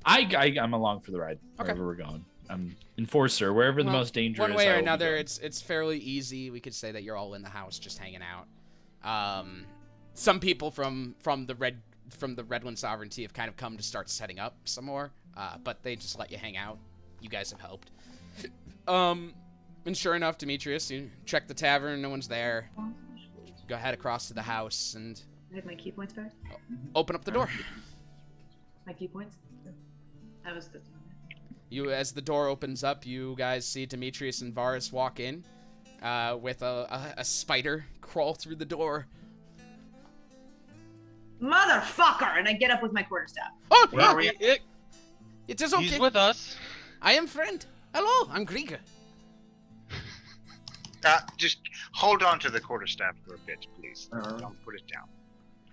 I'm along for the ride wherever we're going. I'm enforcer wherever the Well, most dangerous. One way I or will be another, going. it's fairly easy. We could say that you're all in the house just hanging out. Some people from the Redland Sovereignty have kind of come to start setting up some more, but they just let you hang out. You guys have helped. And sure enough, Demetrius, you check the tavern, no one's there. Go ahead across to the house and I have my key points back. open up the door. My key points. That was the. As the door opens up, you guys see Demetrius and Varus walk in, with a spider crawl through the door. Motherfucker! And I get up with my quarterstaff. Oh, Where are no, we? it is okay. He's with us. I am friend. Hello, I'm Grieger. Just hold on to the quarterstaff for a bit, please. Uh-huh. Don't put it down.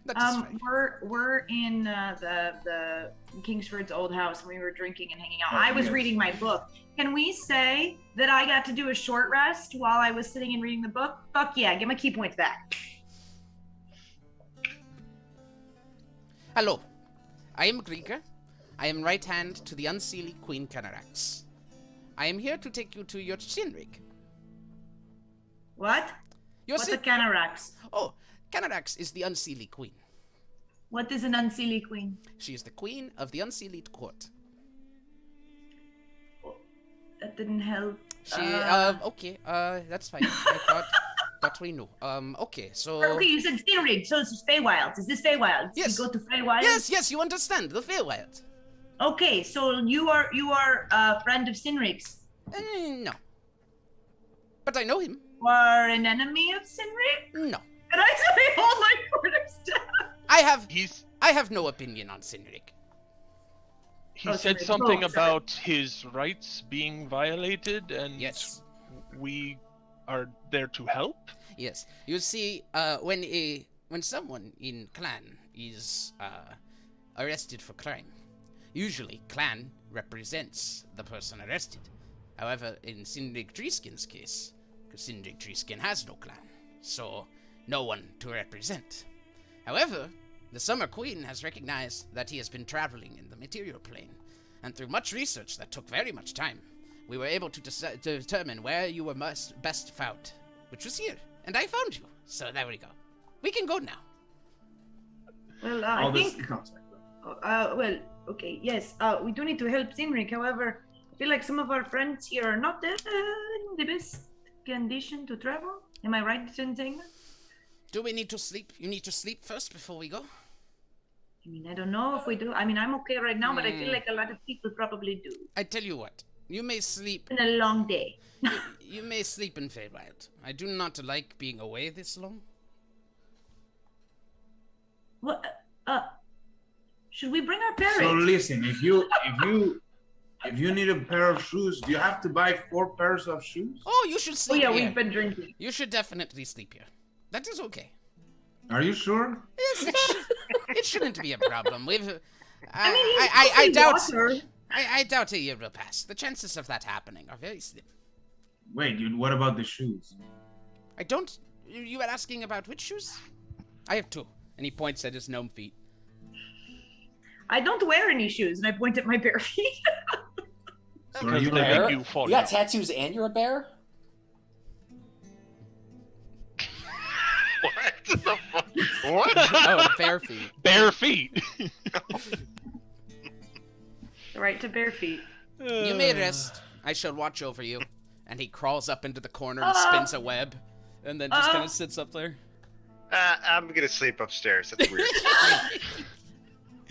That is fine. We're in the Kingsford's old house, and we were drinking and hanging out. I was yes. reading my book. Can we say that I got to do a short rest while I was sitting and reading the book? Fuck yeah, get my key points back. Hello, I am Grieger. I am right hand to the unseelie Queen Canarax. I am here to take you to your Sinrig. What? Your What's a Canarax? Oh, Canarax is the unseelie queen. What is an unseelie queen? She is the queen of the unseelied court. That didn't help. She, okay, that's fine. I thought that we knew. Okay, so... Okay, you said Sinrig, so it's Feywilds. Is this Feywilds? Yes. You go to Feywilds? Yes, you understand, the Feywild. Okay, so you are a friend of Sinrig's. No. But I know him. You are an enemy of Sinrig? No. And I say hold my quarterstaff. I have no opinion on Sinrig. He Oh, said sorry. something Oh, sorry. about his rights being violated, and Yes. we are there to help. Yes. You see, when someone in clan is arrested for crime, usually clan represents the person arrested. However, in Sindrik Treeskin's case, because Sindrik Treeskin has no clan, so no one to represent. However, the Summer Queen has recognized that he has been traveling in the material plane, and through much research that took very much time, we were able to determine where you were best found, which was here, and I found you. So there we go. We can go now. Well, All I this think. contact. Well, okay, yes. We do need to help Sinrig. However, I feel like some of our friends here are not in the best condition to travel. Am I right in saying that? Do we need to sleep? You need to sleep first before we go? I mean, I don't know if we do. I mean, I'm okay right now, but I feel like a lot of people probably do. I tell you what. You may sleep. It's been a long day. You may sleep in Feywild. I do not like being away this long. What? Should we bring our parrot? So listen, if you need a pair of shoes, do you have to buy 4 pairs of shoes? Oh, you should Oh sleep yeah, here. we've been drinking. You should definitely sleep here. That is okay. Are you sure? Yes, it shouldn't be a problem. I mean, I doubt. water. I doubt a year will pass. The chances of that happening are very slim. Wait, what about the shoes? I don't. You were asking about which shoes? I have 2, and he points at his gnome feet. I don't wear any shoes, and I point at my bare feet. So Because you they bear? make you fall You got down. tattoos and you're a bear? What the fuck? What? Oh, bare feet. Bare feet. The right to bare feet. You may rest. I shall watch over you. And he crawls up into the corner and spins a web, and then just kind of sits up there. I'm gonna sleep upstairs. That's weird.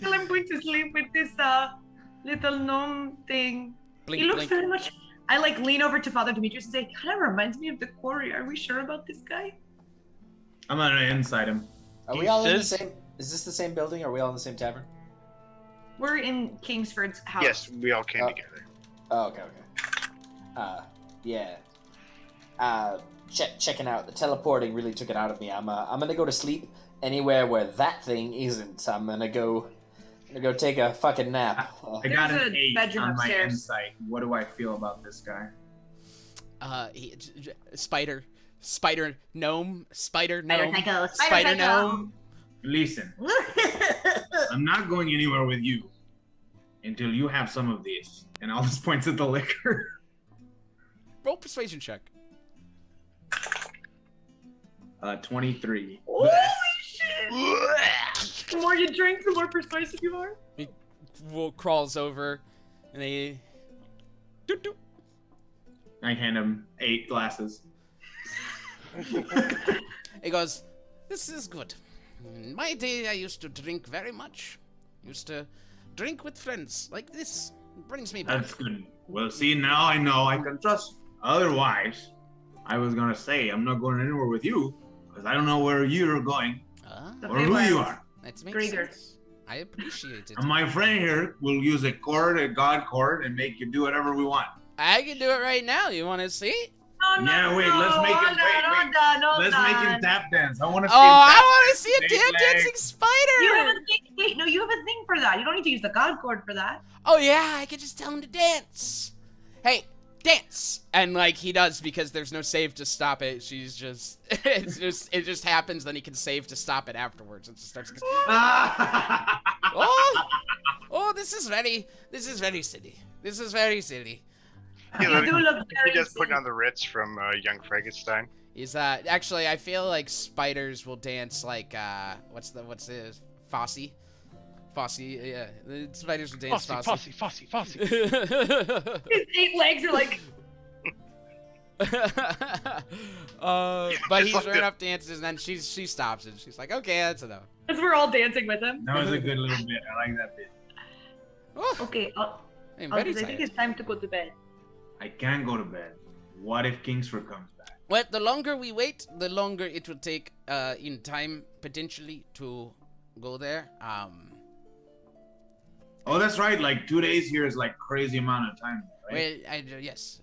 Well, I'm going to sleep with this little gnome thing. Blink, He looks blink. very much. I like lean over to Father Demetrius and say, "Kind of reminds me of the quarry. Are we sure about this guy?" I'm gonna inside him. Are He we all in the says- same? Is this the same building? Are we all in the same tavern? We're in Kingsford's house. Yes, we all came Oh. together. Oh, okay. Yeah. Checking out. The teleporting really took it out of me. I'm gonna go to sleep anywhere where that thing isn't. I'm gonna go take a fucking nap. I got There's an a 8 bedroom on my upstairs. insight. What do I feel about this guy? Spider gnome, spider Spider gnome. Listen, I'm not going anywhere with you until you have some of this. And all this points at the liquor. Roll persuasion check. 23. Holy shit! The more you drink, the more persuasive you are. He crawls over, and he. Doot, doot. I hand him 8 glasses. He goes, "This is good. In my day, I used to drink very much. Used to drink with friends like this. It brings me back." That's good. Well, see, now I know I can trust you. Otherwise, I was gonna say I'm not going anywhere with you because I don't know where you're going Ah, The or who you Feywild. are. that makes Gregor. sense. I appreciate it. And my friend here will use a god cord, and make you do whatever we want. I can do it right now. You want to see? No, no, Yeah, wait, no, let's make him- hold on, wait. hold on, hold Let's make on. him tap dance. I want to see Oh, him tap I want to see a Big damn legs. dancing spider. You have a thing. Wait, no, you have a thing for that. You don't need to use the god cord for that. Oh yeah, I could just tell him to dance. Hey, dance! And like he does because there's no save to stop it. She's just it just happens. Then he can save to stop it afterwards. It just starts. Oh, this is very silly. This is very silly. You You do look He very just put silly. on the Ritz from Young Frankenstein. He's actually I feel like spiders will dance like what's the Fosse? Fosse, yeah. The spiders will dance Fossy. Fosse. His 8 legs are like. But he's It's like running a- up dances, and then she stops it. She's like, okay, that's enough. As we're all dancing with him. That was a good little bit. I like that bit. Oh, Okay, I'm I very think tired. it's time to go to bed. I can't go to bed. What if Kingsford comes back? Well, the longer we wait, the longer it will take in time potentially to go there. Oh, that's right. Like 2 days here is like crazy amount of time, right? Well, yes,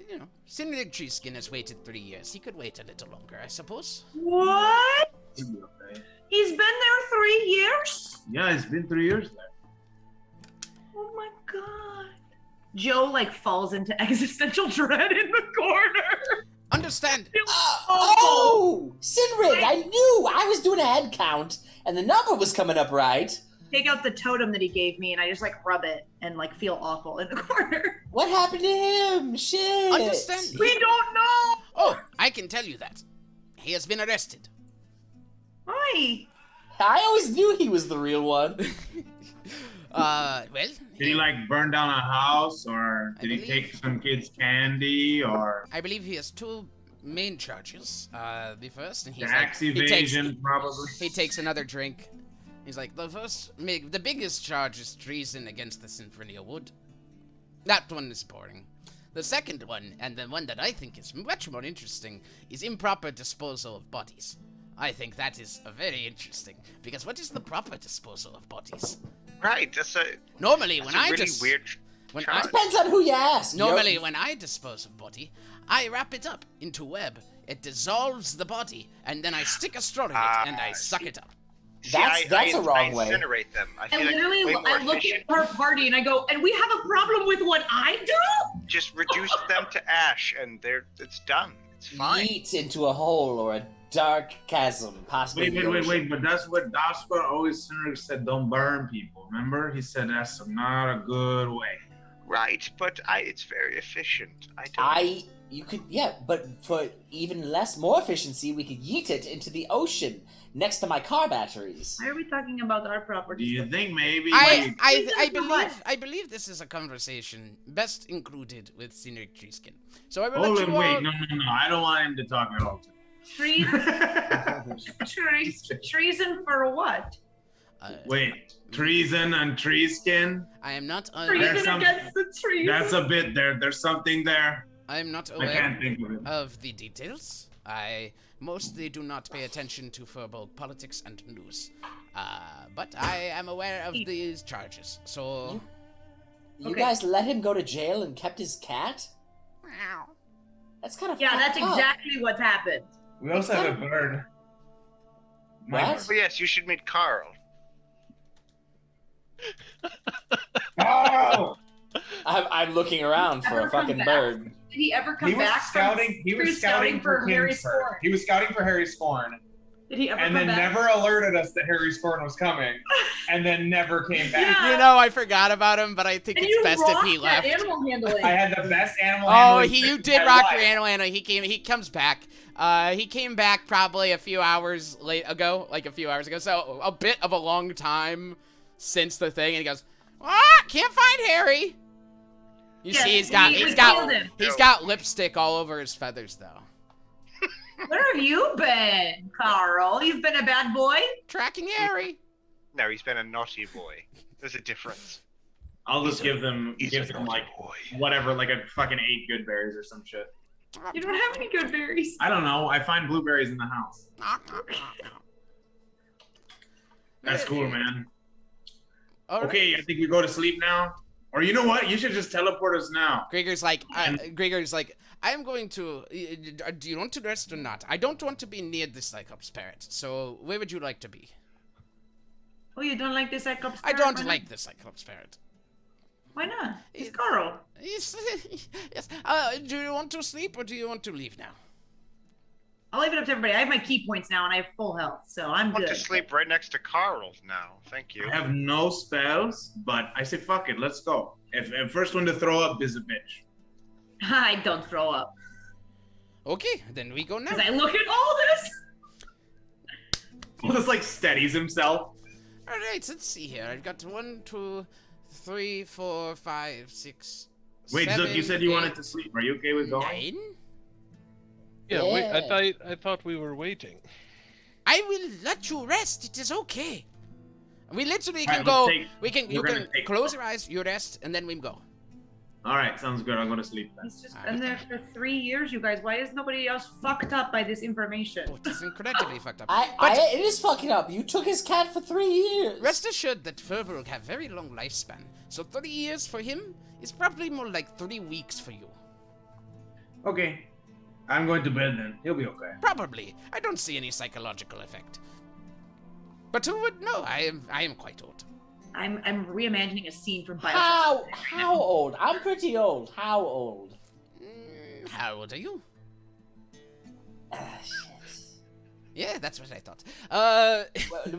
you know, Cineric Treeskin has waited 3 years. He could wait a little longer, I suppose. What? It'll be okay. He's been there 3 years? Yeah, it's been 3 years there. Oh my god. Joe like falls into existential dread in the corner. Understand? Oh, Sinrig, I knew I was doing a head count, and the number was coming up right. Take out the totem that he gave me and I just like rub it and like feel awful in the corner. What happened to him? Shit. Understand? We don't know. Oh, I can tell you that. He has been arrested. Why? I always knew he was the real one. Well, Did he like burn down a house, or did he take some kid's candy, or I believe he has 2 main charges. The first, and he's tax like, evasion, probably? He takes another drink. He's like, the biggest charge is treason against the Sinfonia Wood. That one is boring. The second one, and the one that I think is much more interesting, is improper disposal of bodies. I think that is very interesting, because what is the proper disposal of bodies? Right. That's a Normally, that's when a I really just weird. when charge. I, Depends on who you ask. normally when I dispose of body, I wrap it up into web. It dissolves the body, and then I stick a straw in it and I suck it up. See, That's a wrong I way. incinerate them. I I feel like literally it's way more I look efficient. at our party and I go, and we have a problem with what I do? Just reduce them to ash, and it's done. It's fine. Yeet into a hole or a dark chasm, possibly. Wait. But that's what Daspar always said. Don't burn people. Remember? He said that's not a good way. Right, but it's very efficient. I don't. You could, yeah, but for even more efficiency, we could yeet it into the ocean next to my car batteries. Why are we talking about our Do property? you think maybe? I believe this is a conversation best included with Senior Treeskin. So I will Hold let on, you wait, all... no. I don't want him to talk at all. Treason for what? Wait, treason and treeskin? I am not... Treason against the trees. That's a bit there. There's something there. I am not I aware can't think of it. of the details. I mostly do not pay attention to football politics and news. But I am aware of these charges. So... You guys let him go to jail and kept his cat? That's kind of that's exactly what's happened. We also have a bird. What? Oh, yes, you should meet Carl. Oh! I'm looking around for Ever a come fucking back? bird. Did he ever come He was back? scouting. He was scouting for Harry Kingsford. Scorn. He was scouting for Harry Scorn, Did he ever and come then back? never alerted us that Harry Scorn was coming, and then never came back. Yeah. You know, I forgot about him, but I think And it's you best if he rocked that left. animal handling. I had the best animal. Oh, handling you trick did of my rock life. your animal handler. He comes back. He came back probably a few hours ago. So a bit of a long time since the thing, and he goes, can't find Harry. You see, he's got lipstick all over his feathers, though. Where have you been, Carl? You've been a bad boy? Tracking Harry. No, he's been a naughty boy. There's a difference. I'll just give them He's a naughty like boy. whatever, like a fucking 8 good berries or some shit. You don't have any good berries. I don't know. I find blueberries in the house. That's cool, man. All right. Okay, I think we go to sleep now. Or you know what? You should just teleport us now. Gregor's like, I am going to. Do you want to rest or not? I don't want to be near the Cyclops parrot. So where would you like to be? Oh, you don't like the Cyclops I parrot? don't Why like the Cyclops parrot. Why not? It's Carl. Yes. Do you want to sleep or do you want to leave now? I'll leave it up to everybody. I have my key points now and I have full health, so I'm I want good. to sleep right next to Carl now. Thank you. I have no spells, but I say fuck it, let's go. If first one to throw up is a bitch. I don't throw up. Okay, then we go now. Because I look at all this. He just like steadies himself. All right, let's see here. I've got 1, 2, 3, 4, 5, 6. Wait, 7, Zook, you said you 8, wanted to sleep. Are you okay with going? 9. Yeah, wait, Yeah. I thought we were waiting. I will let you rest. It is okay. We literally All can right, go. let's take- You we're can gonna take- close your eyes, you rest, and then we go. All right, sounds good. I'll go to sleep then. He's just been there for 3 years, you guys. Why is nobody else fucked up by this information? Oh, it is incredibly fucked up. It is fucking up. You took his cat for 3 years. Rest assured that Ferber will have very long lifespan. So 30 years for him is probably more like 3 weeks for you. Okay. I'm going to bed then. He'll be okay. Probably. I don't see any psychological effect. But who would know? I am quite old. I'm reimagining a scene from Bioshock. How old? I'm pretty old. How old? How old are you? Shit. Yeah, that's what I thought.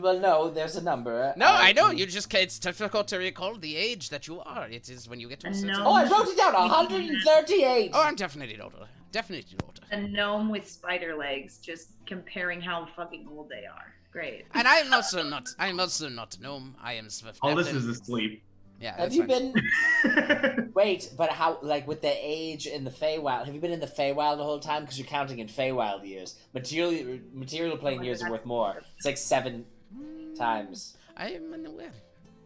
Well, no, there's a number. No, I know. It's difficult to recall the age that you are. It is when you get to a certain... No. Oh, I wrote it down. 138. Oh, I'm definitely older. Definitely older. A gnome with spider legs, just comparing how fucking old they are. Great. And I'm also not a gnome. I am Swift. All this Captain. is asleep. Yeah. Have that's you fine. been? Wait, but how? Like with the age in the Feywild? Have you been in the Feywild the whole time? Because you're counting in Feywild years. Material plane years are worth more. It's like 7 times. I am unaware.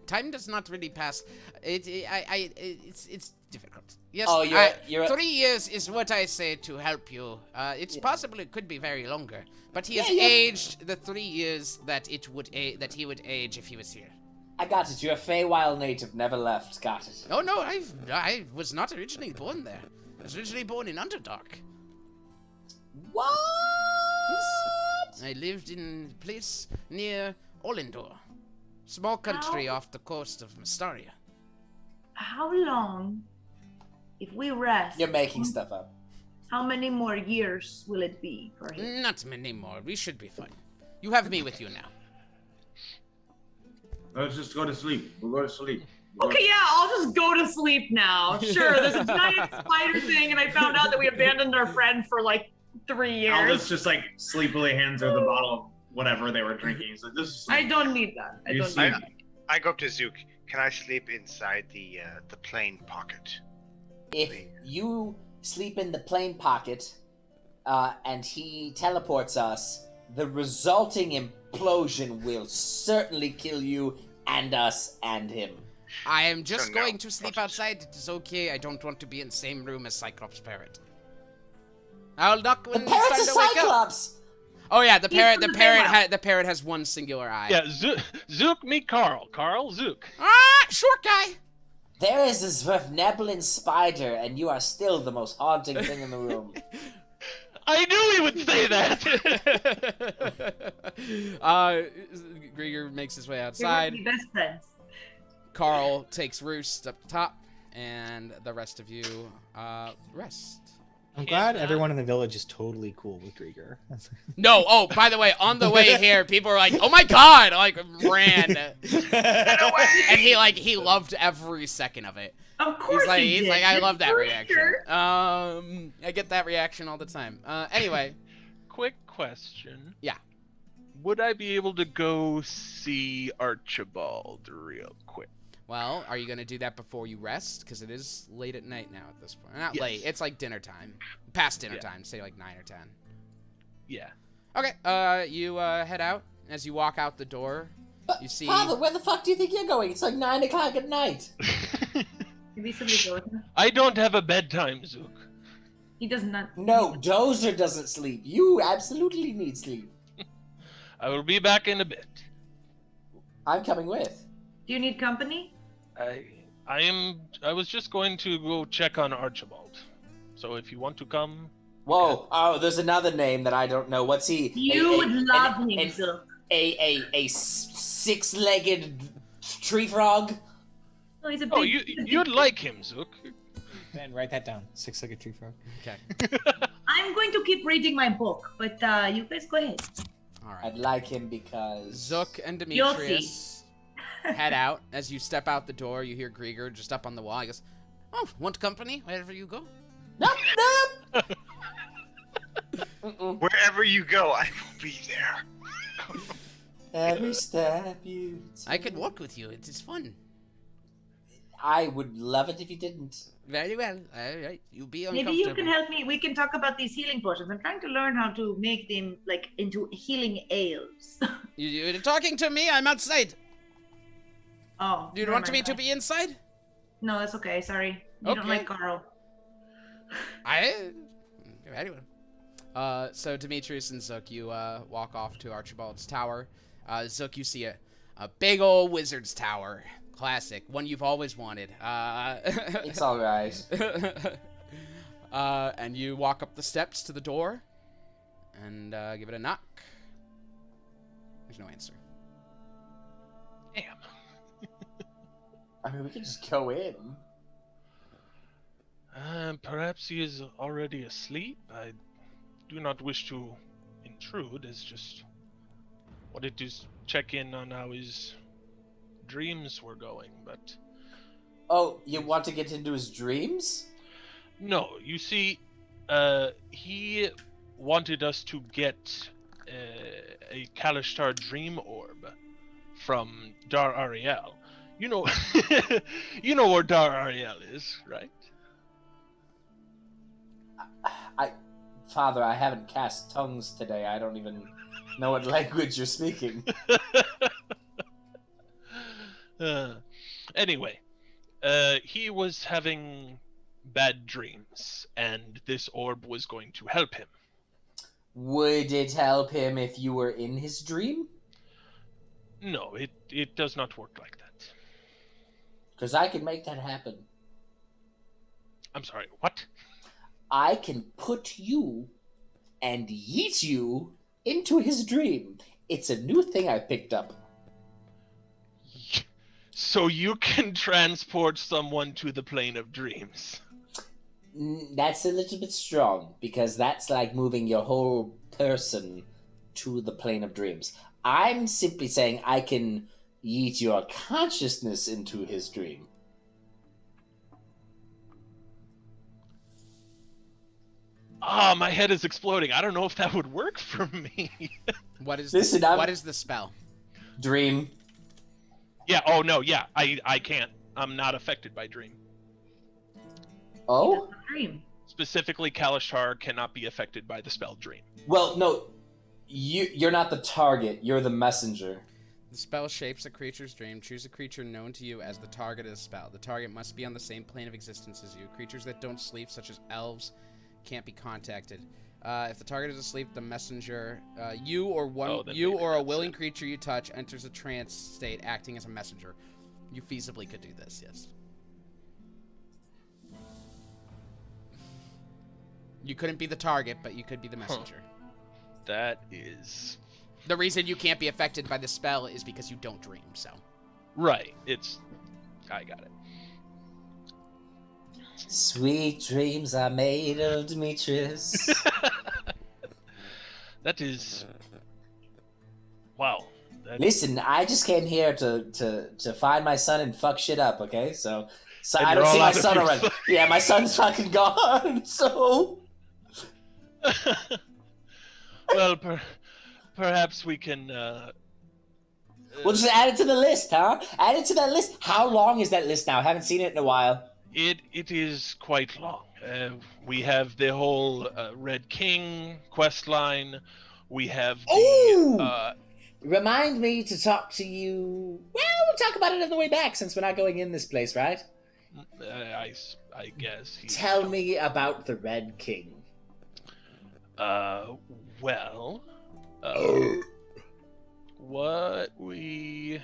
Time does not really pass. It's difficult. Yes. Oh, you're 3 years is what I say to help you. It's possible it could be very longer, but he has Yeah, yeah. aged the 3 years that that he would age if he was here. I got it. You're a Feywild native. Never left. Got it. Oh no, I was not originally born there. I was originally born in Underdark. What? I lived in a place near Olendor, small country off the coast of Mystaria. How long, if we rest, You're making stuff up. how many more years will it be for him? Not many more. We should be fine. You have me with you now. Let's just go to sleep. We'll go to sleep. Okay, yeah, I'll just go to sleep now. Sure, there's a giant spider thing, and I found out that we abandoned our friend for like 3 years. Aldous just like sleepily hands her the bottle of whatever they were drinking. So this is I don't need that. I You don't see- need that. I go up to Zook. Can I sleep inside the plane pocket? If you sleep in the plane pocket, and he teleports us, the resulting implosion will certainly kill you and us and him. I am just So no, going to sleep not- outside. It is okay. I don't want to be in the same room as Cyclops Parrot. I'll knock The when it's parrot's time a to wake up. Cyclops! Oh yeah, the He's parrot. from The the parrot. Feywild. The parrot has one singular eye. Yeah, Zook, meet Carl. Carl, Zook. Ah, short guy. There is this Svrfneblin spider, and you are still the most haunting thing in the room. I knew he would say that. Grieger makes his way We're outside. gonna be best friends. Carl takes roost up the top, and the rest of you rest. I'm glad everyone in the village is totally cool with Grieger. No, oh, by the way, on the way here, people were like, "Oh my god!" Like ran, and he loved every second of it. Of course He's like, I love that For reaction. sure. I get that reaction all the time. Anyway, Quick question. Yeah. Would I be able to go see Archibald real quick? well, are you gonna do that before you rest? Because it is late at night now at this point. Not Yes. late. It's like dinner time, past dinner Yeah. time. Say like 9 or 10. Yeah. Okay. You head out. As you walk out the door, But, you see. Father, where the fuck do you think you're going? It's like 9 o'clock at night. Maybe somebody go with him. I don't have a bedtime, Zook. He does not. No, Dozer doesn't sleep. You absolutely need sleep. I will be back in a bit. I'm coming with. Do you need company? I was just going to go check on Archibald. So if you want to come, Whoa! Oh, there's another name that I don't know. What's he? You would love him, an- Zook. a six-legged tree frog. Oh, he's a big. oh, he's a big- you'd like him, Zook. Ben, write that down. 6-legged tree frog. Okay. I'm going to keep reading my book, but you guys go ahead. All right. I'd like him because Zook and You'll Demetrius head out. As you step out the door, you hear Grieger just up on the wall. He goes, "Oh, want company? Wherever you go." Nope, nope. Mm-mm. Wherever you go, I will be there. Every step you I could walk with you. It is fun. I would love it if you didn't. Very well. All right. You be uncomfortable. Maybe you can help me. We can talk about these healing potions. I'm trying to learn how to make them like into healing ales. You're talking to me. I'm outside. Oh. Do you never want me mind. to be inside? No, that's okay. Sorry. You don't Okay. like Carl. Very well. So Demetrius and Zook, you walk off to Archibald's tower. Zook, you see a big old wizard's tower. Classic. One you've always wanted. It's all right. And you walk up the steps to the door and give it a knock. There's no answer. Damn. I mean, we could just go in. Perhaps he is already asleep. I do not wish to intrude. It's just wanted to check in on how his dreams were going, but Oh, you want to get into his dreams? no. You see, he wanted us to get a Kalishtar dream orb from Dar Ariel. You know, you know where Dar Ariel is, right? Father, I haven't cast tongues today. I don't even know what language you're speaking. Anyway, he was having bad dreams, and this orb was going to help him. Would it help him if you were in his dream? No, it does not work like that. Because I can make that happen. I'm sorry, what? I can put you and yeet you into his dream. It's a new thing I picked up. So you can transport someone to the plane of dreams. That's a little bit strong, because that's like moving your whole person to the plane of dreams. I'm simply saying I can yeet your consciousness into his dream. Ah, my head is exploding. I don't know if that would work for me. What is Listen, what is the spell? Dream. Yeah. Oh no. Yeah. I can't. I'm not affected by dream. Oh? Dream. Specifically, Kalashtar cannot be affected by the spell dream. Well, no. You're not the target. You're the messenger. The spell shapes a creature's dream. Choose a creature known to you as the target of the spell. The target must be on the same plane of existence as you. Creatures that don't sleep, such as elves, can't be contacted. If the target is asleep, the messenger, you or a willing creature you touch enters a trance state, acting as a messenger. You feasibly could do this, yes. You couldn't be the target, but you could be the messenger. That is The reason you can't be affected by the spell is because you don't dream, so. right. I got it. Sweet dreams are made of Demetrius. That is. Wow. Listen, I just came here to find my son and fuck shit up, okay? So And I you're don't see all my out of son your already. son. Yeah, my son's fucking gone, so... Well, perhaps we can. We'll just add it to the list, huh? Add it to that list. How long is that list now? I haven't seen it in a while. It is quite long. We have the whole Red King quest line. We have the. Oh! Remind me to talk to you... Well, we'll talk about it on the way back, since we're not going in this place, right? I guess. Tell me about the Red King. Well. What we.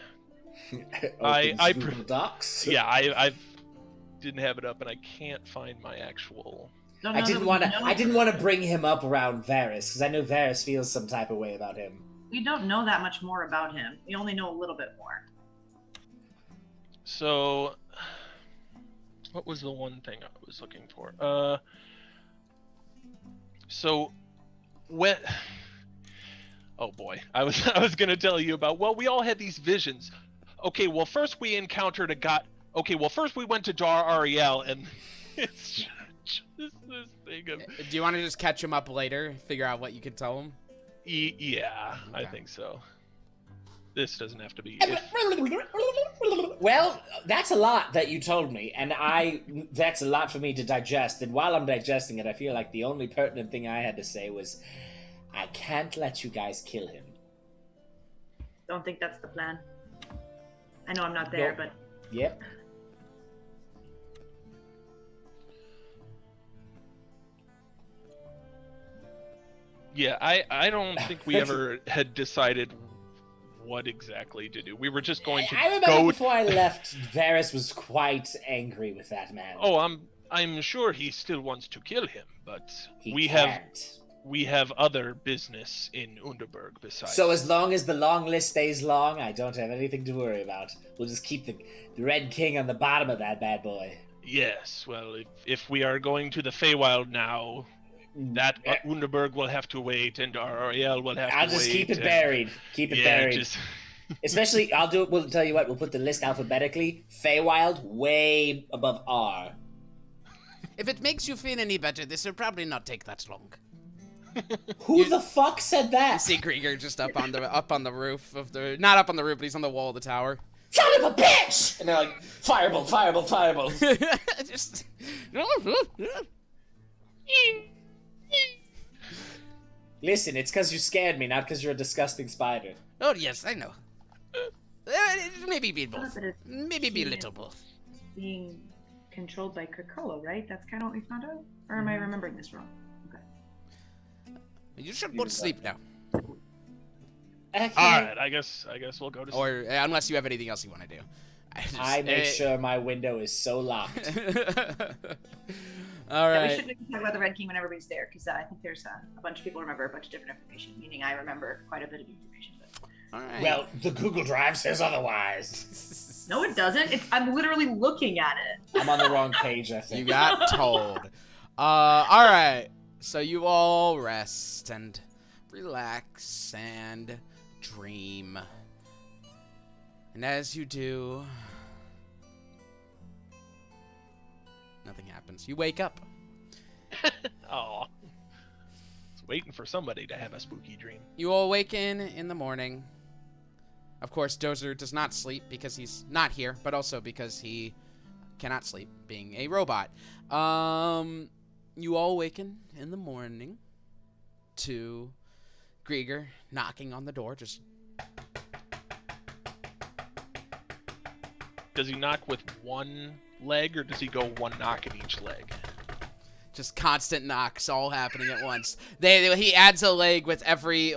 Google Docs. Yeah, I didn't have it up, and I can't find my actual. I didn't want to bring him up around Varys, because I know Varys feels some type of way about him. We don't know that much more about him. We only know a little bit more. So, what was the one thing I was looking for? So, when. Oh boy, I was gonna tell you about. Well, we all had these visions. Okay, well first we encountered a god. Okay, well first we went to Dar Ariel, and it's just this thing of. Do you want to just catch him up later? Figure out what you can tell him? Yeah, Okay. I think so. This doesn't have to be. Well, that's a lot that you told me, and that's a lot for me to digest. And while I'm digesting it, I feel like the only pertinent thing I had to say was, I can't let you guys kill him. Don't think that's the plan. I know I'm not there, Nope. but Yep. Yeah, I don't think we ever had decided what exactly to do. We were just going to I remember go. before I left, Varys was quite angry with that man. Oh, I'm sure he still wants to kill him, but He we can't. have other business in Underberg besides. So as long as the long list stays long, I don't have anything to worry about. We'll just keep the Red King on the bottom of that bad boy. Yes, well, if we are going to the Feywild now, that Underberg will have to wait, and our Ariel will have I'll to just wait. keep it and- buried. Keep it Yeah, buried. just Especially, we'll tell you what, we'll put the list alphabetically. Feywild, way above R. If it makes you feel any better, this will probably not take that long. Who the fuck said You that? see Krieger just up on the roof of the, not up on the roof, but he's on the wall of the tower. Son of a bitch! And they're like, fireball, fireball, fireball. Just. Listen, it's because you scared me, not because you're a disgusting spider. Oh yes, I know. Maybe be both. but it's Maybe be a little both. being controlled by Krakoa, right? That's kind of what we found out? Or am I remembering this wrong? You should go to sleep now, Actually, all right. I guess we'll go to sleep. or unless you have anything else you want to do. I make sure my window is so locked. All Yeah, we right. should talk about the Red King when everybody's there, because I think there's a bunch of people remember a bunch of different information, meaning I remember quite a bit of information. But... All right. Well, the Google Drive says otherwise. No, it doesn't. I'm literally looking at it. I'm on the wrong page, I think. You got told. All right. So you all rest and relax and dream. And as you do, nothing happens. You wake up. Oh. It's waiting for somebody to have a spooky dream. You all awaken in the morning. Of course, Dozer does not sleep because he's not here, but also because he cannot sleep, being a robot. You all awaken in the morning to Grieger knocking on the door, just... Does he knock with one leg, or does he go one knock at each leg? Just constant knocks all happening at once. He adds a leg with every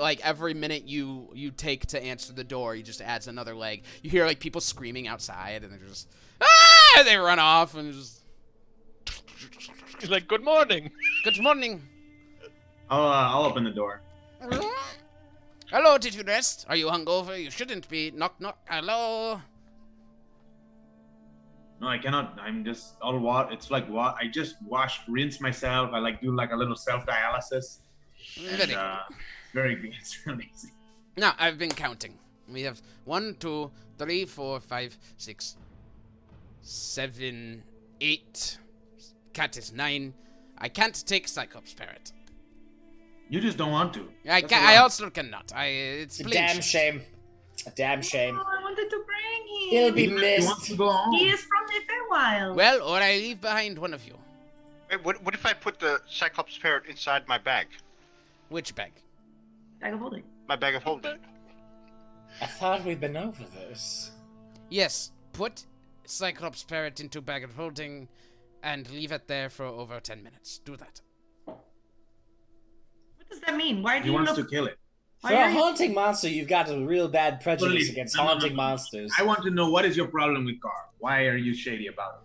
minute you take to answer the door. He just adds another leg. You hear like people screaming outside, and they're just they run off and just. He's like, "Good morning." Good morning. I'll open the door. Hello, did you rest? Are you hungover? You shouldn't be. Knock knock. Hello. No, I cannot. I'm just all water. It's like what I just rinse myself. I like do like a little self-dialysis. Very good. Very good. It's really easy. Now, I've been counting. We have 1, 2, 3, 4, 5, 6, 7, 8. Cat is 9. I can't take Cyclops Parrot. You just don't want to. I also cannot. It's A bleach. damn shame. A damn shame. Oh, I wanted to bring him. He'll be He wants missed. to go home. He is from the Feywild. Well, or I leave behind one of you. Wait, what if I put the Cyclops parrot inside my bag? Which bag? Bag of holding. My bag of holding. I thought we'd been over this. Yes, put Cyclops Parrot into bag of holding and leave it there for over 10 minutes. Do that. What does that mean? Why do He you wants look... to kill it. For a haunting monster, you've got a real bad prejudice against haunting monsters. I want to know what is your problem with Carl? Why are you shady about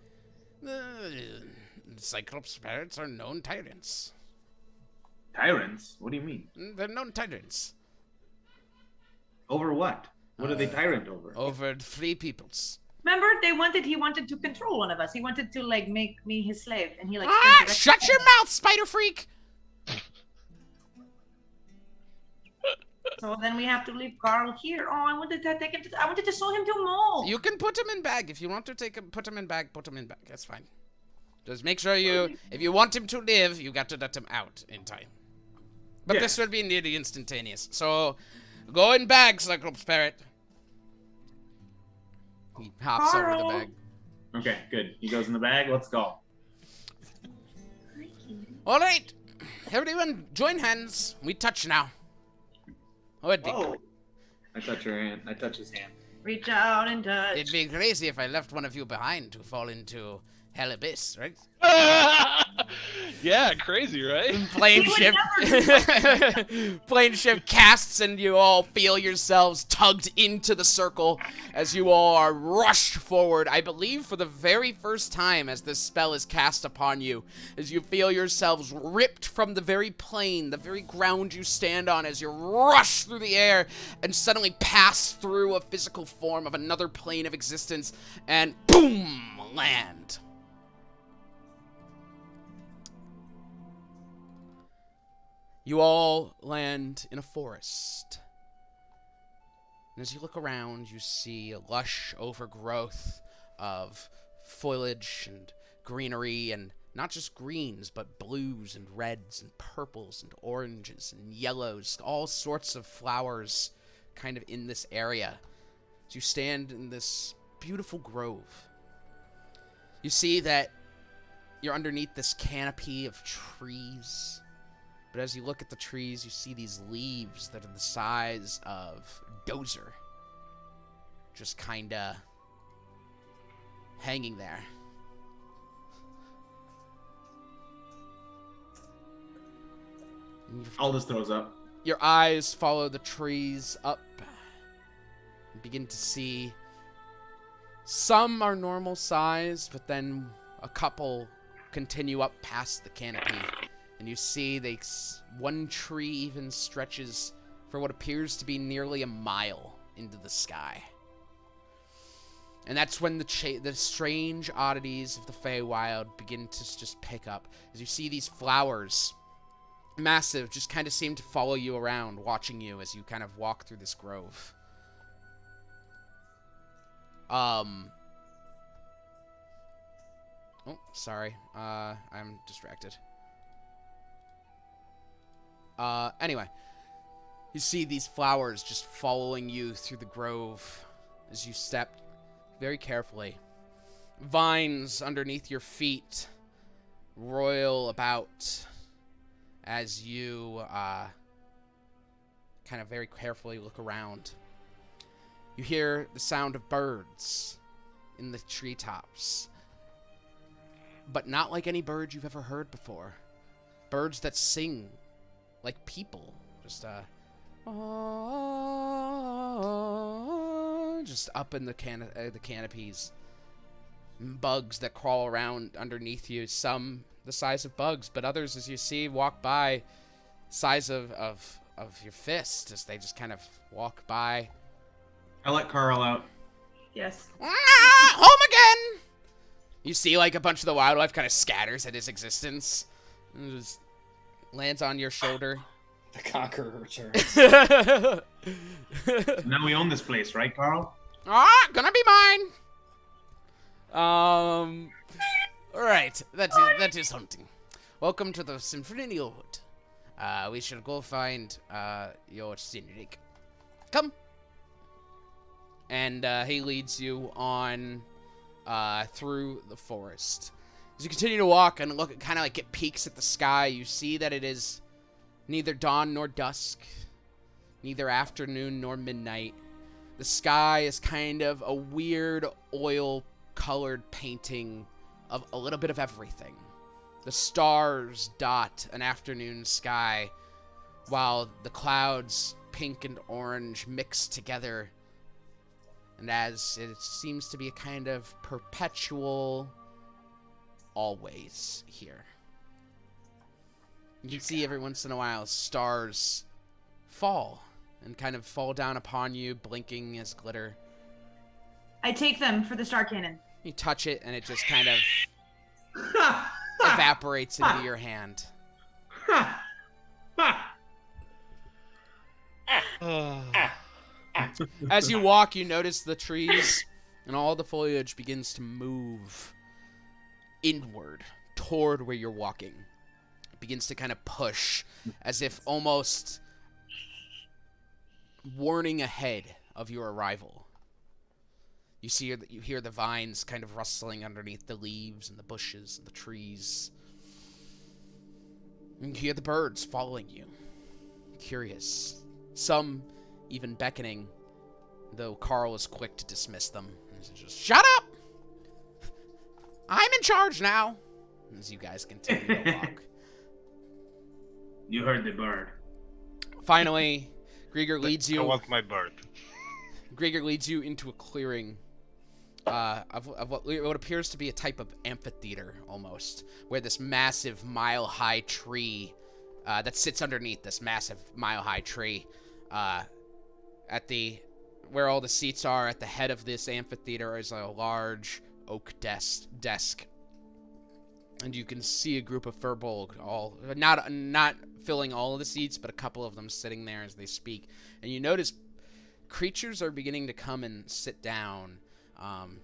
it? Cyclops Parrots are known tyrants. Tyrants? What do you mean? They're known tyrants. Over what? What are they tyrant over? Over free peoples. Remember, he wanted to control one of us. He wanted to, like, make me his slave. And he, like... Shut your mouth, spider freak! So then we have to leave Carl here. Oh, I wanted to take him to... I wanted to show him to Mole. You can put him in bag. If you want to put him in bag, put him in bag. That's fine. Just make sure if you want him to live, you got to let him out in time. But this will be nearly instantaneous. So, go in bag, Cyclops Parrot. He hops over the bag. Okay, good. He goes in the bag. Let's go. All right. Everyone, join hands. We touch now. Oh. I touch your hand. I touch his hand. Reach out and touch. It'd be crazy if I left one of you behind to fall into Hell Abyss, right? Yeah, crazy, right? Plane ship casts and you all feel yourselves tugged into the circle as you all are rushed forward, I believe for the very first time as this spell is cast upon you, as you feel yourselves ripped from the very plane, the very ground you stand on, as you rush through the air and suddenly pass through a physical form of another plane of existence and boom, land. You all land in a forest. And as you look around, you see a lush overgrowth of foliage and greenery, and not just greens, but blues and reds and purples and oranges and yellows, all sorts of flowers kind of in this area. As you stand in this beautiful grove, you see that you're underneath this canopy of trees. But as you look at the trees, you see these leaves that are the size of Dozer. Just kinda hanging there. Aldous throws up. Your eyes follow the trees up. You begin to see some are normal size, but then a couple continue up past the canopy. And you see one tree even stretches for what appears to be nearly a mile into the sky. And that's when the strange oddities of the Feywild begin to just pick up. As you see these flowers, massive, just kind of seem to follow you around, watching you as you kind of walk through this grove. Oh, sorry. I'm distracted. Anyway. You see these flowers just following you through the grove as you step very carefully. Vines underneath your feet roil about as you kind of very carefully look around. You hear the sound of birds in the treetops, but not like any bird you've ever heard before. Birds that sing like people, just up in the canopies. Bugs that crawl around underneath you, some the size of bugs, but others, as you see, walk by, size of your fist, as they just kind of walk by. I let Carl out. Yes. Home again! You see, like, a bunch of the wildlife kind of scatters at his existence, and just lands on your shoulder. The Conqueror returns. Now we own this place, right, Carl? Gonna be mine. Alright, that is hunting. Welcome to the Symphonial Wood. We shall go find, your Cynric. Come. And, he leads you on, through the forest. As you continue to walk and look, kind of like get peeks at the sky, you see that it is neither dawn nor dusk, neither afternoon nor midnight. The sky is kind of a weird oil-colored painting of a little bit of everything. The stars dot an afternoon sky, while the clouds, pink and orange, mix together. And as it seems to be a kind of perpetual always here. You can see every once in a while stars fall and kind of fall down upon you, blinking as glitter. I take them for the star cannon. You touch it and it just kind of evaporates into your hand. As you walk, you notice the trees and all the foliage begins to move inward toward where you're walking. It begins to kind of push as if almost warning ahead of your arrival. You hear the vines kind of rustling underneath the leaves and the bushes and the trees. And you hear the birds following you, curious. Some even beckoning, though Carl is quick to dismiss them. He's just, shut up! I'm in charge now! As you guys continue to walk. You heard the bird. Finally, Grieger leads you. I want my bird. Grieger leads you into a clearing of what appears to be a type of amphitheater, almost, where this massive mile-high tree that sits underneath this massive mile-high tree where all the seats are at the head of this amphitheater is a large oak desk. And you can see a group of furbolg, all not filling all of the seats, but a couple of them sitting there as they speak. And you notice creatures are beginning to come and sit down.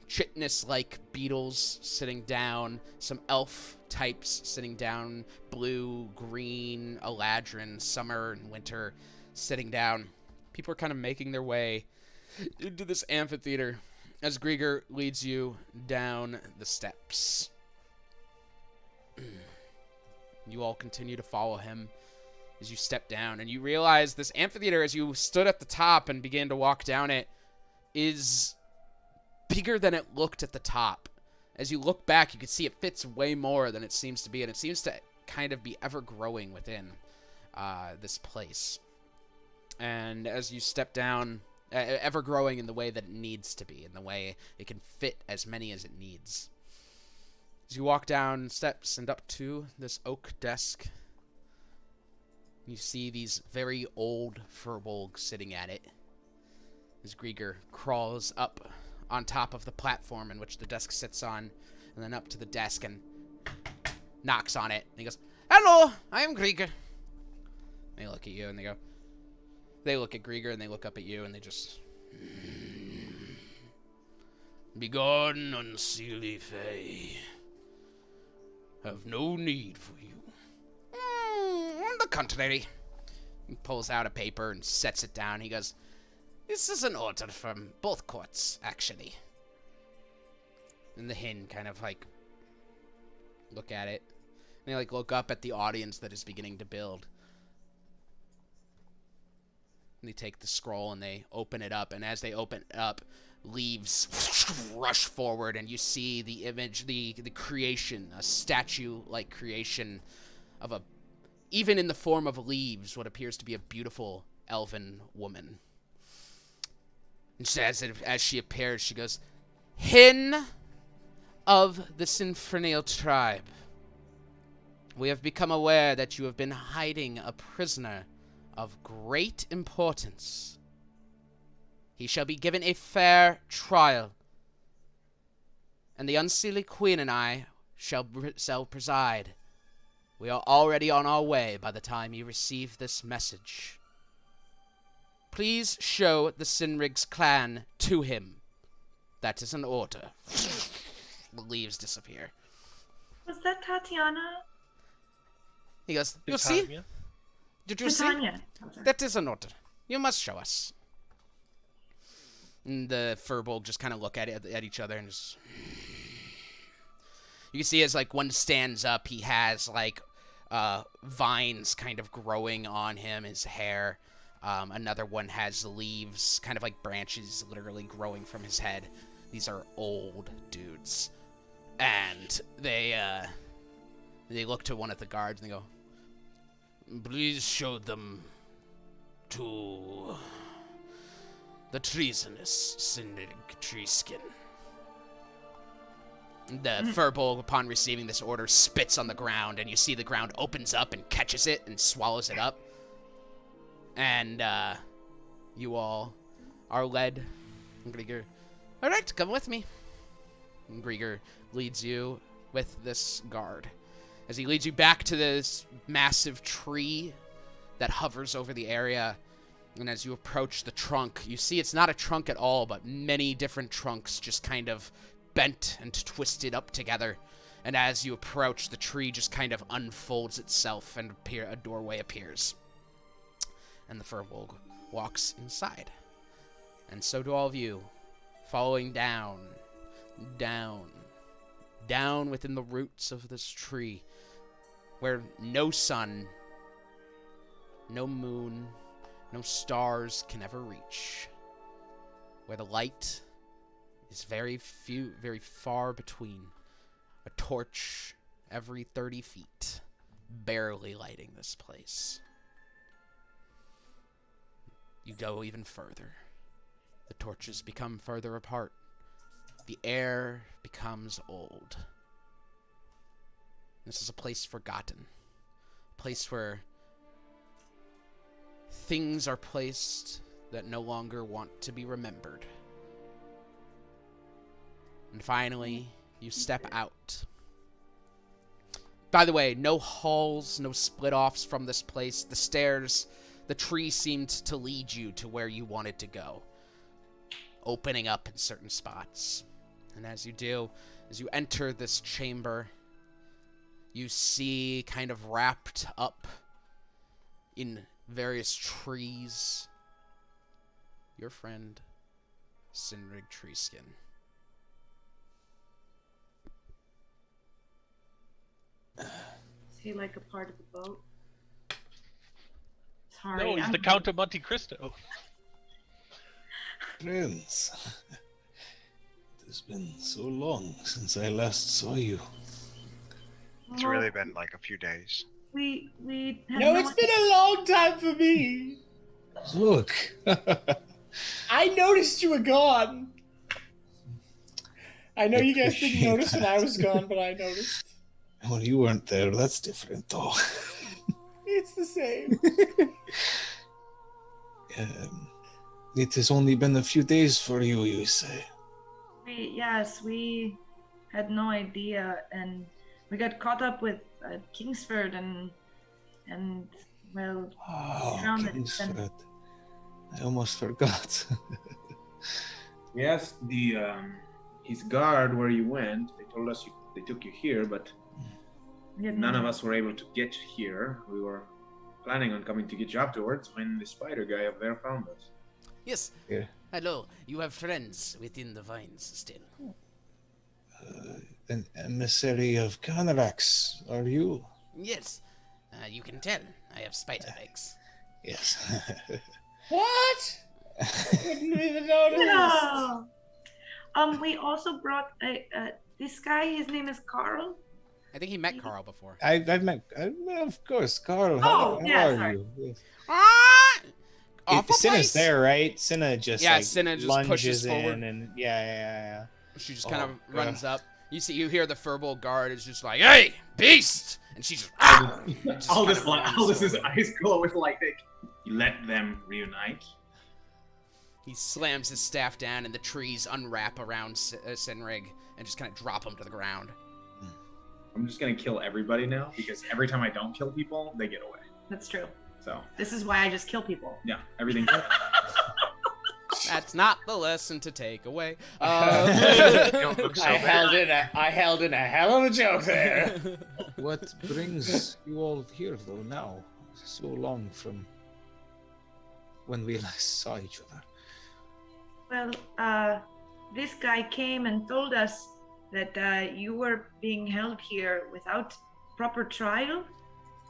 Chitness-like beetles sitting down, some elf types sitting down, blue, green, eladrin, summer and winter sitting down. People are kind of making their way into this amphitheater as Grieger leads you down the steps. You all continue to follow him as you step down, and you realize this amphitheater, as you stood at the top and began to walk down it, is bigger than it looked at the top. As you look back, you can see it fits way more than it seems to be, and it seems to kind of be ever-growing within this place. And as you step down, ever-growing in the way that it needs to be, in the way it can fit as many as it needs. As you walk down steps and up to this oak desk, you see these very old furbolg sitting at it. As Grieger crawls up on top of the platform in which the desk sits on, and then up to the desk and knocks on it. And he goes, "Hello, I am Grieger." And they look at you and they go, they look at Grieger and they look up at you and they just... Begone, unseelie Fae. Have no need for you. On the contrary. He pulls out a paper and sets it down. He goes, this is an order from both courts, actually. And the Hin kind of like look at it. And they like look up at the audience that is beginning to build. And they take the scroll and they open it up. And as they open it up, leaves rush forward, and you see the image, the creation, a statue-like creation of a, even in the form of leaves, what appears to be a beautiful elven woman. And so as she appears, she goes, Hin of the Sinfrenial tribe, we have become aware that you have been hiding a prisoner of great importance. He shall be given a fair trial, and the Unseelie Queen and I shall preside. We are already on our way by the time you receive this message. Please show the Sinrig's clan to him. That is an order. The leaves disappear. Was that Tatiana? He goes, you see? Titania? Did you see? Titania. That is an order. You must show us. And the Furbolg just kind of look at each other and just... You can see as, like, one stands up, he has, like, vines kind of growing on him, his hair. Another one has leaves, kind of like branches literally growing from his head. These are old dudes. And they look to one of the guards and they go, please show them to the treasonous Sinrig Treeskin. The Furbolg, upon receiving this order, spits on the ground, and you see the ground opens up and catches it and swallows it up. And you all are led. And Grieger, all right, come with me. And Grieger leads you with this guard. As he leads you back to this massive tree that hovers over the area. And as you approach the trunk, you see it's not a trunk at all, but many different trunks just kind of bent and twisted up together. And as you approach, the tree just kind of unfolds itself and a doorway appears. And the Furbolg walks inside. And so do all of you, following down within the roots of this tree, where no sun, no moon, no stars can ever reach, where the light is very far between. A torch every 30 feet, barely lighting this place. You go even further. The torches become further apart. The air becomes old. This is a place forgotten. A place where things are placed that no longer want to be remembered. And finally, you step out. By the way, no halls, no split-offs from this place. The stairs, the tree seemed to lead you to where you wanted to go, opening up in certain spots. And as you do, as you enter this chamber, you see kind of wrapped up in various trees your friend Sinrig Treeskin. Is he like a part of the boat? Sorry. No, he's I'm- the Count of Monte Cristo. Friends, it has been so long since I last saw you. It's really been like a few days. We had No, it's been a long time for me. Look, I noticed you were gone. I know you guys didn't Appreciate notice when I that. was gone, but I noticed. when you weren't there, that's different, though. It's the same. It has only been a few days for you, you say. Yes, we had no idea, and we got caught up with Kingsford, and well, Oh, drowned it. Kingsford. I almost forgot. Yes, his guard where you went. They told us they took you here, but none of us were able to get here. We were planning on coming to get you afterwards when the spider guy up there found us. Yes. Yeah. Hello. You have friends within the vines still. An emissary of Canarax, are you? Yes. You can tell. I have spider legs. Yes. What? Didn't even notice. No. We also brought this guy. His name is Carl. I think he met Carl before. I've met, of course, Carl. Oh, How yeah, are sorry. you? Yes. Awful Cinna's place? there, right? Cinna just Cinna just lunges pushes in forward. and yeah. She just kind of Oh, runs up. You hear the furball guard is just like, "Hey, beast!" And she's just, "Ah!" Just Aldous kinda runs his over. eyes glow with lightning. You let them reunite. He slams his staff down, and the trees unwrap around Senrig and just kind of drop him to the ground. I'm just gonna kill everybody now because every time I don't kill people, they get away. That's true. So This is why I just kill people. yeah, everything. That's not the lesson to take away. Don't look so I bad. held in a hell of a joke there. What brings you all here, though, now? So long from when we last saw each other. Well, this guy came and told us that you were being held here without proper trial,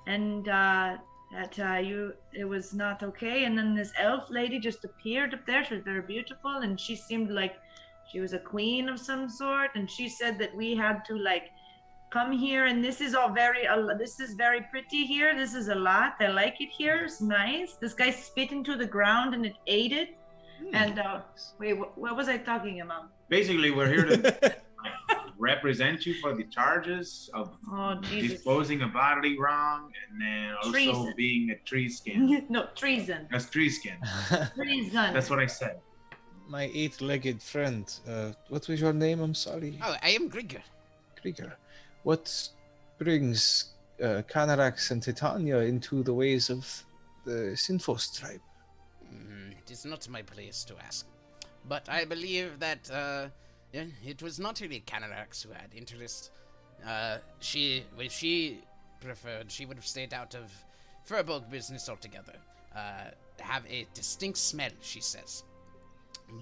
and that it was not okay. And then this elf lady just appeared up there. She was very beautiful, and she seemed like she was a queen of some sort. And she said that we had to come here, and this is all this is very pretty here. This is a lot. I like it here. It's nice. This guy spit into the ground and it ate it. And wait, what was I talking about? Basically, we're here to represent you for the charges of Oh, Jesus. disposing of bodily wrong and then also Treason. being a tree skin. No, treason. That's tree skin. Treason. That's what I said. My eight-legged friend, what was your name? I'm sorry. Oh, I am Grigor. Krieger. What brings Canarax and Titania into the ways of the Sinfos tribe? It is not my place to ask. But I believe that it was not really Canarax who had interest. If she preferred, she would have stayed out of Furbolg business altogether. Have a distinct smell, she says.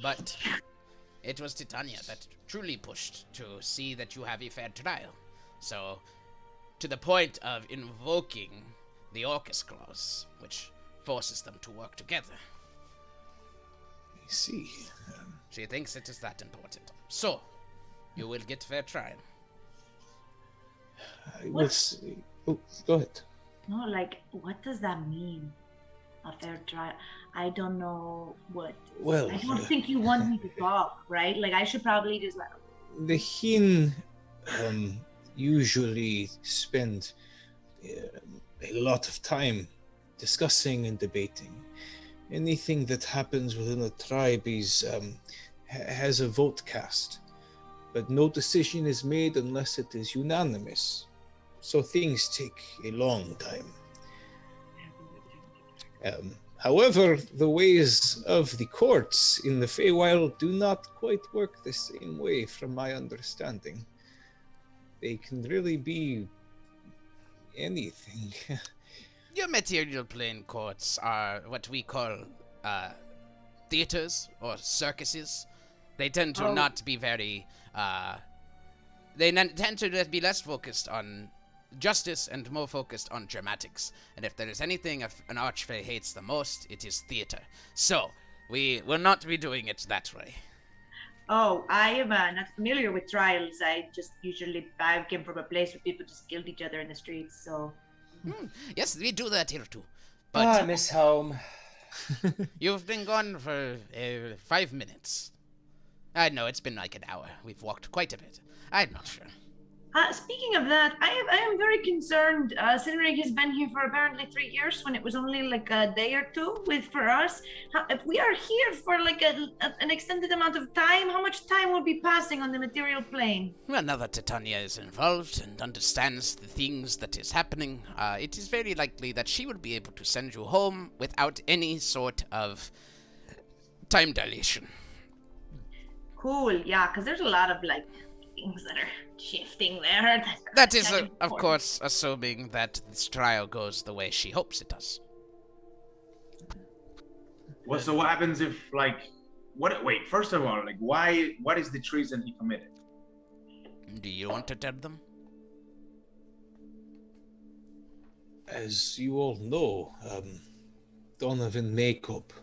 But it was Titania that truly pushed to see that you have a fair trial. So, to the point of invoking the Orcus Clause, which forces them to work together. I see. She thinks it is that important. So, you will get fair trial. I will see. Oh, go ahead. No, what does that mean? A fair trial? I don't know what. Well, I don't think you want me to talk, right? I should probably just the Hin usually spend a lot of time discussing and debating. Anything that happens within the tribe is has a vote cast, but no decision is made unless it is unanimous. So things take a long time. However, the ways of the courts in the Feywild do not quite work the same way, from my understanding. They can really be anything. Your material plane courts are what we call theaters or circuses. They tend to not be very. Tend to be less focused on justice and more focused on dramatics. And if there is anything an archfey hates the most, it is theater. So we will not be doing it that way. Oh, I am not familiar with trials. I came from a place where people just killed each other in the streets, so. Yes, we do that here too. I But miss home. you've been gone for 5 minutes. I know it's been like an hour. We've walked quite a bit. I'm not sure. Speaking of that, I am very concerned. Cinderig has been here for apparently 3 years when it was only a day or two for us. If we are here for an extended amount of time, how much time will be passing on the material plane? Well, now that Titania is involved and understands the things that is happening, it is very likely that she will be able to send you home without any sort of time dilation. Cool, yeah, because there's a lot of like things that are shifting there. That is, kind of course, assuming that this trial goes the way she hopes it does. Well, so what happens if, like, wait, first of all, like, what is the treason he committed? Do you want to tell them? As you all know, Donovan Makeup,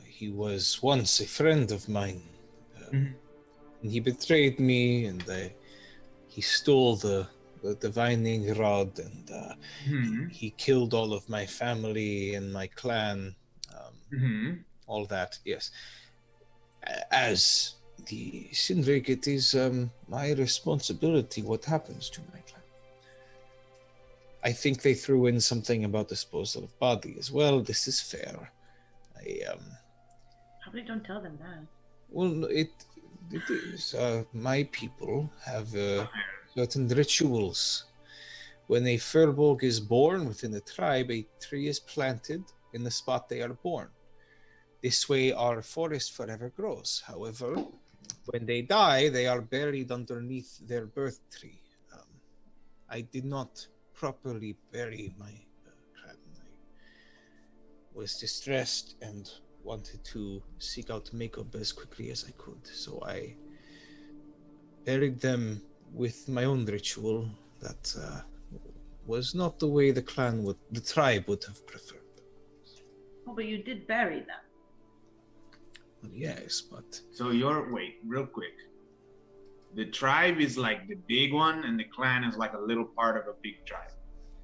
he was once a friend of mine. And he betrayed me, and he stole the divining rod, and he killed all of my family and my clan. All that, yes. As the Syndicate, it is my responsibility what happens to my clan. I think they threw in something about disposal of body as well. This is fair. Probably don't tell them that. Well, it is. My people have certain rituals. When a Furbolg is born within a tribe, a tree is planted in the spot they are born. This way, our forest forever grows. However, when they die, they are buried underneath their birth tree. I did not properly bury my clan. I was distressed and wanted to seek out Makeup as quickly as I could, so I buried them with my own ritual that was not the way the tribe would have preferred. Oh, but you did bury them. Well, yes, but... So wait, real quick. The tribe is like the big one, and the clan is like a little part of a big tribe,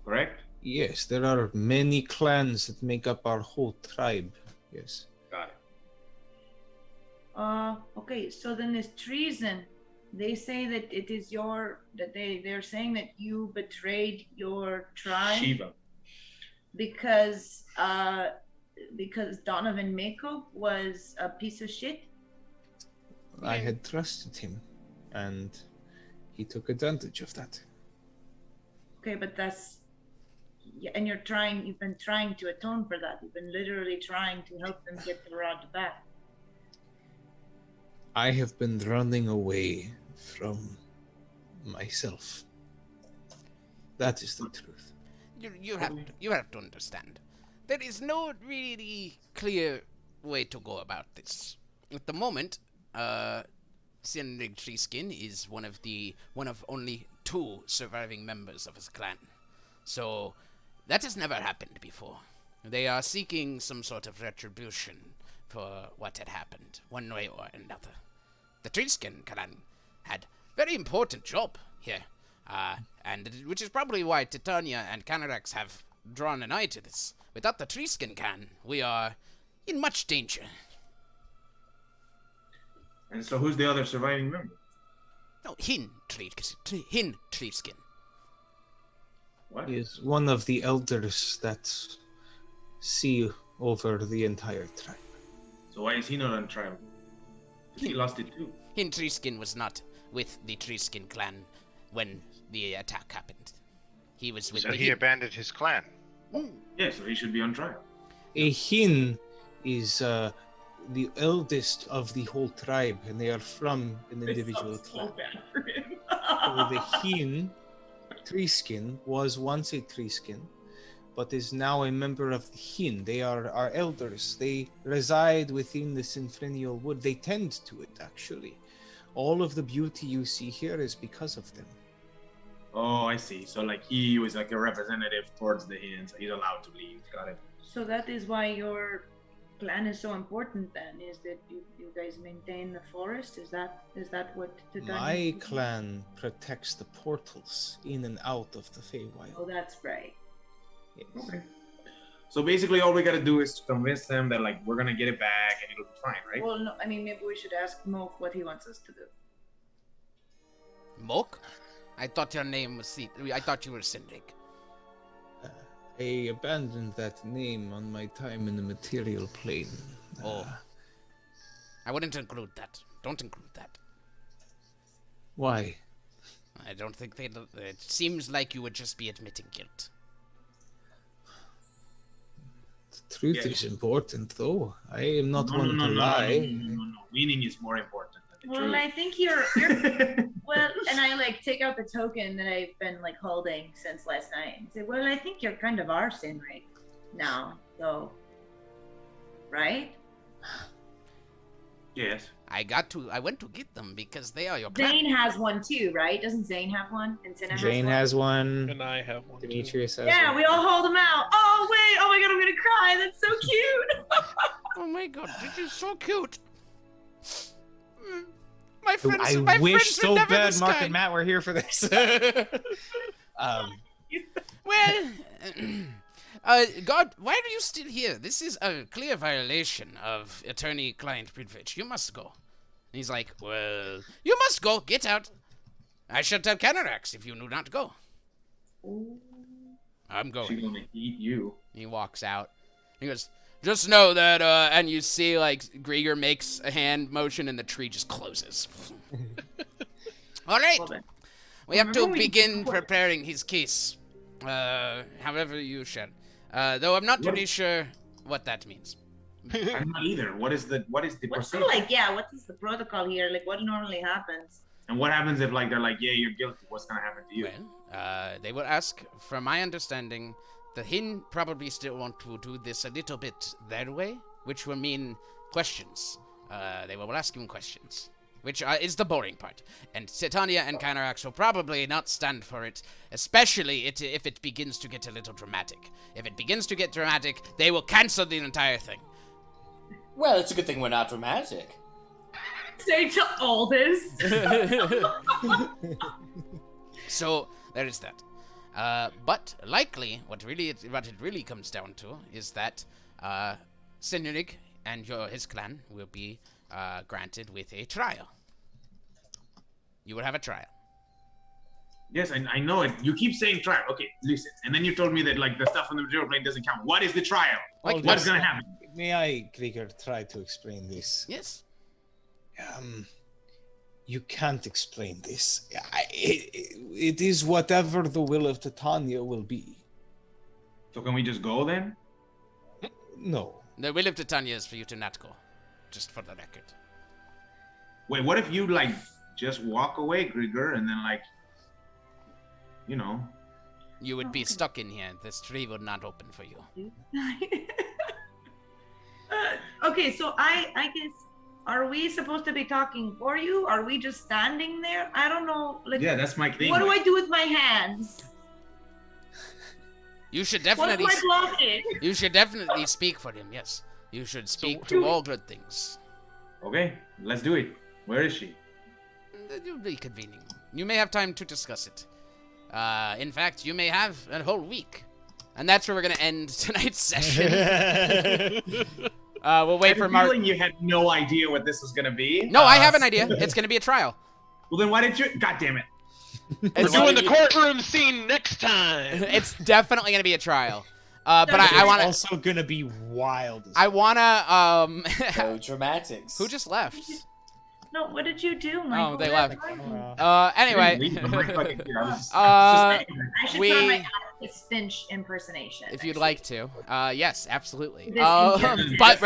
correct? Yes, there are many clans that make up our whole tribe, yes. Got it. Okay, so then this treason, they say that it is they're saying that you betrayed your tribe. Shiva. Because Donovan Mako was a piece of shit? I had trusted him, and he took advantage of that. Okay, but and you've been trying to atone for that. You've been literally trying to help them get the rod back. I have been running away from myself. That is the truth. You have to understand. There is no really clear way to go about this. At the moment, Sinrig Treeskin is one of only 2 surviving members of his clan. So that has never happened before. They are seeking some sort of retribution for what had happened, one way or another. The Treeskin clan had very important job here, and which is probably why Titania and Canarax have drawn an eye to this. Without the Treeskin clan, we are in much danger. And so who's the other surviving member? No, Hin Treeskin. What? He is one of the elders that see over the entire tribe. So why is he not on trial? He lost it too. Hin Treeskin was not with the Treeskin clan when the attack happened. He was with So the he abandoned his clan. Yeah, so he should be on trial. A Hin is the eldest of the whole tribe, and they are from an individual clan. So the Hin, Treeskin, was once a Treeskin, but is now a member of the Hin. They are our elders. They reside within the Sinfrenial Wood. They tend to it, actually. All of the beauty you see here is because of them. Oh, I see. So like he was like a representative towards the Hin, so he's allowed to leave. Got it. So that is why your clan is so important then, is that you guys maintain the forest? Is that what Titania My is? clan protects the portals in and out of the Feywild. Oh, that's right. Yes. Okay. So basically all we gotta do is to convince them that like we're gonna get it back and it'll be fine, right? Well, no, I mean, maybe we should ask Moke what he wants us to do. Moke? I thought your name was I thought you were Sindrik. I abandoned that name on my time in the material plane. I wouldn't include that. Don't include that. Why? I don't think it seems like you would just be admitting guilt. The truth is important, though. I am not one to lie. No. meaning is more important than the Well, truth. I think you're well, and I like take out the token that I've been like holding since last night and say, well, I think you're kind of our sin right now, so right? Yes. I went to get them because they are your Zane has one too, right? Doesn't Zane have one? And Cinna Jane has has one. And I have one. Too. Demetrius has one? Yeah, one. we all hold them out. Oh wait! Oh my god! I'm gonna cry. That's so cute. Oh my god, this is so cute. My friends, I my wish friends so were never bad this Mark kind. and Matt were here for this. Well, God, why are you still here? This is a clear violation of attorney-client privilege. You must go. And he's like, well, you must go. Get out. I shall tell Canarax if you do not go. I'm going. She's gonna eat you. He walks out. He goes, just know that, and you see, like, Grieger makes a hand motion and the tree just closes. All right. We have to Remember we- begin preparing his case. However you shall. Though I'm not really sure what that means. I'm not either. What is the What's procedure? the like? Yeah, what is the protocol here? Like, what normally happens? And what happens if like they're like, yeah, you're guilty? What's gonna happen to you? Well, they will ask, from my understanding, the Hin probably still want to do this a little bit their way, which will mean questions. They will ask him questions, which is the boring part. And Titania and Canarax will probably not stand for it, especially if it begins to get a little dramatic. If it begins to get dramatic, they will cancel the entire thing. Well, it's a good thing we're not dramatic. Say to Aldous. So there is that. But likely, what it really comes down to is that Sinurig and his clan will be granted with a trial. You will have a trial. Yes, I know it. You keep saying trial. Okay, listen. And then you told me that like the stuff on the material plane doesn't count. What is the trial? Like What's this. gonna happen? May I, Krieger, try to explain this? Yes. You can't explain this. It is whatever the will of Titania will be. So can we just go then? No. The will of Titania is for you to not go. Just for the record. Wait, what if you like just walk away, Grieger, and then like, you know? You would be stuck in here. This tree would not open for you. Okay, so I guess, are we supposed to be talking for you? Are we just standing there? I don't know. Like, Yeah, that's my thing. what do I do with my hands? You should What am definitely. I blocking? You should definitely speak for him. Yes. You should speak So- to all good things. Okay, let's do it. Where is she? It will be convening. You may have time to discuss it. In fact, you may have a whole week. And that's where we're going to end tonight's session. We'll wait for Mark. You had no idea what this was gonna be. No, I have an idea. It's going to be a trial. Well, then why didn't you? God damn it! We're doing the courtroom scene next time. It's definitely going to be a trial. But I want to. also gonna be wild. I want to. So dramatics. Who just left? No, what did you do, Michael? Oh, they Where left. are you? Anyway. Leave them right fucking here. I was just- I should we- try my Alice Finch impersonation. If you'd like to, yes, absolutely. This is- But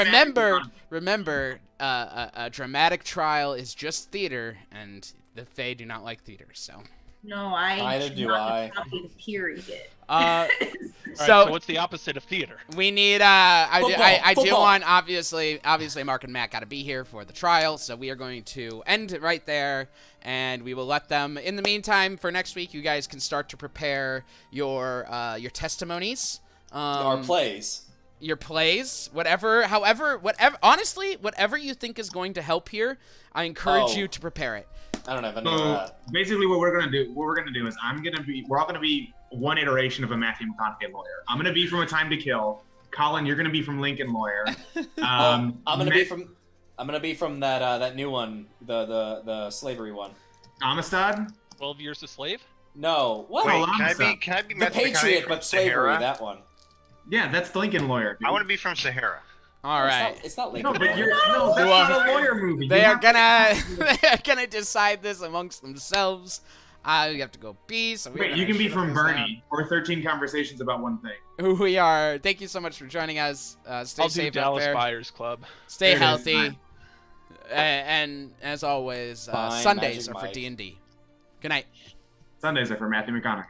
remember, a dramatic trial is just theater, and the Fae do not like theater. So, No, I. Neither do I. Period. uh, All right, so so what's the opposite of theater? we need. I do Football. want obviously Mark and Matt got to be here for the trial, so we are going to end it right there, and we will let them. In the meantime, for next week, you guys can start to prepare your testimonies. Our plays. Your plays, whatever, honestly, whatever you think is going to help here, I encourage Oh. you to prepare it. I don't have any of So that. basically, what we're gonna do is we're all gonna be one iteration of a Matthew McConaughey lawyer. I'm gonna be from A Time to Kill. Colin, you're gonna be from Lincoln Lawyer. I'm gonna be Matt- from. I'm gonna be from that new one, the slavery one. Amistad. 12 Years a Slave? No, what? Wait, Can I be the Matthew McConaughey Patriot, from but slavery. Sahara? That one. Yeah, that's the Lincoln Lawyer. dude. I want to be from Sahara. All right. It's not No, Lincoln. but that's not a lawyer movie. They You are have- gonna they're gonna decide this amongst themselves. You have to go B. So Wait, you can be from Bernie or 13 Conversations About One Thing. Who we are. Thank you so much for joining us. Stay I'll do safe out Dallas there. Buyers Club. Stay There it is. healthy. Fine. And as always, Fine, Sundays Magic are for Mike. D&D. Good night. Sundays are for Matthew McConaughey.